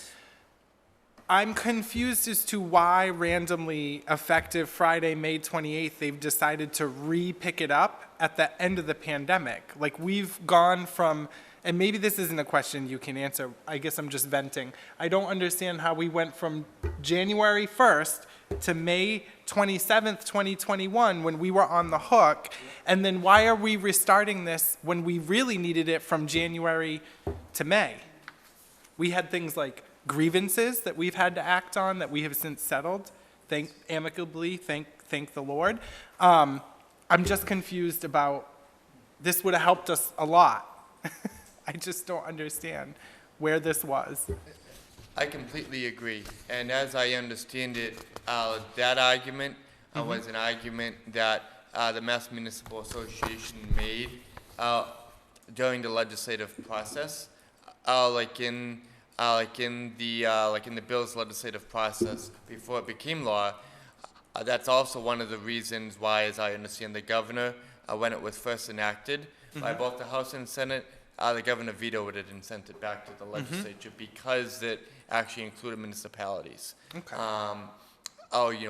B: I'm confused as to why randomly effective Friday, May 28th, they've decided to re-pick it up at the end of the pandemic. Like, we've gone from, and maybe this isn't a question you can answer, I guess I'm just venting. I don't understand how we went from January 1st to May 27th, 2021, when we were on the hook, and then why are we restarting this when we really needed it from January to May? We had things like grievances that we've had to act on that we have since settled, thank the Lord. I'm just confused about, this would have helped us a lot. I just don't understand where this was.
G: I completely agree. And as I understand it, that argument was an argument that the Mass Municipal Association made during the legislative process, like in the bill's legislative process before it became law. That's also one of the reasons why, as I understand, the governor, when it was first enacted by both the House and Senate, the governor vetoed it and sent it back to the legislature because it actually included municipalities.
B: Okay.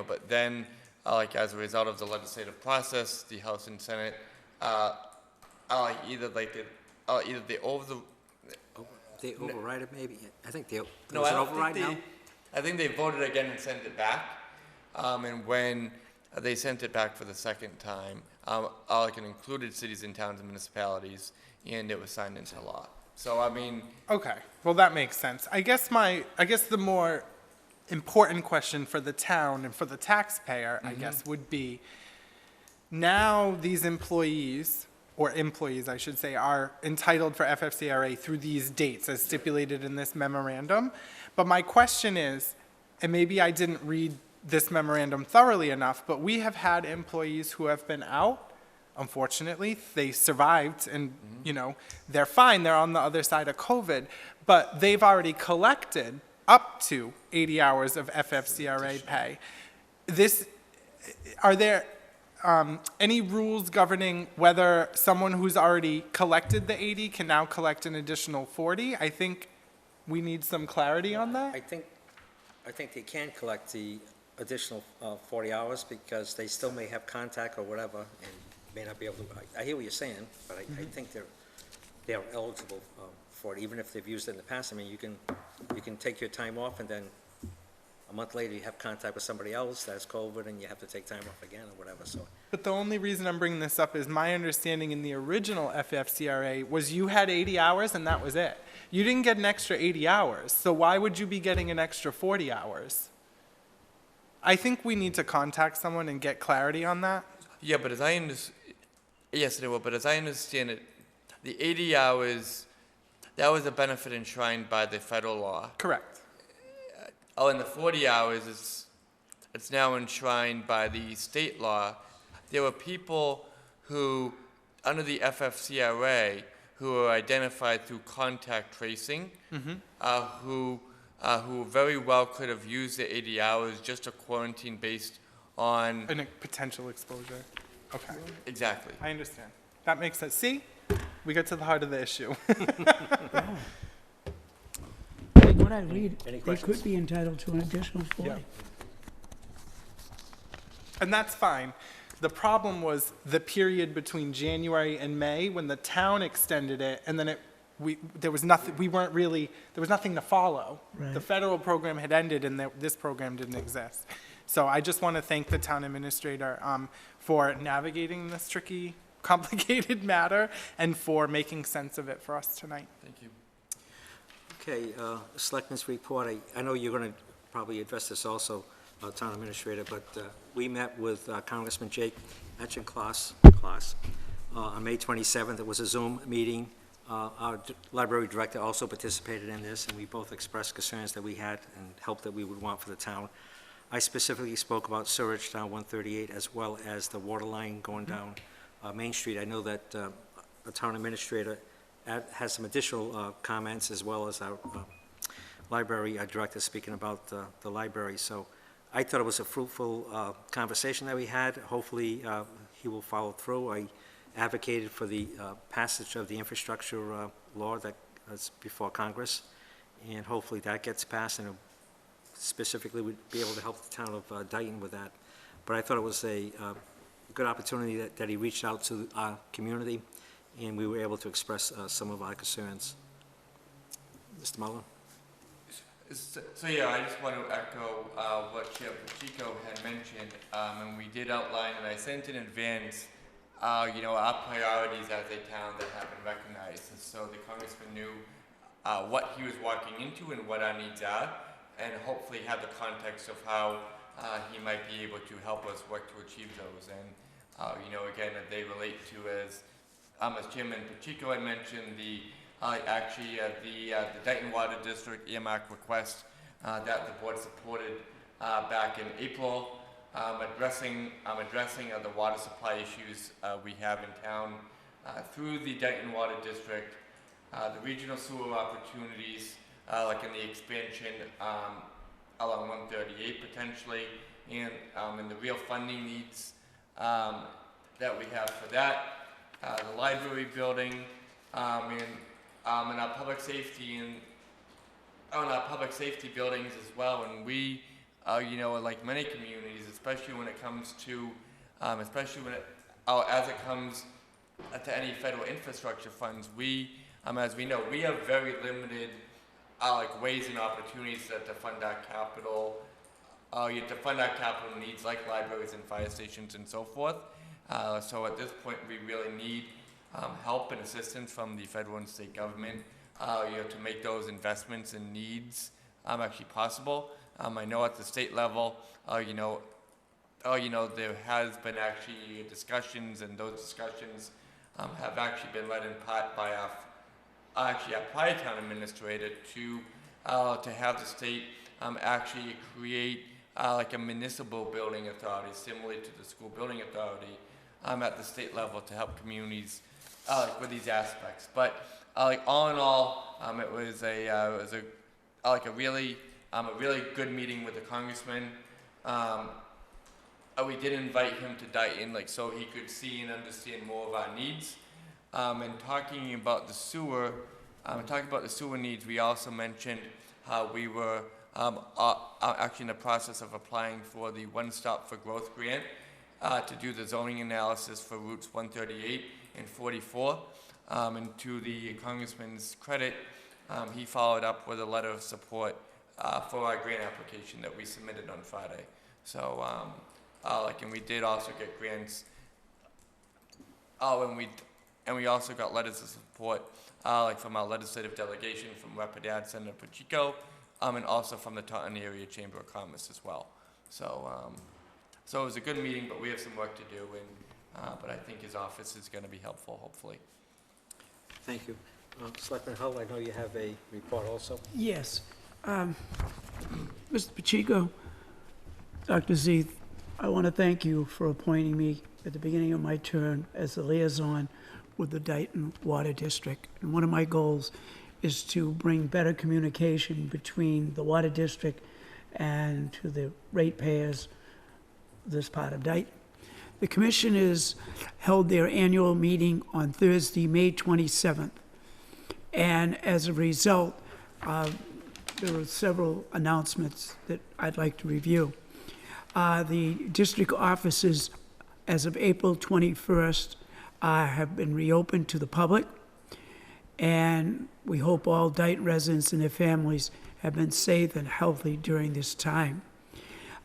G: But then, like as a result of the legislative process, the House and Senate, either they
A: They override it, maybe? I think they,
G: No,
A: was
G: I
A: it
G: don't
A: override
G: think
A: now?
G: I think they voted again and sent it back. And when they sent it back for the second time, it included cities and towns and municipalities, and it was signed into law. So, I mean...
B: Okay, well, that makes sense. I guess the more important question for the town and for the taxpayer, I guess, would be, now these employees, or employees, I should say, are entitled for FFCRA through these dates as stipulated in this memorandum. But my question is, and maybe I didn't read this memorandum thoroughly enough, but we have had employees who have been out. Unfortunately, they survived and, they're fine. They're on the other side of COVID, but they've already collected up to 80 hours of FFCRA pay. Are there any rules governing whether someone who's already collected the 80 can now collect an additional 40? I think we need some clarity on that.
A: I think they can collect the additional 40 hours because they still may have contact or whatever and may not be able to. I hear what you're saying, but I think they're eligible for it, even if they've used it in the past. I mean, you can take your time off and then a month later you have contact with somebody else that's COVID and you have to take time off again or whatever. So.
B: But the only reason I'm bringing this up is my understanding in the original FFCRA was you had 80 hours and that was it. You didn't get an extra 80 hours, so why would you be getting an extra 40 hours? I think we need to contact someone and get clarity on that.
G: Yeah, but as I understand, yes, it will, but as I understand it, the 80 hours, that was a benefit enshrined by the federal law.
B: Correct.
G: And the 40 hours, it's now enshrined by the state law. There were people who, under the FFCRA, who were identified through contact tracing, who very well could have used the 80 hours just to quarantine based on...
B: A potential exposure. Okay.
G: Exactly.
B: I understand. That makes sense. See? We get to the heart of the issue.
C: What I read,
A: Any
C: they
A: questions?
C: could be entitled to an additional 40.
B: Yeah. And that's fine. The problem was the period between January and May when the town extended it, and then there was nothing to follow.
C: Right.
B: The federal program had ended, and this program didn't exist. So I just want to thank the town administrator for navigating this tricky, complicated matter and for making sense of it for us tonight.
G: Thank you.
A: Okay, Selectmen's report. I know you're going to probably address this also, Town Administrator, but we met with Congressman Jake Etchencloss on May 27th. It was a Zoom meeting. Our library director also participated in this, and we both expressed concerns that we had and help that we would want for the town. I specifically spoke about sewage down 138 as well as the water line going down Main Street. I know that the Town Administrator has some additional comments, as well as our library director speaking about the library. So I thought it was a fruitful conversation that we had. Hopefully, he will follow through. I advocated for the passage of the infrastructure law that is before Congress, and hopefully that gets passed, and specifically would be able to help the town of Dayton with that. But I thought it was a good opportunity that he reached out to our community, and we were able to express some of our concerns. Mr. Mullin?
G: So yeah, I just want to echo what Chair Pacheco had mentioned, and we did outline, and I sent in advance, our priorities as a town that have been recognized. And so the congressman knew what he was walking into and what our needs are, and hopefully have the context of how he might be able to help us work to achieve those. And again, they relate to, as Chairman Pacheco had mentioned, the Dayton Water District earmark request that the board supported back in April, addressing the water supply issues we have in town through the Dayton Water District, the regional sewer opportunities, like in the expansion along 138 potentially, and the real funding needs that we have for that, the library building, and our public safety and on our public safety buildings as well. And we, like many communities, especially when it comes to, as it comes to any federal infrastructure funds, we, as we know, we have very limited ways and opportunities to fund our capital, needs like libraries and fire stations and so forth. So at this point, we really need help and assistance from the federal and state government, to make those investments and needs actually possible. I know at the state level, there has been actually discussions, and those discussions have actually been led in part by our prior town administrator to have the state actually create like a municipal building authority, similar to the school building authority, at the state level to help communities with these aspects. But all in all, it was a really good meeting with the congressman. We did invite him to Dayton, so he could see and understand more of our needs. And talking about the sewer needs, we also mentioned how we were actually in the process of applying for the One Stop for Growth grant to do the zoning analysis for routes 138 and 44. And to the congressman's credit, he followed up with a letter of support for our grant application that we submitted on Friday. So, and we did also get grants. And we also got letters of support, from our legislative delegation from Representative Senator Pacheco, and also from the Taunton Area Chamber of Commerce as well. So, so it was a good meeting, but we have some work to do, and but I think his office is going to be helpful, hopefully.
A: Thank you. Selectman Hull, I know you have a report also.
C: Yes. Mr. Pacheco, Dr. Z, I want to thank you for appointing me at the beginning of my term as the liaison with the Dayton Water District. And one of my goals is to bring better communication between the Water District and to the ratepayers of this part of Dayton. The commissioners held their annual meeting on Thursday, May 27th. And as a result, there were several announcements that I'd like to review. The district offices, as of April 21st, have been reopened to the public, and we hope all Dayton residents and their families have been safe and healthy during this time.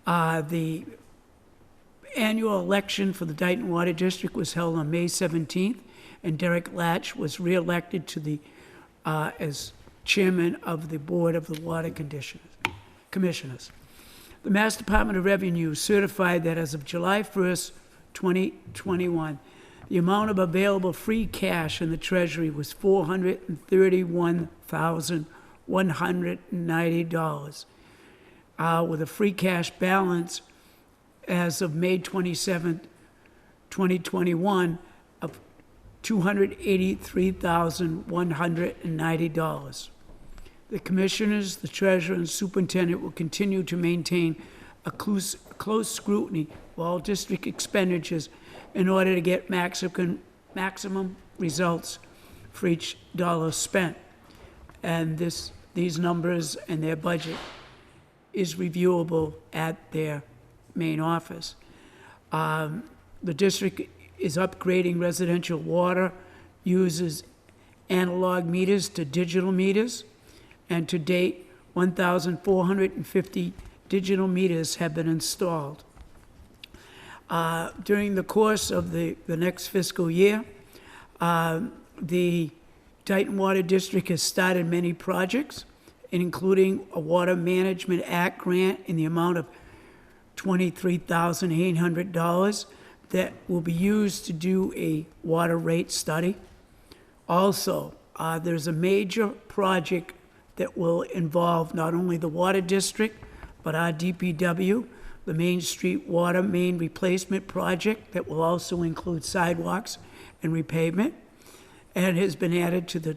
C: The annual election for the Dayton Water District was held on May 17th, and Derek Latch was re-elected to the as chairman of the Board of the Water Commissioners. The Mass Department of Revenue certified that as of July 1st, 2021, the amount of available free cash in the Treasury was $431,190, with a free cash balance as of May 27th, 2021 of $283,190. The commissioners, the treasurer, and superintendent will continue to maintain a close scrutiny of all district expenditures in order to get maximum results for each dollar spent. And these numbers and their budget is reviewable at their main office. The district is upgrading residential water, uses analog meters to digital meters, and to date, 1,450 digital meters have been installed. During the course of the next fiscal year, the Dayton Water District has started many projects, including a Water Management Act grant in the amount of $23,800 that will be used to do a water rate study. Also, there's a major project that will involve not only the Water District, but our DPW, the Main Street Water Main Replacement Project that will also include sidewalks and repavement, and has been added to the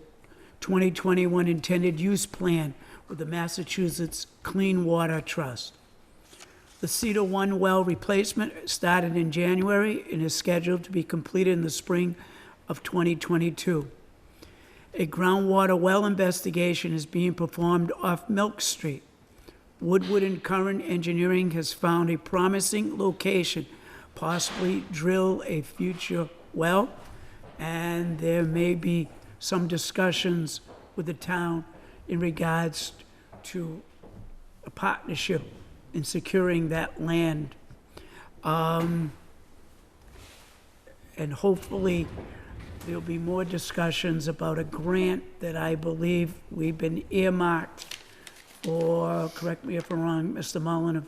C: 2021 intended use plan with the Massachusetts Clean Water Trust. The Cedar One well replacement started in January and is scheduled to be completed in the spring of 2022. A groundwater well investigation is being performed off Milk Street. Woodward and Curran Engineering has found a promising location, possibly drill a future well, and there may be some discussions with the town in regards to a partnership in securing that land. And hopefully, there'll be more discussions about a grant that I believe we've been earmarked for, correct me if I'm wrong, Mr. Mullen, of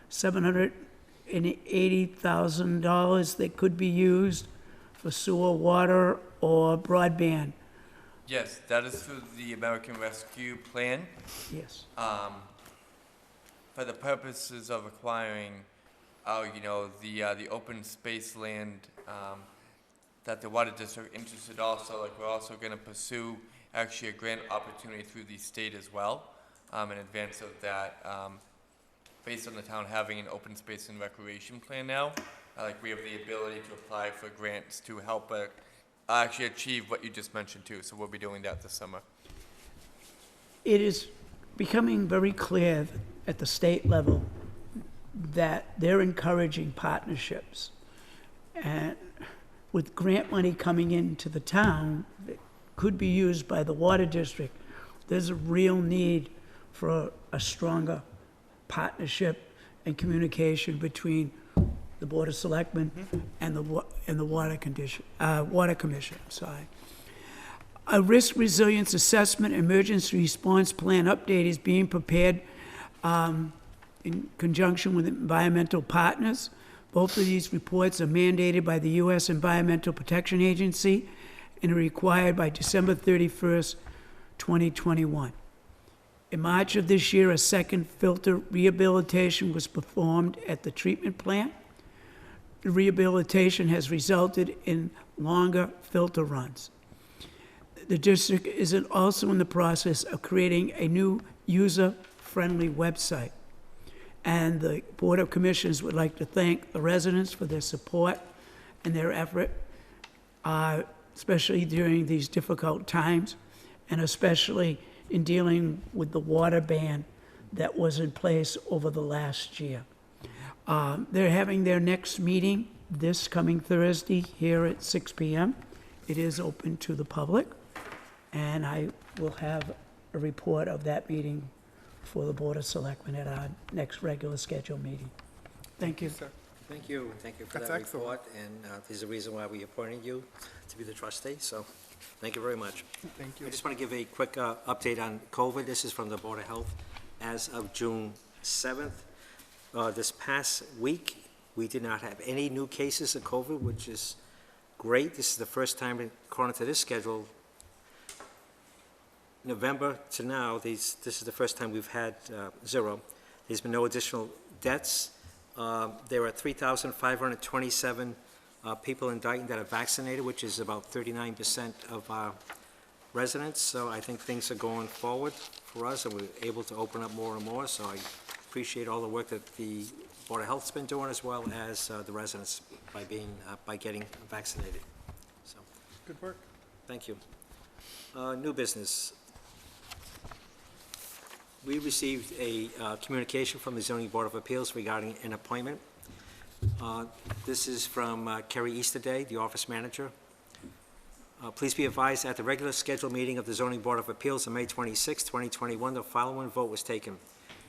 C: $780,000 that could be used for sewer, water, or broadband.
G: Yes, that is through the American Rescue Plan.
C: Yes.
G: For the purposes of acquiring, the open space land, that the water district interested also, like we're also gonna pursue actually a grant opportunity through the state as well, in advance of that, based on the town having an open space and recreation plan now, like we have the ability to apply for grants to help actually achieve what you just mentioned too, so we'll be doing that this summer.
C: It is becoming very clear at the state level that they're encouraging partnerships. And with grant money coming into the town that could be used by the water district, there's a real need for a stronger partnership and communication between the Board of Selectmen and the Water Commission. Sorry. A risk resilience assessment emergency response plan update is being prepared in conjunction with environmental partners. Both of these reports are mandated by the U.S. Environmental Protection Agency and are required by December 31st, 2021. In March of this year, a second filter rehabilitation was performed at the treatment plant. The rehabilitation has resulted in longer filter runs. The district is also in the process of creating a new user-friendly website. And the Board of Commissioners would like to thank the residents for their support and their effort, especially during these difficult times, and especially in dealing with the water ban that was in place over the last year. They're having their next meeting this coming Thursday here at 6 p.m. It is open to the public, and I will have a report of that meeting for the Board of Selectmen at our next regular scheduled meeting. Thank you.
B: Sir.
A: Thank you for
B: That's
A: that
B: excellent.
A: report, and there's a reason why we appointed you to be the trustee, so thank you very much.
B: Thank you.
A: I just want to give a quick update on COVID. This is from the Board of Health. As of June 7th, this past week, we did not have any new cases of COVID, which is great. This is the first time, according to this schedule, November to now, this is the first time we've had zero. There's been no additional deaths. There are 3,527 people in Dayton that are vaccinated, which is about 39% of our residents. So I think things are going forward for us, and we're able to open up more and more. So I appreciate all the work that the Board of Health's been doing, as well as the residents by getting vaccinated. So,
B: Good work.
A: thank you. New business. We received a communication from the Zoning Board of Appeals regarding an appointment. This is from Kerry Easterday, the office manager. Please be advised, at the regular scheduled meeting of the Zoning Board of Appeals on May 26, 2021, the following vote was taken.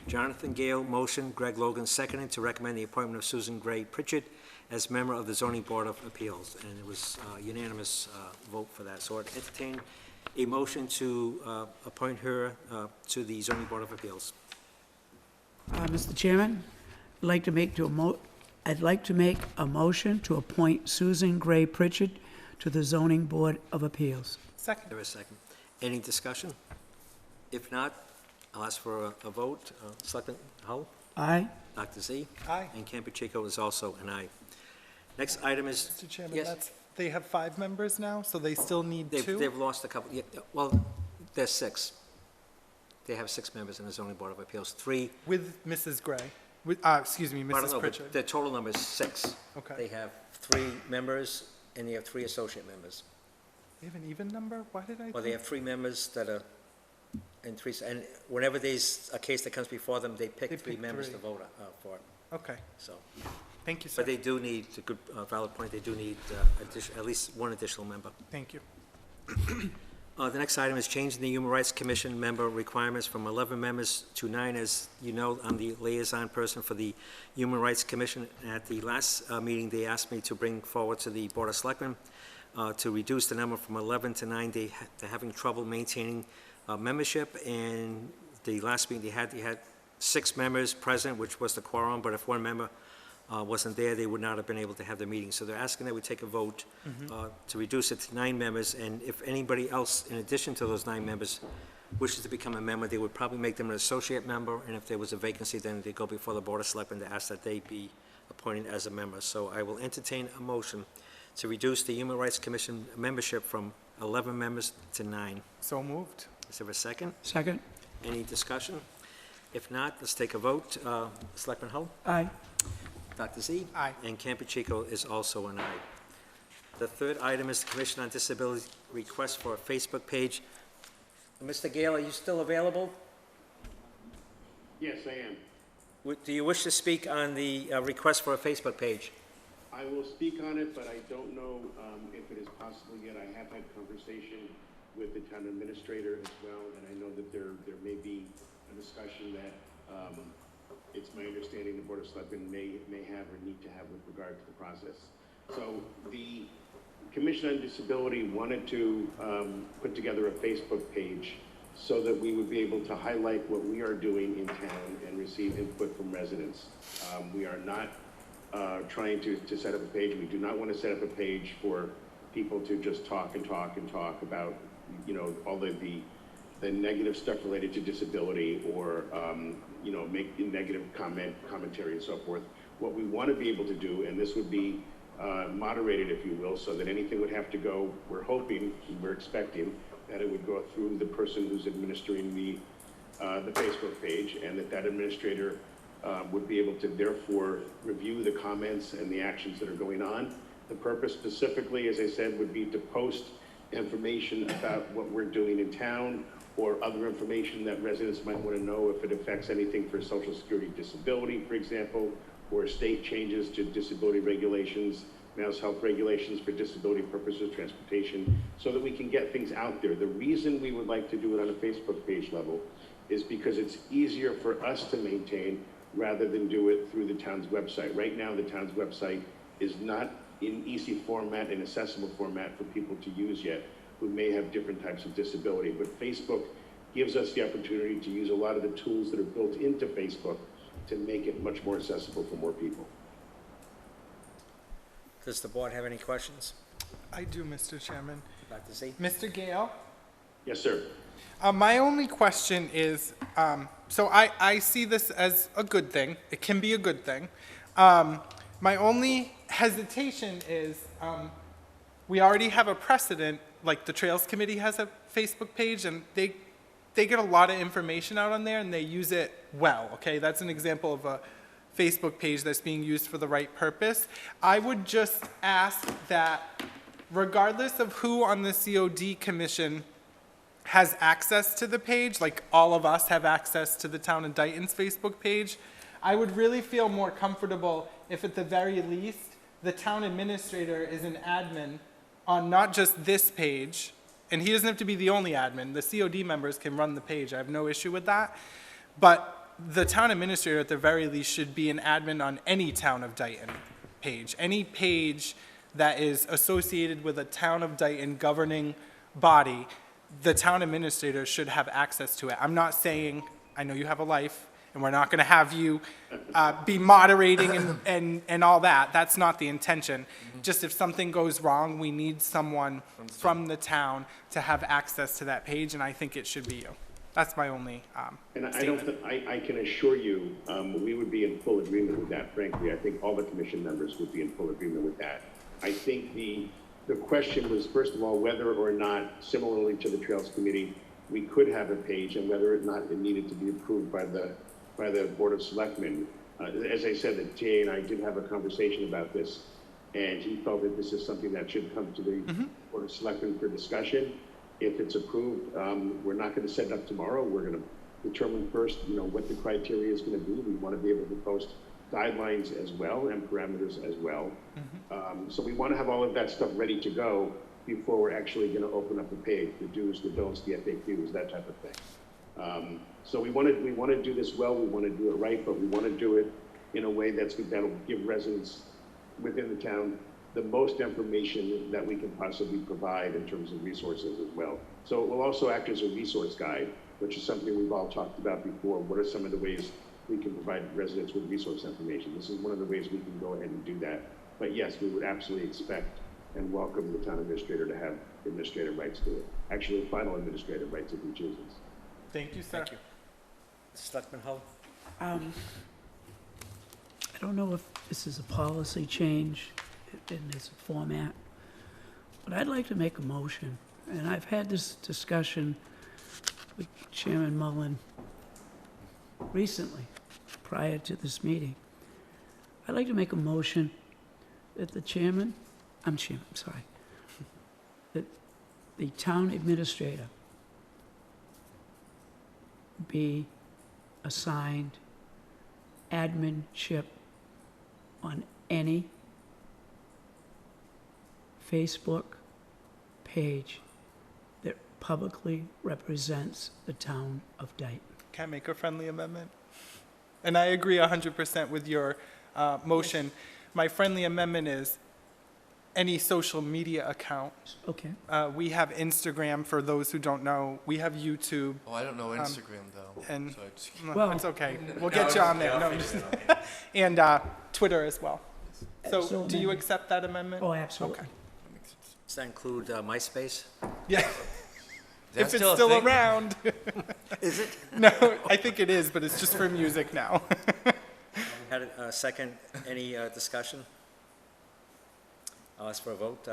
A: Jonathan Gale, motion, Greg Logan, seconded, to recommend the appointment of Susan Gray Pritchard as member of the Zoning Board of Appeals, and it was unanimous vote for that. So I'd entertain a motion to appoint her to the Zoning Board of Appeals.
C: Mr. Chairman, I'd like to make a motion to appoint Susan Gray Pritchard to the Zoning Board of Appeals.
B: Second.
A: There is a second. Any discussion? If not, I'll ask for a vote. Selectman Hull?
C: Aye.
A: Dr. Z?
B: Aye.
A: And Campuchico is also an aye. Next item is...
B: Mr. Chairman,
A: Yes.
B: they have 5 members now, so they still need 2?
A: They've lost a couple, yeah, well, there's 6. They have 6 members in the Zoning Board of Appeals. 3,
B: With Mrs. Gray, excuse me,
A: I don't
B: Mrs.
A: know, but
B: Pritchard.
A: the total number is 6.
B: Okay.
A: They have 3 members, and they have 3 associate members.
B: They have an even number? Why did I?
A: Well, they have 3 members that are, and whenever there's a case that comes before them, they pick 3
B: pick
A: members
B: 3.
A: to vote for it,
B: Okay,
A: so.
B: thank you, sir.
A: But they do need, it's a good, valid point, they do need at least 1 additional member.
B: Thank you.
A: The next item is changing the Human Rights Commission member requirements from 11 members to 9. As you know, I'm the liaison person for the Human Rights Commission. At the last meeting, they asked me to bring forward to the Board of Selectmen to reduce the number from 11 to 9. They're having trouble maintaining membership, and the last meeting they had 6 members present, which was the quorum, but if 1 member wasn't there, they would not have been able to have the meeting. So they're asking that we take a vote to reduce it to 9 members, and if anybody else, in addition to those 9 members, wishes to become a member, they would probably make them an associate member, and if there was a vacancy, then they go before the Board of Selectmen to ask that they be appointed as a member. So I will entertain a motion to reduce the Human Rights Commission membership from 11 members to 9.
B: So moved.
A: Is there a second?
C: Second.
A: Any discussion? If not, let's take a vote. Selectman Hull?
C: Aye.
A: Dr. Z?
B: Aye.
A: And Campuchico is also an aye. The third item is the Commission on Disability request for a Facebook page. Mr. Gale, are you still available?
I: Yes, I am.
A: Do you wish to speak on the request for a Facebook page?
I: I will speak on it, but I don't know if it is possible yet. I have had conversation with the town administrator as well, and I know that there may be a discussion that it's my understanding the Board of Selectmen may have or need to have with regard to the process. So the Commission on Disability wanted to put together a Facebook page so that we would be able to highlight what we are doing in town and receive input from residents. We are not trying to set up a page. We do not want to set up a page for people to just talk and talk and talk about, you know, all the negative stuff related to disability, or you know, make negative commentary and so forth. What we want to be able to do, and this would be moderated, if you will, so that anything would have to go, we're hoping, we're expecting, that it would go through the person who's administering the Facebook page, and that administrator would be able to therefore review the comments and the actions that are going on. The purpose specifically, as I said, would be to post information about what we're doing in town, or other information that residents might want to know if it affects anything for Social Security disability, for example, or state changes to disability regulations, Mass Health regulations for disability purposes, transportation, so that we can get things out there. The reason we would like to do it on a Facebook page level is because it's easier for us to maintain rather than do it through the town's website. Right now, the town's website is not in easy format and accessible format for people to use yet, who may have different types of disability. But Facebook gives us the opportunity to use a lot of the tools that are built into Facebook to make it much more accessible for more people.
A: Does the board have any questions?
B: I do, Mr. Chairman.
A: Dr. Z?
B: Mr. Gale?
I: Yes, sir.
B: My only question is, so I see this as a good thing. It can be a good thing. My only hesitation is, we already have a precedent, like the Trails Committee has a Facebook page, and they get a lot of information out on there, and they use it well, okay? That's an example of a Facebook page that's being used for the right purpose. I would just ask that regardless of who on the COD commission has access to the page, like all of us have access to the Town of Dayton's Facebook page, I would really feel more comfortable if at the very least the town administrator is an admin on not just this page, and he doesn't have to be the only admin. The COD members can run the page. I have no issue with that. But the town administrator at the very least should be an admin on any Town of Dayton page. Any page that is associated with a Town of Dayton governing body, the town administrator should have access to it. I'm not saying, I know you have a life, and we're not going to have you be moderating and all that. That's not the intention. Just if something goes wrong, we need someone from the town to have access to that page, and I think it should be you. That's my only
I: And I
B: statement.
I: I can assure you, we would be in full agreement with that, frankly. I think all the commission members would be in full agreement with that. I think the question was, first of all, whether or not, similarly to the Trails Committee, we could have a page and whether or not it needed to be approved by the Board of Selectmen. As I said, that TA and I did have a conversation about this, and he felt that this is something that should come to the Board of Selectmen for discussion. If it's approved, we're not going to set it up tomorrow. We're going to determine first, what the criteria is going to be. We want to be able to post guidelines as well and parameters as well. So we want to have all of that stuff ready to go before we're actually going to open up the page, the do's, the don'ts, the FAQs, that type of thing. So we want to do this well. We want to do it right, but we want to do it in a way that'll give residents within the town the most information that we can possibly provide in terms of resources as well. So it will also act as a resource guide, which is something we've all talked about before. What are some of the ways we can provide residents with resource information? This is one of the ways we can go ahead and do that. But yes, we would absolutely expect and welcome the town administrator to have administrative rights to it. Actually, final administrative rights if he chooses.
B: Thank you, sir.
A: Thank you. Selectman Hull?
C: I don't know if this is a policy change in this format, but I'd like to make a motion, and I've had this discussion with Chairman Mullen recently, prior to this meeting. I'd like to make a motion that that the town administrator be assigned adminship on any Facebook page that publicly represents the town of Dayton.
B: Can I make a friendly amendment? And I agree 100% with your motion. My friendly amendment is any social media account.
C: Okay.
B: We have Instagram, for those who don't know. We have YouTube.
G: Oh, I don't know Instagram though.
B: And
G: so I just-
C: Well-
B: it's okay. We'll get you on there. No, and Twitter as well. So do you accept that amendment?
C: Oh, absolutely.
B: Okay.
A: Does that include MySpace?
B: Yeah.
G: That's
B: If it's
G: a
B: still
G: thing?
B: around.
A: Is it?
B: No, I think it is, but it's just for music now.
A: Had a second, any discussion? I'll ask for a vote.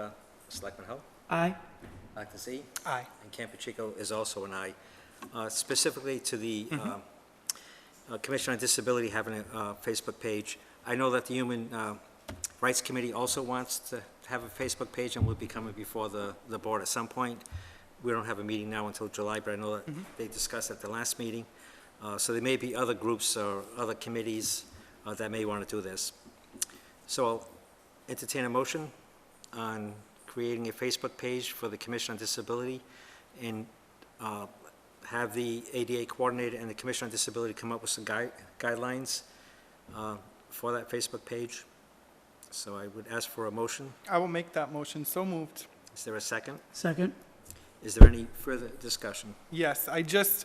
A: Selectman Hull?
C: Aye.
A: Dr. Z?
B: Aye.
A: And Campuchico is also an aye. Specifically to the Commission on Disability having a Facebook page, I know that the Human Rights Committee also wants to have a Facebook page and will be coming before the board at some point. We don't have a meeting now until July, but I know that they discussed at the last meeting. So there may be other groups or other committees that may want to do this. So I'll entertain a motion on creating a Facebook page for the Commission on Disability and have the ADA coordinator and the Commission on Disability come up with some guidelines for that Facebook page. So I would ask for a motion.
B: I will make that motion. So moved.
A: Is there a second?
C: Second?
A: Is there any further discussion?
B: Yes,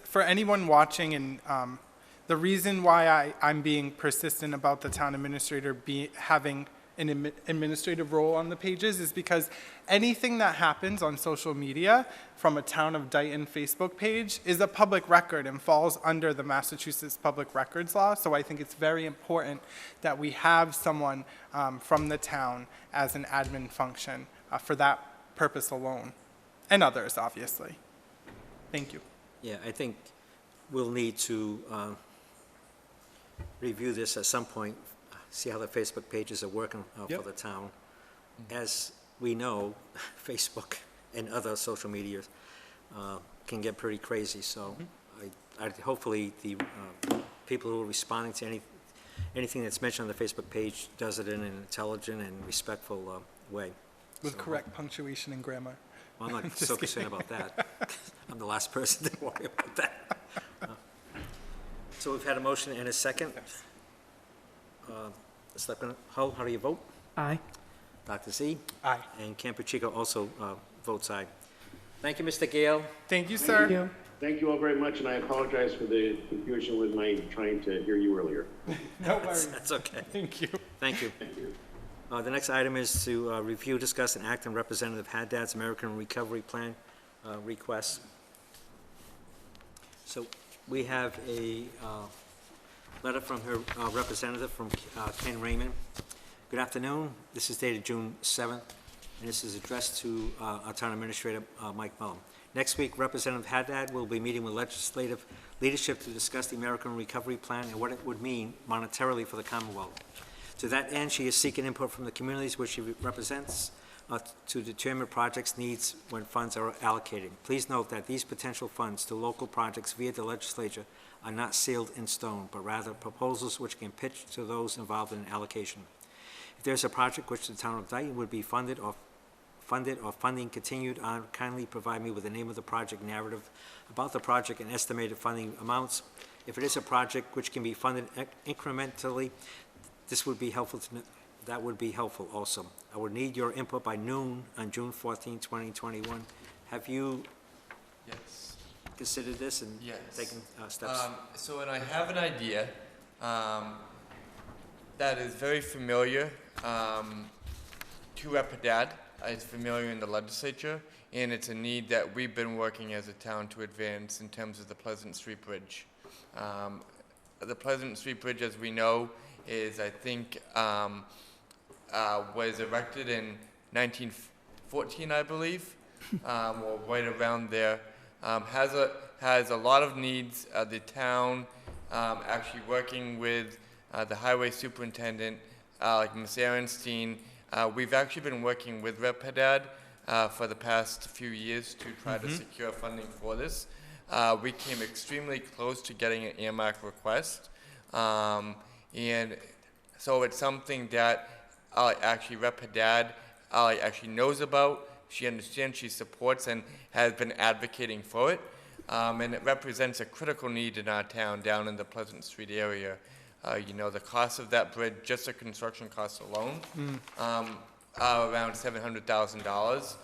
B: for anyone watching, and the reason why I'm being persistent about the town administrator having an administrative role on the pages is because anything that happens on social media from a Town of Dayton Facebook page is a public record and falls under the Massachusetts Public Records Law. So I think it's very important that we have someone from the town as an admin function for that purpose alone, and others, obviously. Thank you.
A: Yeah, I think we'll need to review this at some point, see how the Facebook pages are working for the town. As we know, Facebook and other social medias can get pretty crazy, so hopefully the people who are responding to anything that's mentioned on the Facebook page does it in an intelligent and respectful way.
B: With correct punctuation and grammar.
A: Well, I'm not so concerned about that. I'm the last person to worry about that. So we've had a motion and a second. Selectman Hull, how do you vote?
C: Aye.
A: Dr. Z?
B: Aye.
A: And Campuchico also votes aye. Thank you, Mr. Gale.
B: Thank you, sir.
C: Thank you.
I: Thank you all very much, and I apologize for the confusion with my trying to hear you earlier.
B: No worries.
A: That's okay.
B: Thank you.
A: Thank you.
I: Thank you.
A: The next item is to review, discuss, and act on Representative Haddad's American Recovery Plan request. So we have a letter from her representative, from Ken Raymond. Good afternoon. This is dated June 7th, and this is addressed to our town administrator, Mike Mullin. Next week, Representative Haddad will be meeting with legislative leadership to discuss the American Recovery Plan and what it would mean monetarily for the Commonwealth. To that end, she is seeking input from the communities which she represents to determine projects' needs when funds are allocated. Please note that these potential funds to local projects via the legislature are not sealed in stone, but rather proposals which can pitch to those involved in an allocation. If there's a project which the town of Dayton would be funded or funding continued on, kindly provide me with the name of the project, narrative about the project, and estimated funding amounts. If it is a project which can be funded incrementally, this would be helpful to know. That would be helpful also. I would need your input by noon on June 14, 2021. Have you considered this and taken steps?
G: So, and I have an idea that is very familiar to Rep. Haddad. It's familiar in the legislature, and it's a need that we've been working as a town to advance in terms of the Pleasant Street Bridge. The Pleasant Street Bridge, as we know, is, I think, was erected in 1914, I believe, or right around there. Has a lot of needs. The town actually working with the highway superintendent, like Ms. Aaronstein. We've actually been working with Rep. Haddad for the past few years to try to secure funding for this. We came extremely close to getting an earmark request. And so it's something that actually Rep. Haddad actually knows about, she understands, she supports, and has been advocating for it. And it represents a critical need in our town down in the Pleasant Street area. You know, the cost of that bridge, just the construction costs alone, around $700,000.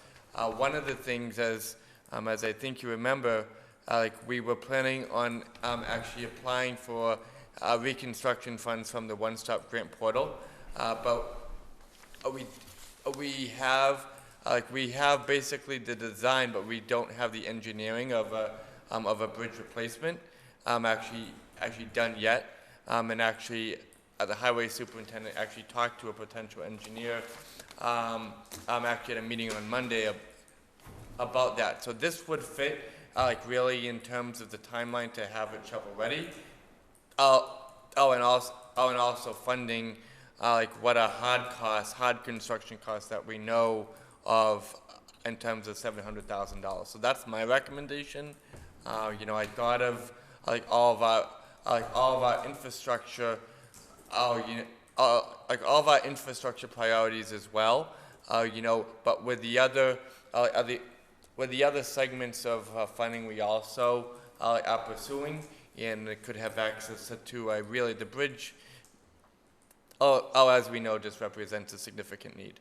G: One of the things, as I think you remember, like we were planning on actually applying for reconstruction funds from the One Stop Grant portal, but we have basically the design, but we don't have the engineering of a bridge replacement actually done yet. And actually, the highway superintendent actually talked to a potential engineer actually at a meeting on Monday about that. So this would fit like really in terms of the timeline to have it shovel ready. And also funding like what a hard construction cost that we know of in terms of $700,000. So that's my recommendation. You know, I thought of all of our infrastructure, like all of our infrastructure priorities as well. You know, but with the other segments of funding we also are pursuing, and it could have access to really the bridge. As we know, just represents a significant need.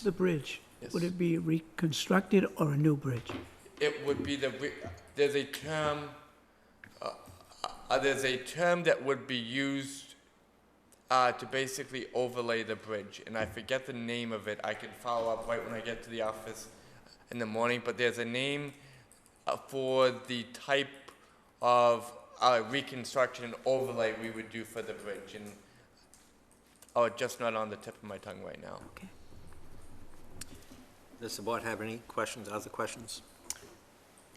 C: The bridge,
G: Yes.
C: would it be reconstructed or a new bridge?
G: It would be there's a term that would be used to basically overlay the bridge, and I forget the name of it. I can follow up right when I get to the office in the morning, but there's a name for the type of reconstruction and overlay we would do for the bridge, and just not on the tip of my tongue right now.
C: Okay.
A: Does the board have any questions, other questions?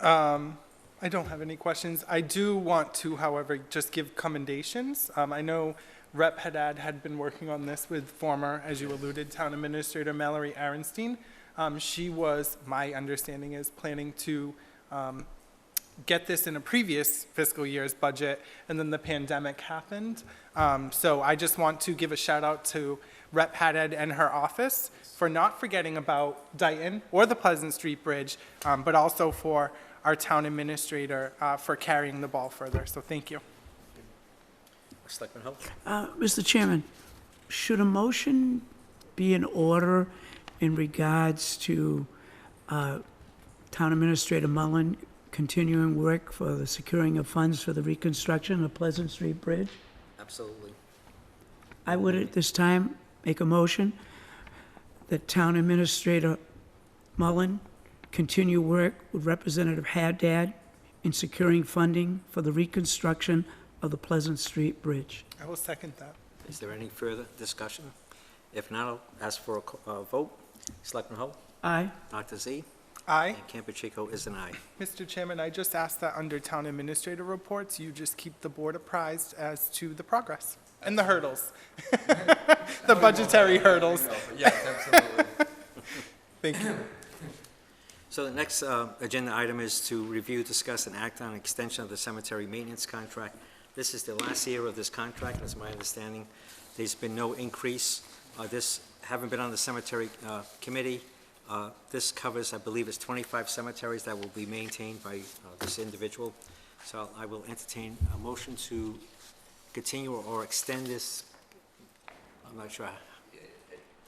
B: I don't have any questions. I do want to, however, just give commendations. I know Rep. Haddad had been working on this with former, as you alluded, Town Administrator Mallory Aronstein. She was, my understanding is, planning to get this in a previous fiscal year's budget, and then the pandemic happened. So I just want to give a shout out to Rep. Haddad and her office for not forgetting about Dayton or the Pleasant Street Bridge, but also for our town administrator for carrying the ball further. So thank you.
A: Selectman Hull?
C: Mr. Chairman, should a motion be in order in regards to Town Administrator Mullen continuing work for the securing of funds for the reconstruction of Pleasant Street Bridge?
A: Absolutely.
C: I would at this time make a motion that Town Administrator Mullen continue work with Representative Haddad in securing funding for the reconstruction of the Pleasant Street Bridge.
B: I will second that.
A: Is there any further discussion? If not, I'll ask for a vote. Selectman Hull?
C: Aye.
A: Dr. Z?
B: Aye.
A: And Campuchico is an aye.
B: Mr. Chairman, I just ask that under town administrator reports, you just keep the board apprised as to the progress and the hurdles. The budgetary hurdles.
G: Yes, absolutely.
B: Thank you.
A: So the next agenda item is to review, discuss, and act on an extension of the cemetery maintenance contract. This is the last year of this contract, as my understanding. There's been no increase. Having been on the cemetery committee, this covers, I believe, it's 25 cemeteries that will be maintained by this individual. So I will entertain a motion to continue or extend this. I'm not sure.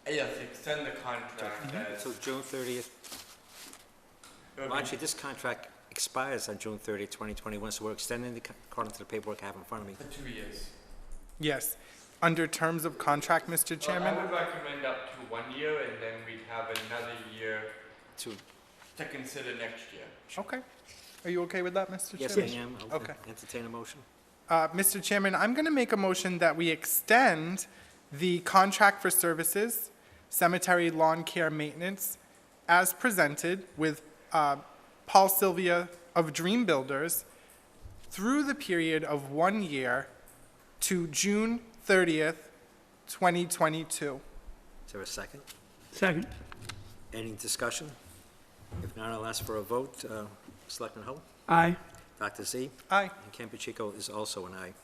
G: Yes, extend the contract.
A: So June 30th. Well, actually, this contract expires on June 30th, 2021, so we're extending the, according to the paperwork I have in front of me.
G: For 2 years.
B: Yes. Under terms of contract, Mr. Chairman.
G: I would recommend up to 1 year, and then we'd have another year
A: To
G: to consider next year.
B: Okay. Are you okay with that, Mr.
A: Yes,
B: Chairman?
A: I am. I'll
B: Okay.
A: entertain a motion.
B: Mr. Chairman, I'm going to make a motion that we extend the contract for services, cemetery lawn care maintenance, as presented with Paul Sylvia of Dream Builders through the period of 1 year to June 30th, 2022.
A: Is there a second?
C: Second.
A: Any discussion? If not, I'll ask for a vote. Selectman Hull?
C: Aye.
A: Dr. Z?
B: Aye.
A: And Campuchico is also an aye.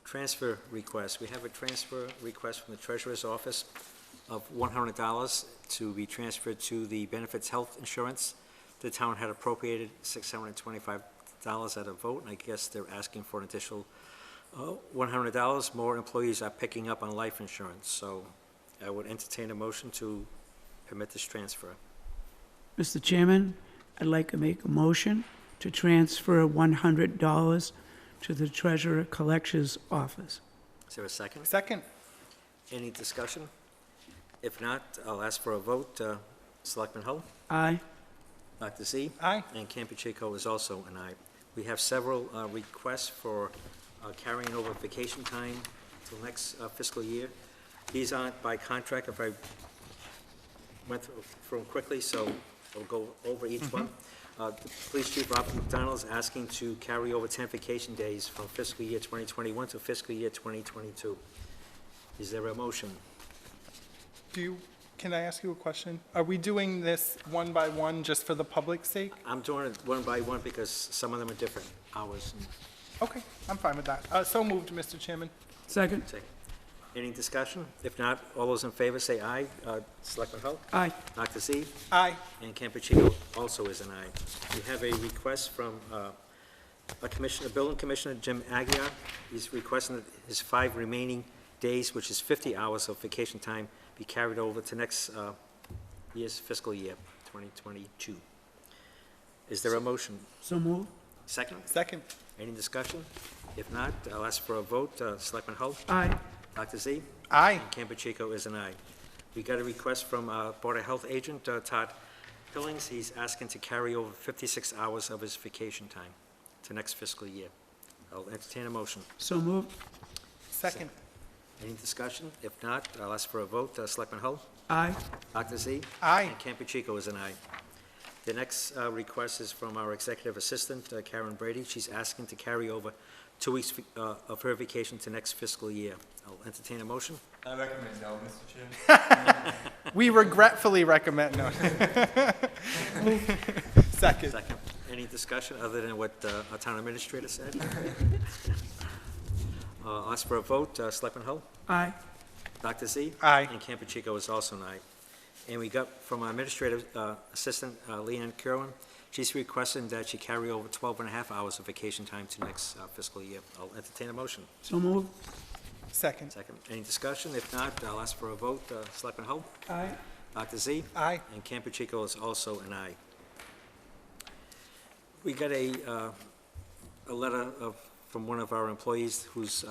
A: Transfer request. We have a transfer request from the Treasurer's Office of $100 to be transferred to the benefits health insurance. The town had appropriated $625 at a vote, and I guess they're asking for an additional $100. More employees are picking up on life insurance, so I would entertain a motion to permit this transfer.
C: Mr. Chairman, I'd like to make a motion to transfer $100 to the Treasurer Collections Office.
A: Is there a second?
B: Second.
A: Any discussion? If not, I'll ask for a vote. Selectman Hull?
C: Aye.
A: Dr. Z?
B: Aye.
A: And Campuchico is also an aye. We have several requests for carrying over vacation time till next fiscal year. These aren't by contract, if I went through them quickly, so we'll go over each one. The Police Chief Robert McDonald is asking to carry over 10 vacation days from fiscal year 2021 to fiscal year 2022. Is there a motion?
B: Can I ask you a question? Are we doing this one by one just for the public's sake?
A: I'm doing it one by one because some of them are different hours.
B: Okay, I'm fine with that. So moved, Mr. Chairman.
C: Second.
A: Any discussion? If not, all those in favor say aye. Selectman Hull?
C: Aye.
A: Dr. Z?
B: Aye.
A: And Campuchico also is an aye. We have a request from Building Commissioner Jim Aguirre. He's requesting that his 5 remaining days, which is 50 hours of vacation time, be carried over to next year's fiscal year, 2022. Is there a motion?
C: So moved.
A: Second?
B: Second.
A: Any discussion? If not, I'll ask for a vote. Selectman Hull?
C: Aye.
A: Dr. Z?
B: Aye.
A: And Campuchico is an aye. We got a request from Board of Health agent Todd Billings. He's asking to carry over 56 hours of his vacation time to next fiscal year. I'll entertain a motion.
C: So moved.
B: Second.
A: Any discussion? If not, I'll ask for a vote. Selectman Hull?
C: Aye.
A: Dr. Z?
B: Aye.
A: And Campuchico is an aye. The next request is from our executive assistant, Karen Brady. She's asking to carry over 2 weeks of her vacation to next fiscal year. I'll entertain a motion.
G: I recommend no, Mr. Chair.
B: We regretfully recommend no. Second.
A: Second. Any discussion other than what our town administrator said? I'll ask for a vote. Selectman Hull?
C: Aye.
A: Dr. Z?
B: Aye.
A: And Campuchico is also an aye. And we got from our administrative assistant, Leanne Kerwin, she's requesting that she carry over 12 and a half hours of vacation time to next fiscal year. I'll entertain a motion.
C: So moved.
B: Second.
A: Second. Any discussion? If not, I'll ask for a vote. Selectman Hull?
C: Aye.
A: Dr. Z?
B: Aye.
A: And Campuchico is also an aye. We got a letter from one of our employees who's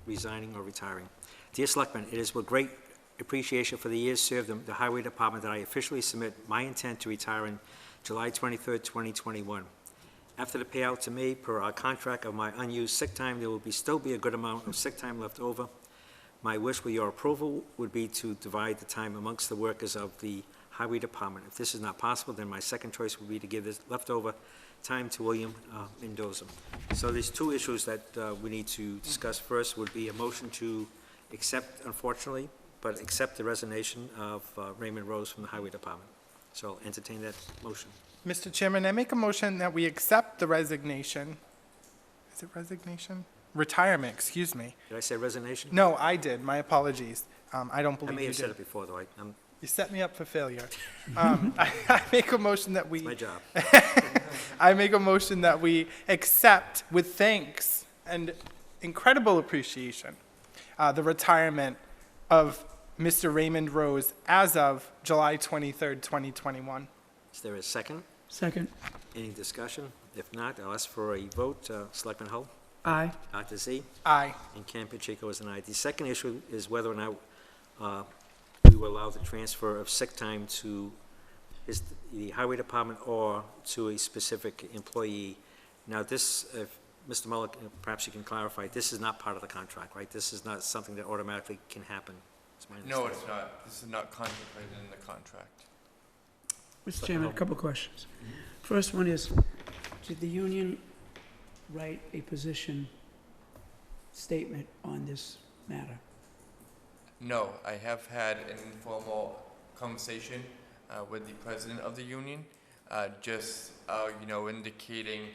A: resigning or retiring. Dear Selectmen, it is with great appreciation for the years served in the Highway Department that I officially submit my intent to retire on July 23rd, 2021. After the payout to me per our contract of my unused sick time, there will still be a good amount of sick time left over. My wish with your approval would be to divide the time amongst the workers of the Highway Department. If this is not possible, then my second choice would be to give this leftover time to William Mendoza. So there's 2 issues that we need to discuss. First would be a motion to accept, unfortunately, but accept the resignation of Raymond Rose from the Highway Department. So I'll entertain that motion.
B: Mr. Chairman, I make a motion that we accept the resignation. Is it resignation? Retirement, excuse me.
A: Did I say resignation?
B: No, I did. My apologies. I don't
A: I
B: believe
A: may
B: you
A: have said
B: did.
A: it before, though.
B: You set me up for failure. I make a motion that we.
A: It's my job.
B: I make a motion that we accept with thanks and incredible appreciation the retirement of Mr. Raymond Rose as of July 23rd, 2021.
A: Is there a second?
C: Second.
A: Any discussion? If not, I'll ask for a vote. Selectman Hull?
C: Aye.
A: Dr. Z?
B: Aye.
A: And Campuchico is an aye. The second issue is whether or not we will allow the transfer of sick time to the Highway Department or to a specific employee. Now, this, if Mr. Mullock, perhaps you can clarify, this is not part of the contract, right? This is not something that automatically can happen. Is my
G: No,
A: understanding.
G: it's not. This is not contemplated in the contract.
C: Mr. Chairman, a couple questions. First one is, did the union write a position statement on this matter?
G: No, I have had an informal conversation with the president of the union, just indicating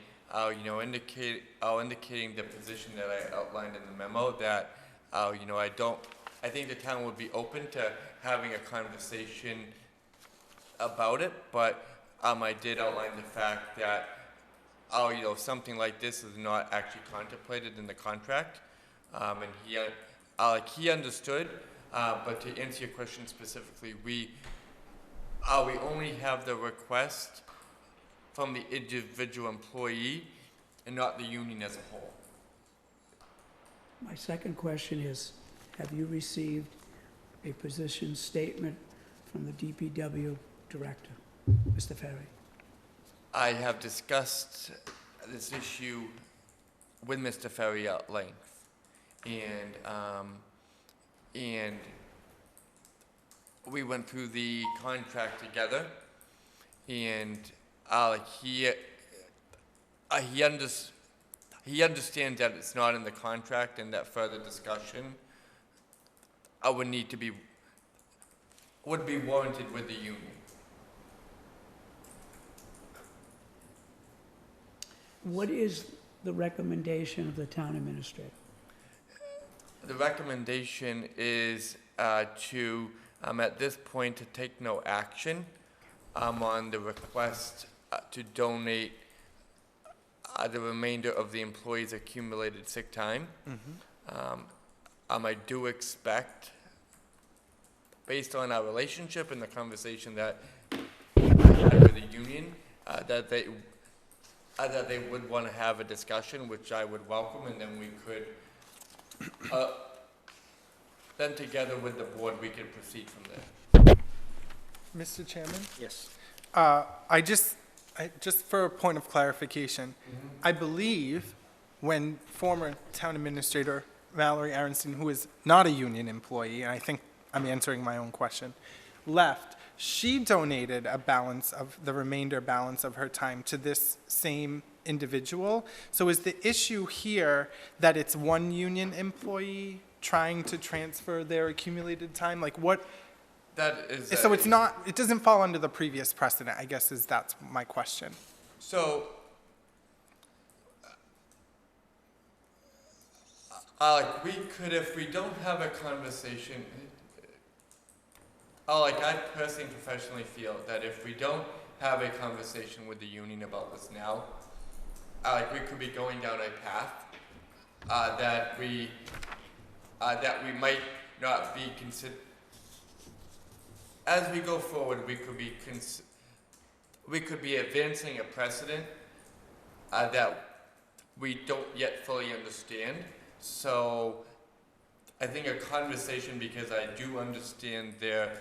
G: the position that I outlined in the memo. That I think the town would be open to having a conversation about it, but I did outline the fact that something like this is not actually contemplated in the contract, and he understood. But to answer your question specifically, we only have the request from the individual employee and not the union as a whole.
C: My second question is, have you received a position statement from the DPW director, Mr. Ferry?
G: I have discussed this issue with Mr. Ferry at length, and we went through the contract together, and he understands that it's not in the contract, and that further discussion would be warranted with the union.
C: What is the recommendation of the town administrator?
G: The recommendation is to, at this point, to take no action on the request to donate the remainder of the employee's accumulated sick time. I do expect, based on our relationship and the conversation that we had with the union, that they would want to have a discussion, which I would welcome, and then we could then together with the board, we can proceed from there.
B: Mr. Chairman?
A: Yes.
B: Just for a point of clarification, I believe when former town administrator Valerie Aronson, who is not a union employee, and I think I'm answering my own question, left, she donated a balance of the remainder balance of her time to this same individual. So is the issue here that it's one union employee trying to transfer their accumulated time? Like what?
G: That is.
B: So it's not, it doesn't fall under the previous precedent, I guess that's my question.
G: So, we could, if we don't have a conversation, I personally and professionally feel that if we don't have a conversation with the union about this now, we could be going down a path that we might not be considered. As we go forward, we could be advancing a precedent that we don't yet fully understand. So I think a conversation, because I do understand there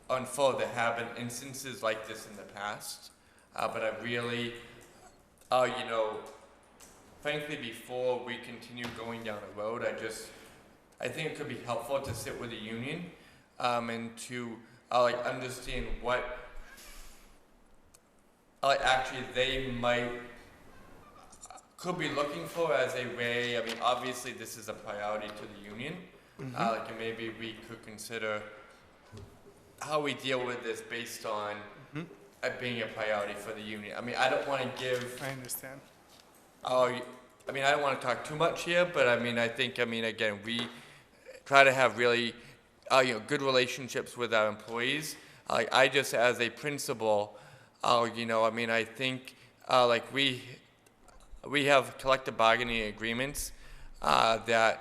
G: have been instances like this in the past, but I really, frankly, before we continue going down a road, I think it could be helpful to sit with the union and to understand what actually they could be looking for as a way. I mean, obviously this is a priority to the union. And maybe we could consider how we deal with this based on it being a priority for the union. I mean, I don't want to give.
B: I understand.
G: I don't want to talk too much here, but again, we try to have really, good relationships with our employees. I just, as a principal, I think, we have collective bargaining agreements that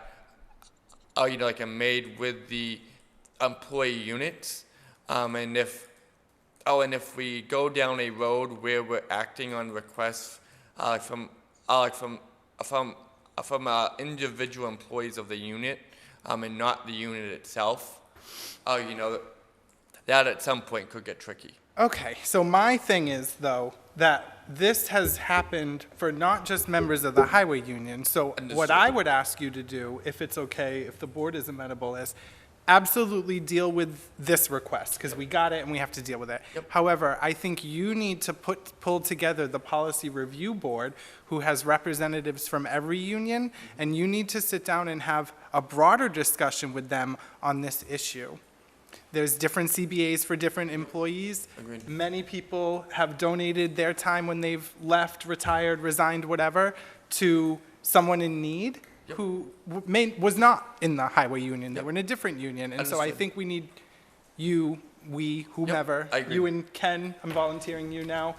G: are made with the employee units, and if we go down a road where we're acting on requests from individual employees of the unit, and not the unit itself, that at some point could get tricky.
B: Okay, so my thing is, though, that this has happened for not just members of the highway union. So what I would ask you to do, if it's okay, if the board is amenable, is absolutely deal with this request, because we got it and we have to deal with it.
G: Yep.
B: However, I think you need to pull together the policy review board, who has representatives from every union, and you need to sit down and have a broader discussion with them on this issue. There's different CBAs for different employees.
G: Agreed.
B: Many people have donated their time when they've left, retired, resigned, whatever, to someone in need who was not in the highway union. They were in a different union. And so I
G: Understood.
B: think we need whomever,
G: I agree.
B: you and Ken, I'm volunteering you now.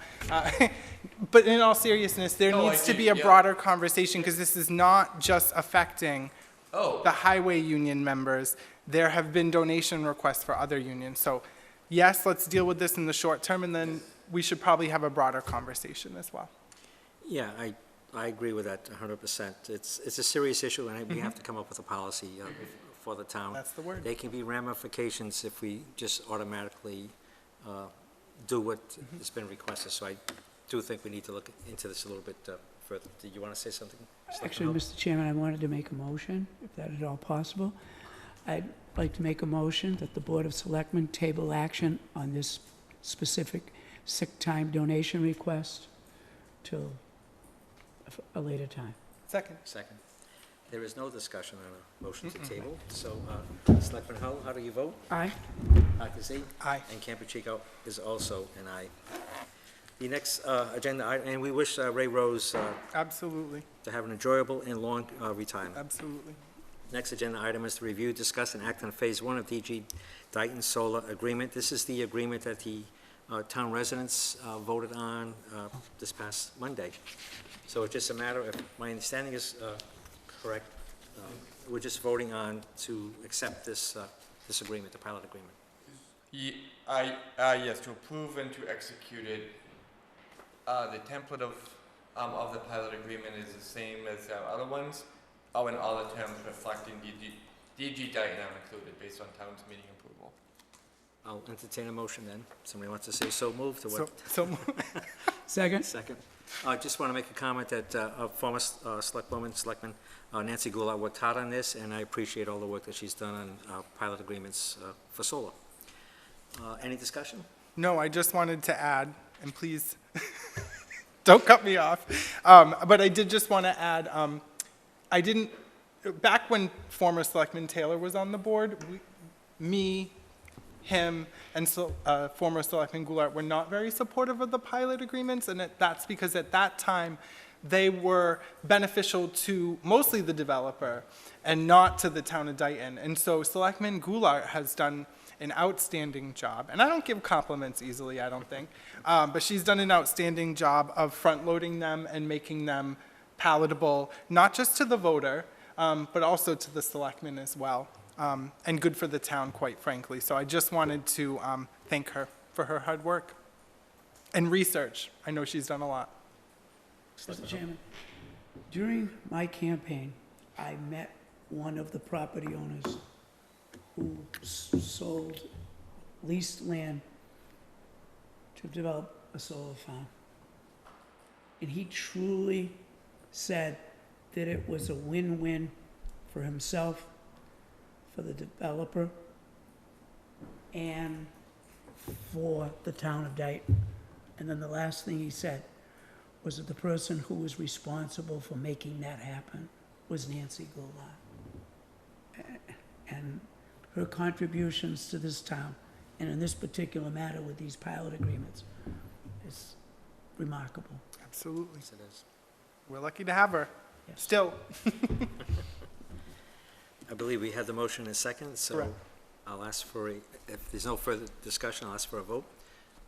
B: But in all seriousness, there
G: No, I
B: needs to
G: do,
B: be a
G: yeah.
B: broader conversation, because this is not just affecting
G: Oh.
B: the highway union members. There have been donation requests for other unions. So yes, let's deal with this in the short term, and then we should probably have a broader conversation as well.
A: Yeah, I agree with that 100%. It's a serious issue, and we have to come up with a policy for the town.
B: That's the word.
A: There can be ramifications if we just automatically do what has been requested. So I do think we need to look into this a little bit further. Do you want to say something?
C: Actually, Mr. Chairman, I wanted to make a motion, if that is at all possible. I'd like to make a motion that the Board of Selectmen table action on this specific sick time donation request till a later time.
B: Second.
A: Second. There is no discussion on a motion to table. So, Selectman Hull, how do you vote?
C: Aye.
A: Dr. Z?
B: Aye.
A: And Campuchico is also an aye. The next agenda item, and we wish Ray Rose
B: Absolutely,
A: to have an enjoyable and long retirement.
B: absolutely.
A: Next agenda item is to review, discuss, and act on Phase 1 of DG Dayton Solar Agreement. This is the agreement that the town residents voted on this past Monday. So it's just a matter of, my understanding is correct, we're just voting on to accept this agreement, the pilot agreement.
G: Yes, to approve and to execute it. The template of the pilot agreement is the same as our other ones, in all the terms reflecting DG Dayton are included based on town's meeting approval.
A: I'll entertain a motion then. Somebody wants to say so moved to what?
C: Second?
A: Second. I just want to make a comment that former Selectman Nancy Goulart worked hard on this, and I appreciate all the work that she's done on pilot agreements for solar. Any discussion?
B: No, I just wanted to add, and please don't cut me off, but I did just want to add, I didn't, back when former Selectman Taylor was on the board, me, him, and former Selectman Goulart were not very supportive of the pilot agreements, and that's because at that time, they were beneficial to mostly the developer and not to the town of Dayton. And so Selectman Goulart has done an outstanding job, and I don't give compliments easily, I don't think, but she's done an outstanding job of front-loading them and making them palatable, not just to the voter, but also to the selectmen as well, and good for the town, quite frankly. So I just wanted to thank her for her hard work and research. I know she's done a lot.
C: Mr. Chairman, during my campaign, I met one of the property owners who sold leased land to develop a solar farm. And he truly said that it was a win-win for himself, for the developer, and for the town of Dayton. And then the last thing he said was that the person who was responsible for making that happen was Nancy Goulart. And her contributions to this town, and in this particular matter with these pilot agreements, is remarkable.
B: Absolutely.
A: Yes, it is.
B: We're lucky to have her,
C: Yes.
B: still.
A: I believe we had the motion in a second, so
B: Correct.
A: I'll ask for if there's no further discussion, I'll ask for a vote.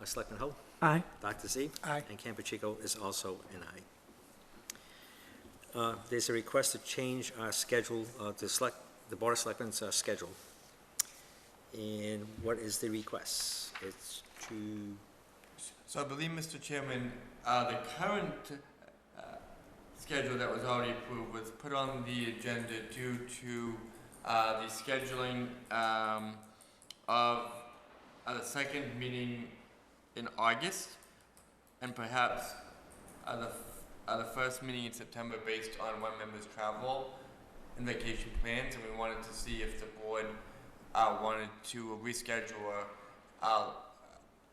A: Selectman Hull?
C: Aye.
A: Dr. Z?
B: Aye.
A: And Campuchico is also an aye. There's a request to change our schedule, the Board of Selectmen's schedule. And what is the request? It's to,
G: So I believe, Mr. Chairman, the current schedule that was already approved was put on the agenda due to the scheduling of the second meeting in August, and perhaps the first meeting in September based on when members travel and vacation plans, and we wanted to see if the board wanted to reschedule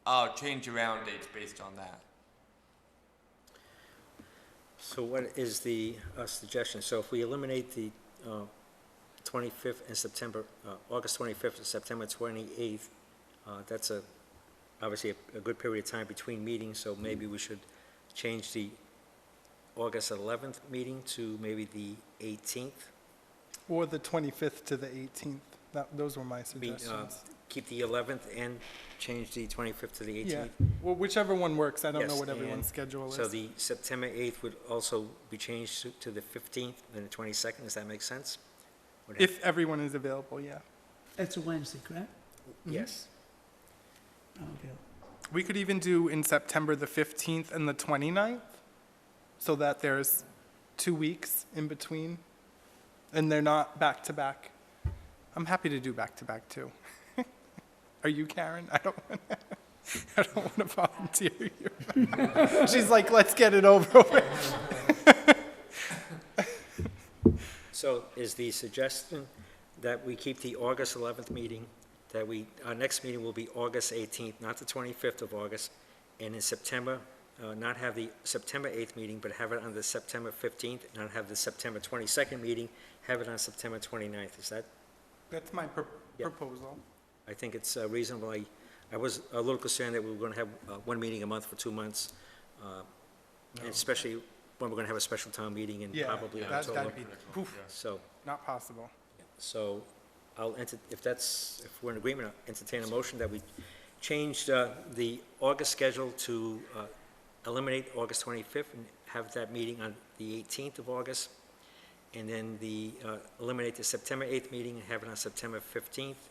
G: or change around dates based on that.
A: so what is the suggestion? So if we eliminate the 25th and September, August 25th and September 28th, that's obviously a good period of time between meetings, so maybe we should change the August 11th meeting to maybe the 18th.
B: Or the 25th to the 18th. Those were my
A: Be,
B: suggestions.
A: keep the 11th and change the 25th to the 18th.
B: Yeah, well, whichever one works. I don't know
A: Yes,
B: what everyone's
A: and
B: schedule is.
A: So the September 8th would also be changed to the 15th and the 22nd, does that make sense? Would have-
B: If everyone is available, yeah.
C: That's a Wednesday, correct?
A: Yes.
C: Okay.
B: We could even do in September the 15th and the 29th, so that there's 2 weeks in between, and they're not back-to-back. I'm happy to do back-to-back, too. Are you, Karen? I don't want to volunteer you. She's like, let's get it over with.
A: So is the suggestion that we keep the August 11th meeting, that our next meeting will be August 18th, not the 25th of August, and in September, not have the September 8th meeting, but have it on the September 15th, not have the September 22nd meeting, have it on September 29th. Is that,
B: That's my
A: Yeah.
B: proposal.
A: I think it's reasonable. I was a little concerned that we were going to have one meeting a month for 2 months, and especially when we're going to have a special town meeting in
B: Yeah,
A: probably
B: that'd
A: October.
B: be, poof,
A: So,
B: not possible.
A: so if we're in agreement, I'll entertain a motion that we change the August schedule to eliminate August 25th and have that meeting on the 18th of August, and then eliminate the September 8th meeting and have it on September 15th,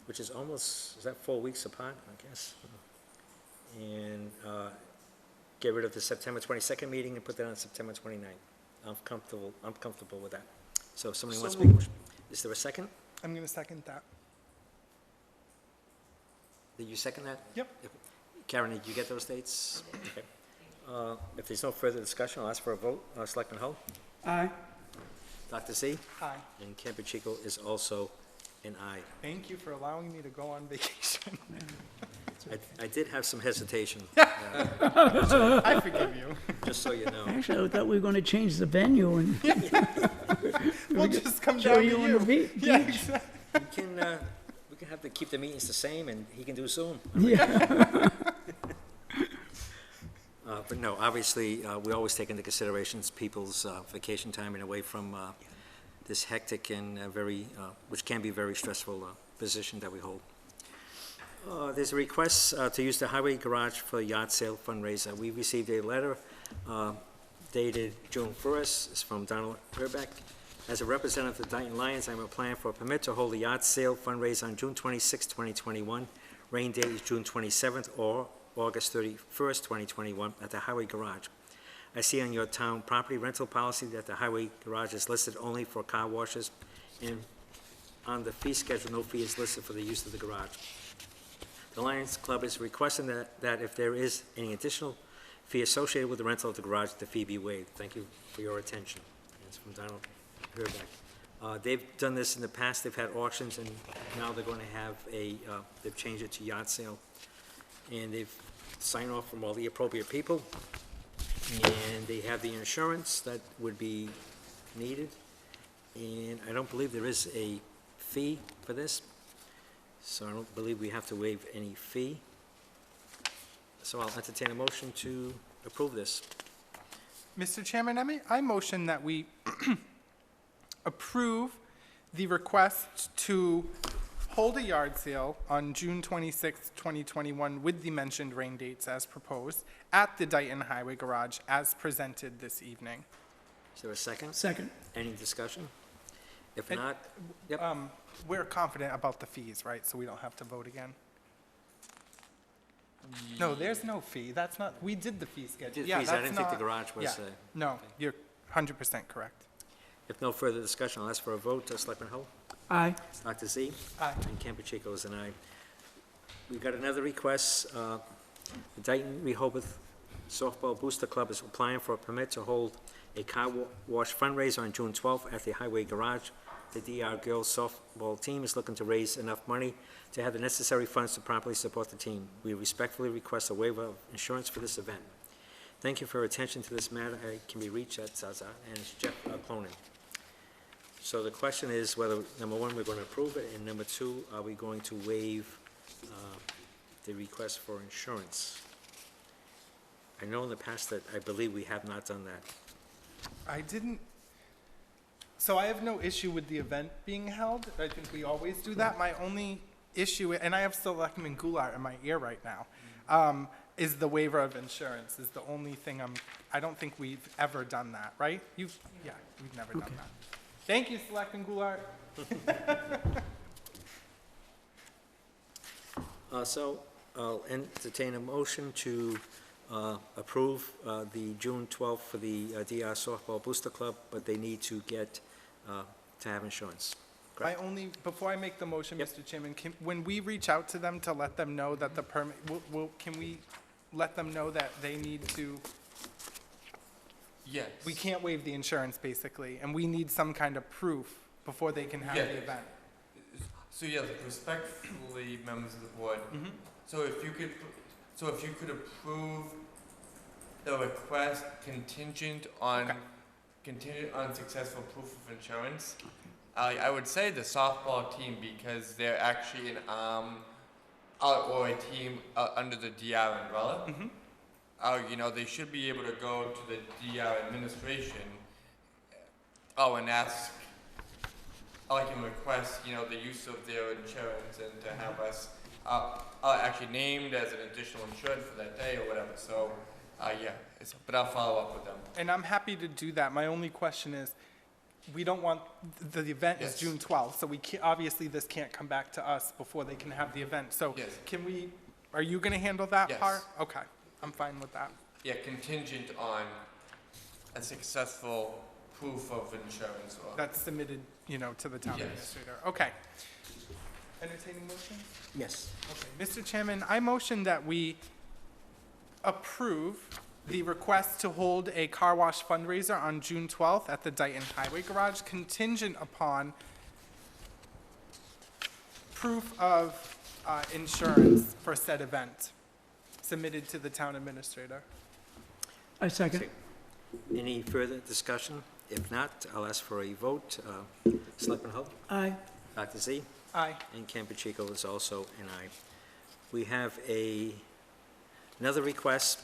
A: which is almost, is that 4 weeks apart, I guess? And get rid of the September 22nd meeting and put that on September 29th. I'm comfortable with that. So if somebody wants to make a motion. Is there a second?
B: I'm going to second that.
A: Did you second that?
B: Yep.
A: Karen, did you get those dates? Okay. If there's no further discussion, I'll ask for a vote. Selectman Hull?
C: Aye.
A: Dr. Z?
B: Aye.
A: And Campuchico is also an aye.
B: Thank you for allowing me to go on vacation.
A: I did have some hesitation,
B: I forgive you.
A: just so you know.
C: Actually, I thought we were going to change the venue and
B: We'll just come
C: show
B: down to
C: you on
B: you.
C: the beach.
B: Yeah, exactly.
A: We can have to keep the meetings the same, and he can do Zoom.
C: Yeah.
A: But no, obviously, we always take into considerations people's vacation time and away from this hectic and which can be very stressful position that we hold. There's a request to use the highway garage for a yard sale fundraiser. We received a letter dated June 1st. It's from Donald Herbeck. As a representative of the Dayton Lions, I'm applying for a permit to hold a yard sale fundraiser on June 26, 2021. Rain date is June 27th or August 31st, 2021, at the highway garage. I see on your town property rental policy that the highway garage is listed only for car washes, and on the fee schedule, no fee is listed for the use of the garage. The Lions Club is requesting that if there is any additional fee associated with the rental of the garage, the fee be waived. Thank you for your attention. And it's from Donald Herbeck. They've done this in the past. They've had auctions, and now they're going to have they've changed it to yard sale. And they've signed off from all the appropriate people, and they have the insurance that would be needed. And I don't believe there is a fee for this, so I don't believe we have to waive any fee. So I'll entertain a motion to approve this.
B: Mr. Chairman, I motion that we approve the request to hold a yard sale on June 26, 2021, with the mentioned rain dates as proposed, at the Dayton Highway Garage as presented this evening.
A: Is there a second?
C: Second.
A: Any discussion? If
B: And-
A: not, yep.
B: We're confident about the fees, right? So we don't have to vote again? No, there's no fee. That's not, we did the fee schedule.
A: Did
B: Yeah,
A: fees. I
B: that's
A: didn't think the
B: not-
A: garage was,
B: yeah. No, you're 100% correct.
A: If no further discussion, I'll ask for a vote. Selectman Hull?
C: Aye.
A: Dr. Z?
B: Aye.
A: And Campuchico is an aye. We've got another request. The Dayton Rehoboth Softball Booster Club is applying for a permit to hold a car wash fundraiser on June 12th at the Highway Garage. The DR girls softball team is looking to raise enough money to have the necessary funds to properly support the team. We respectfully request a waiver of insurance for this event. Thank you for your attention to this matter. I can be reached at Zaza, and it's Jeff Cloning. So the question is whether, number one, we're going to approve it, and number two, are we going to waive the request for insurance? I know in the past that I believe we have not done that.
B: I didn't, so I have no issue with the event being held. I think we always do that. My only issue, and I have Selectman Goulart in my ear right now, is the waiver of insurance is the only thing I don't think we've ever done that, right? Yeah, we've never done that. Thank you, Selectman Goulart.
A: So I'll entertain a motion to approve the June 12th for the DR Softball Booster Club, but they need to get, to have insurance.
B: Before I make the motion,
A: Yep.
B: Mr. Chairman, when we reach out to them to let them know that the permit, can we let them know that they need to,
G: Yes.
B: we can't waive the insurance, basically, and we need some kind of proof before they can have
G: Yeah.
B: the event?
G: So yeah, respectfully, members of the board.
B: Mm-hmm.
G: So if you could approve the request contingent on successful proof of insurance, I would say the softball team, because they're actually an arm or a team under the DR umbrella.
B: Mm-hmm.
G: They should be able to go to the DR administration. And ask, and request, the use of their insurance and to have us actually named as an additional insured for that day or whatever. So, but I'll follow up with them.
B: And I'm happy to do that. My only question is, we don't want, the event is
G: Yes.
B: June 12th, so we can't, obviously this can't come back to us before they can have the event. So
G: Yes.
B: are you going to handle that
G: Yes.
B: part? Okay, I'm fine with that.
G: Yeah, contingent on a successful proof of insurance or.
B: That's submitted, to the town
G: Yes.
B: administrator. Okay. Entertaining motion?
A: Yes.
B: Okay, Mr. Chairman, I motion that we approve the request to hold a car wash fundraiser on June 12th at the Dayton Highway Garage, contingent upon proof of insurance for said event, submitted to the town administrator.
C: I second.
A: Any further discussion? If not, I'll ask for a vote. Selectman Hull?
C: Aye.
A: Dr. Z?
B: Aye.
A: And Campuchico is also an aye. We have another request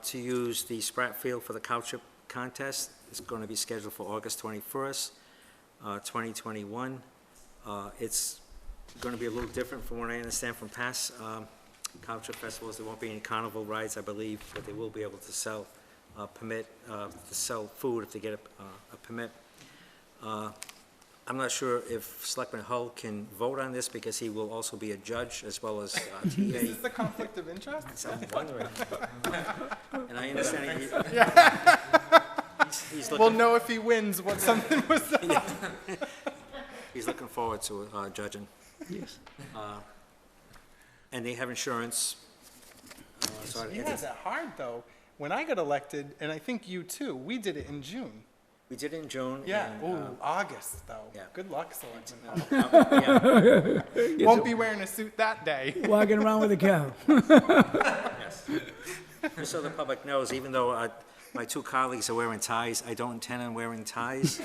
A: to use the Spratt Field for the cow chip contest. It's going to be scheduled for August 21st, 2021. It's going to be a little different from what I understand from past cow chip festivals. There won't be any carnival rides, I believe, but they will be able to sell permit to sell food if they get a permit. I'm not sure if Selectman Hull can vote on this because he will also be a judge as well as TA.
B: Is this the conflict of interest?
A: I'm wondering. And I understand he's
B: We'll
A: looking,
B: know if he wins what something was done.
A: he's looking forward to judging.
C: Yes.
A: And they have insurance. So
B: You had that hard, though. When I got elected, and I think you too, we did it in June.
A: we did it in June.
B: Yeah,
A: and,
B: ooh, August, though.
A: yeah.
B: Good luck, Selectman Hull.
A: yeah,
B: Won't be wearing a suit that day.
C: Walking around with a cow.
A: yes. Just so the public knows, even though my two colleagues are wearing ties, I don't intend on wearing ties.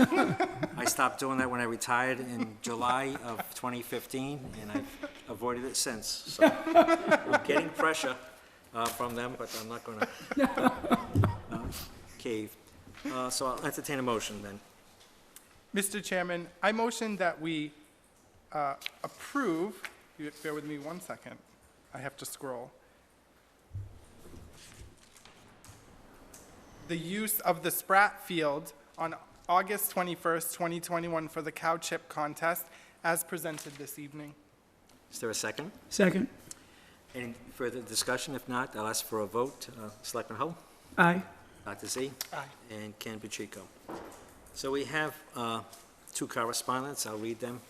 A: I stopped doing that when I retired in July of 2015, and I've avoided it since. So I'm getting pressure from them, but I'm not going to cave. So I'll entertain a motion then.
B: Mr. Chairman, I motion that we approve, you bear with me 1 second, I have to scroll. The use of the Spratt Field on August 21st, 2021 for the cow chip contest as presented this evening.
A: Is there a second?
C: Second.
A: Any further discussion? If not, I'll ask for a vote. Selectman Hull?
C: Aye.
A: Dr. Z?
B: Aye.
A: And Ken Pacheco. So we have two correspondents. I'll read them.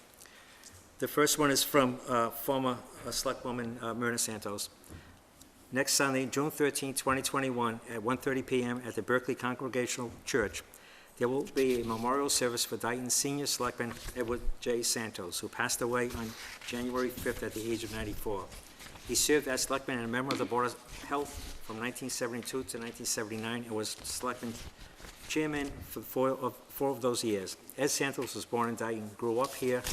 A: The first one is from former Selectwoman Myrna Santos. Next Sunday, June 13, 2021, at 1:30 p.m. at the Berkeley Congregational Church, there will be a memorial service for Dayton Senior Selectman Edward J. Santos, who passed away on January 5th at the age of 94. He served as selectman and a member of the Board of Health from 1972 to 1979 and was selectman chairman for four of those years. Ed Santos was born in Dayton, grew up here,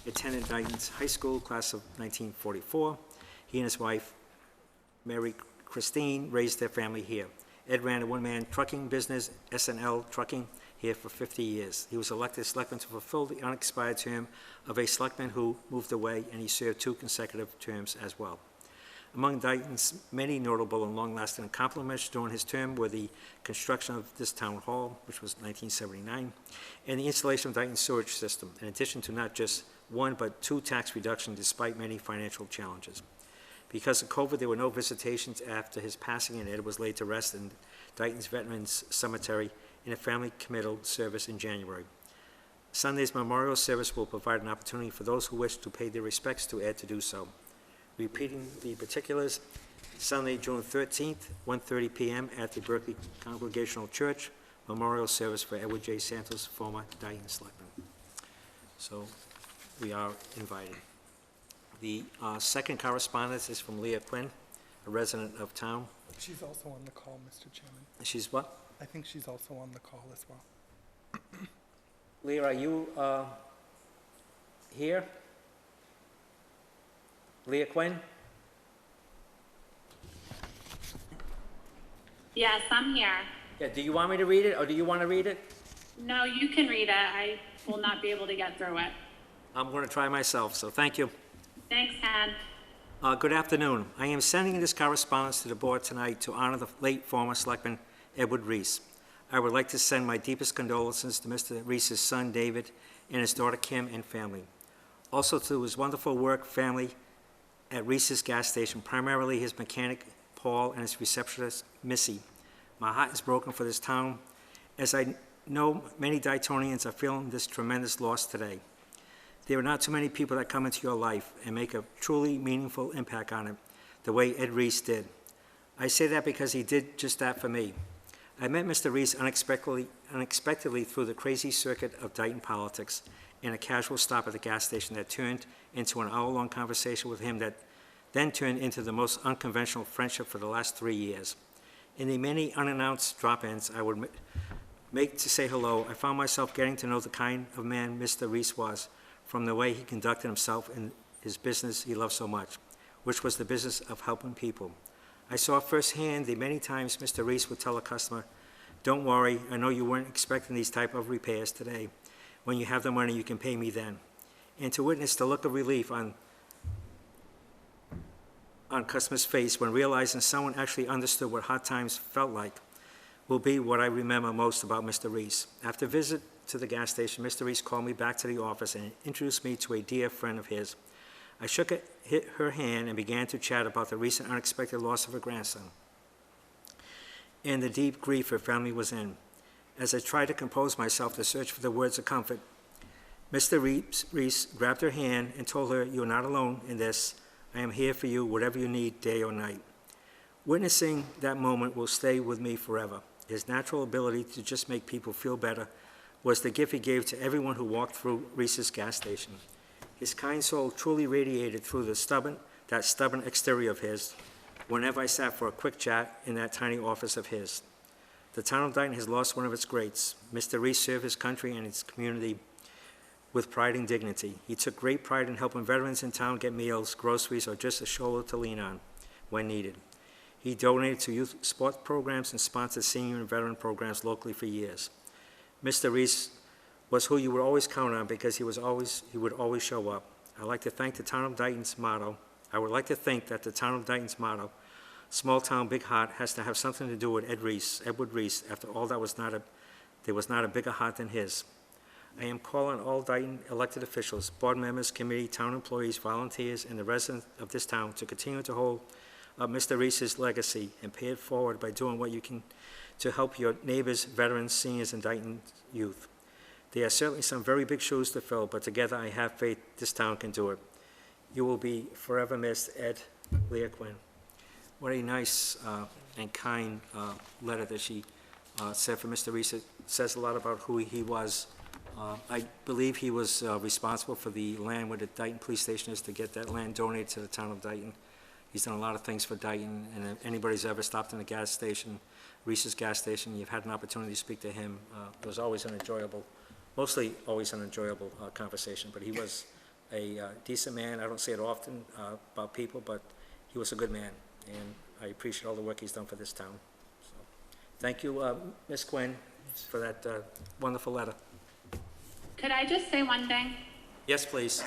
A: attended Dayton's high school class of 1944. He and his wife, Mary Christine, raised their family here. Ed ran a one-man trucking business, S&L Trucking, here for 50 years. He was elected selectman to fulfill the unexpired term of a selectman who moved away, and he served 2 consecutive terms as well. Among Dayton's many notable and long-lasting accomplishments during his term were the construction of this town hall, which was 1979, and the installation of Dayton's sewage system, in addition to not just 1 but 2 tax reductions despite many financial challenges. Because of COVID, there were no visitations after his passing, and Ed was laid to rest in Dayton's Veterans Cemetery in a family committal service in January. Sunday's memorial service will provide an opportunity for those who wish to pay their respects to Ed to do so. Repeating the particulars, Sunday, June 13th, 1:30 p.m. at the Berkeley Congregational Church, memorial service for Edward J. Santos, former Dayton selectman. So we are invited. The second correspondence is from Leah Quinn, a resident of town.
B: She's also on the call, Mr. Chairman.
A: She's what?
B: I think she's also on the call as well.
A: Leah, are you here? Leah Quinn?
K: Yes, I'm here.
A: Yeah, do you want me to read it, or do you want to read it?
K: No, you can read it. I will not be able to get through it.
A: I'm going to try myself, so thank you.
K: Thanks, Ken.
A: Good afternoon. I am sending this correspondence to the board tonight to honor the late former selectman Edward Reese. I would like to send my deepest condolences to Mr. Reese's son, David, and his daughter, Kim, and family. Also to his wonderful work family at Reese's gas station, primarily his mechanic, Paul, and his receptionist, Missy. My heart is broken for this town, as I know many Daytonians are feeling this tremendous loss today. There are not too many people that come into your life and make a truly meaningful impact on it, the way Ed Reese did. I say that because he did just that for me. I met Mr. Reese unexpectedly through the crazy circuit of Dayton politics in a casual stop at the gas station that turned into an hour-long conversation with him that then turned into the most unconventional friendship for the last 3 years. In the many unannounced drop-ins I would make to say hello, I found myself getting to know the kind of man Mr. Reese was, from the way he conducted himself in his business he loved so much, which was the business of helping people. I saw firsthand the many times Mr. Reese would tell a customer, "Don't worry, I know you weren't expecting these type of repairs today. When you have the money, you can pay me then." And to witness the look of relief on customers' face when realizing someone actually understood what hard times felt like will be what I remember most about Mr. Reese. After a visit to the gas station, Mr. Reese called me back to the office and introduced me to a dear friend of his. I shook her hand and began to chat about the recent unexpected loss of her grandson and the deep grief her family was in. As I tried to compose myself to search for the words of comfort, Mr. Reese grabbed her hand and told her, "You're not alone in this. I am here for you, whatever you need, day or night." Witnessing that moment will stay with me forever. His natural ability to just make people feel better was the gift he gave to everyone who walked through Reese's gas station. His kind soul truly radiated through that stubborn exterior of his whenever I sat for a quick chat in that tiny office of his. The town of Dayton has lost one of its greats. Mr. Reese served his country and its community with pride and dignity. He took great pride in helping veterans in town get meals, groceries, or just a shoulder to lean on when needed. He donated to youth sports programs and sponsored senior and veteran programs locally for years. Mr. Reese was who you would always count on because he would always show up. I would like to think that the town of Dayton's motto, small town, big heart, has to have something to do with Edward Reese. After all, there was not a bigger heart than his. I am calling on all Dayton elected officials, board members, committee, town employees, volunteers, and the residents of this town to continue to hold up Mr. Reese's legacy and pay it forward by doing what you can to help your neighbors, veterans, seniors, and Dayton youth. There are certainly some very big shoes to fill, but together I have faith this town can do it. You will be forever missed, Ed Leah Quinn. What a nice and kind letter that she said for Mr. Reese. It says a lot about who he was. I believe he was responsible for the land where the Dayton Police Station is, to get that land donated to the town of Dayton. He's done a lot of things for Dayton, and if anybody's ever stopped in a gas station, Reese's gas station, you've had an opportunity to speak to him. It was always mostly always an enjoyable conversation, but he was a decent man. I don't say it often about people, but he was a good man, and I appreciate all the work he's done for this town. So, thank you, Ms. Quinn, for that wonderful letter.
P: Could I just say one thing?
A: Yes, please.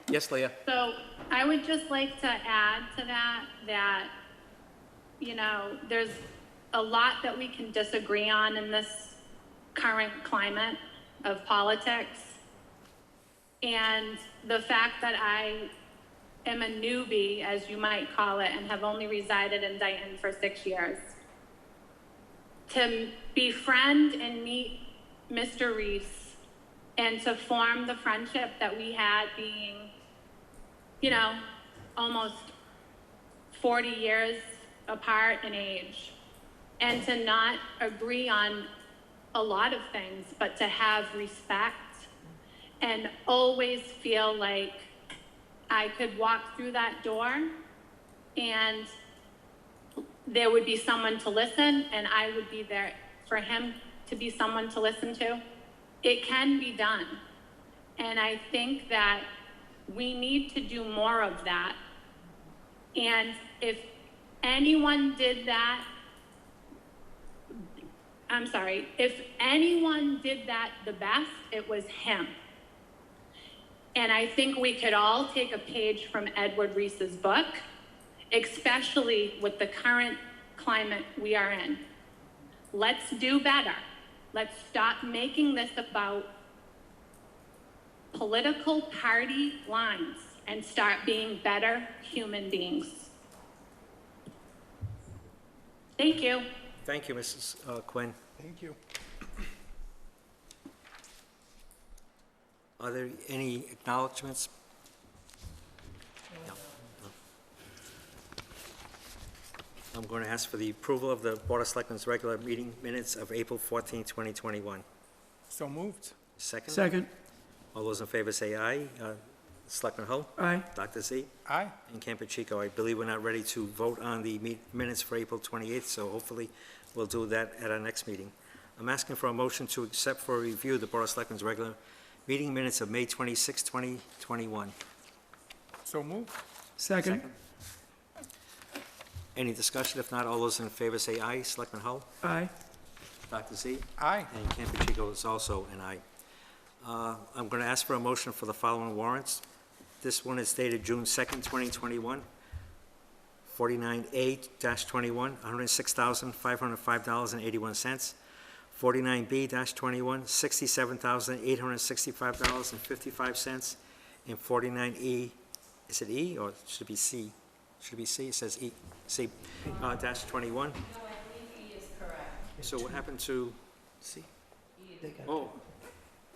A: Yes, Leah.
P: So I would just like to add to that, you know, there's a lot that we can disagree on in this current climate of politics. And the fact that I am a newbie, as you might call it, and have only resided in Dayton for 6 years, to befriend and meet Mr. Reese and to form the friendship that we had, being, you know, almost 40 years apart in age, and to not agree on a lot of things, but to have respect and always feel like I could walk through that door and there would be someone to listen, and I would be there for him to be someone to listen to. It can be done. And I think that we need to do more of that. And if anyone did that, if anyone did that the best, it was him. And I think we could all take a page from Edward Reese's book, especially with the current climate we are in. Let's do better. Let's stop making this about political party lines and start being better human beings. Thank you.
A: Thank you, Mrs. Quinn.
B: Thank you.
A: Are there any acknowledgements? No. No. I'm going to ask for the approval of the Board of Selectmen's regular meeting minutes of April 14, 2021.
B: So moved.
A: Second?
C: Second.
A: All those in favor say aye. Selectman Hull?
C: Aye.
A: Dr. Z?
B: Aye.
A: And Campuchico. I believe we're not ready to vote on the minutes for April 28th, so hopefully we'll do that at our next meeting. I'm asking for a motion to accept for review the Board of Selectmen's regular meeting minutes of May 26, 2021.
B: So moved.
C: Second.
A: Any discussion? If not, all those in favor say aye. Selectman Hull?
C: Aye.
A: Dr. Z?
B: Aye.
A: And Campuchico is also an aye. I'm going to ask for a motion for the following warrants. This one is dated June 2nd, 2021. 49A-21, $106,505.81. 49B-21, $67,865.55. And 49E, is it E or should it be C? Should it be C? It says E. C, dash 21.
D: No, I believe E is correct.
A: So what happened to C?
C: They got-
A: Oh,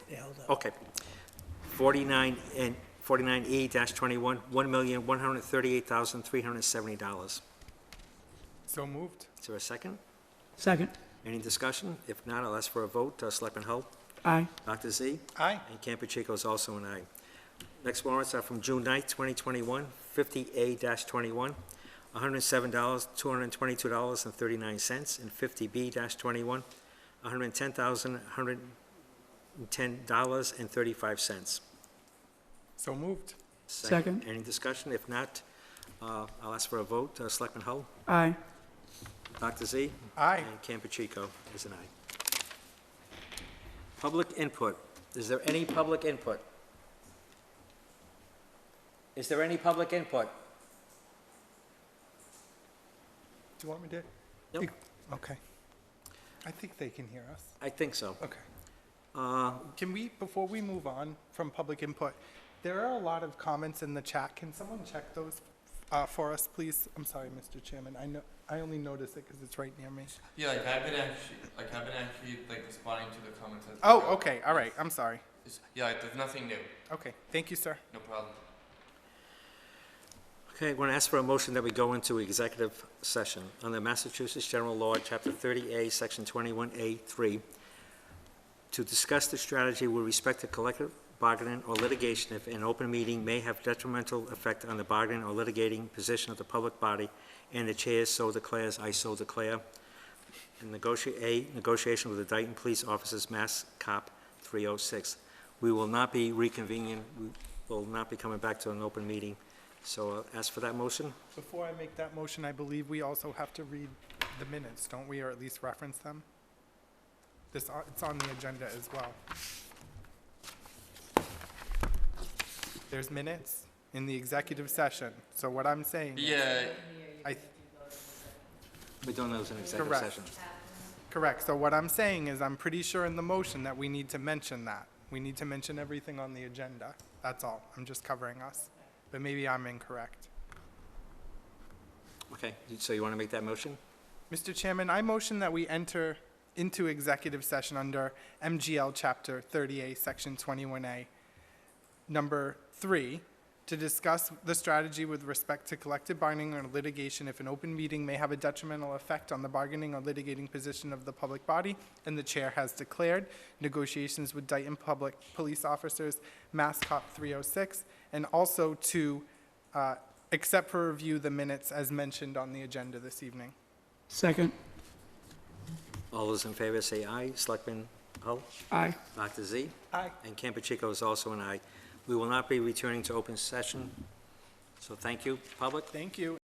C: they held up.
A: okay. 49 and 49E-21, $1,138,370.
B: So moved.
A: Is there a second?
C: Second.
A: Any discussion? If not, I'll ask for a vote. Selectman Hull?
C: Aye.
A: Dr. Z?
B: Aye.
A: And Campuchico is also an aye. Next warrants are from June 9th, 2021, 50A-21, $107, $222.39, and 50B-21, $110,110.35.
B: So moved.
C: Second.
A: Any discussion? If not, I'll ask for a vote. Selectman Hull?
C: Aye.
A: Dr. Z?
B: Aye.
A: And Campuchico is an aye. Public input. Is there any public input? Is there any public input?
B: Do you want me to?
A: Nope.
B: Okay. I think they can hear us.
A: I think so.
B: Okay.
A: Uh,
B: Can we, before we move on from public input, there are a lot of comments in the chat. Can someone check those for us, please? I'm sorry, Mr. Chairman. I only noticed it because it's right near me.
G: Yeah, I've been actually responding to the comments. As
B: Oh, okay. All right. I'm sorry.
G: Yeah, there's nothing new.
B: Okay. Thank you, sir.
G: No problem.
A: Okay, I'm going to ask for a motion that we go into executive session under Massachusetts General Law, Chapter 30A, Section 21A3, to discuss the strategy with respect to collective bargaining or litigation if an open meeting may have detrimental effect on the bargaining or litigating position of the public body, and the chair so declares, I so declare. And negotiation with the Dayton Police Officers, Mass Cop 306. We will not be reconvening, we will not be coming back to an open meeting. So I'll ask for that motion.
B: Before I make that motion, I believe we also have to read the minutes, don't we, or at least reference them? It's on the agenda as well. There's minutes in the executive session. So what I'm saying is,
G: Yeah,
A: We're doing those in executive
B: Correct.
A: session.
B: correct. So what I'm saying is I'm pretty sure in the motion that we need to mention that. We need to mention everything on the agenda. That's all. I'm just covering us. But maybe I'm incorrect.
A: Okay, so you want to make that motion?
B: Mr. Chairman, I motion that we enter into executive session under MGL Chapter 30A, Section 21A, Number 3, to discuss the strategy with respect to collective bargaining or litigation if an open meeting may have a detrimental effect on the bargaining or litigating position of the public body, and the chair has declared negotiations with Dayton Public Police Officers, Mass Cop 306, and also to accept for review the minutes as mentioned on the agenda this evening.
C: Second.
A: All those in favor say aye. Selectman Hull?
C: Aye.
A: Dr. Z?
B: Aye.
A: And Campuchico is also an aye. We will not be returning to open session, so thank you, public.
B: Thank you.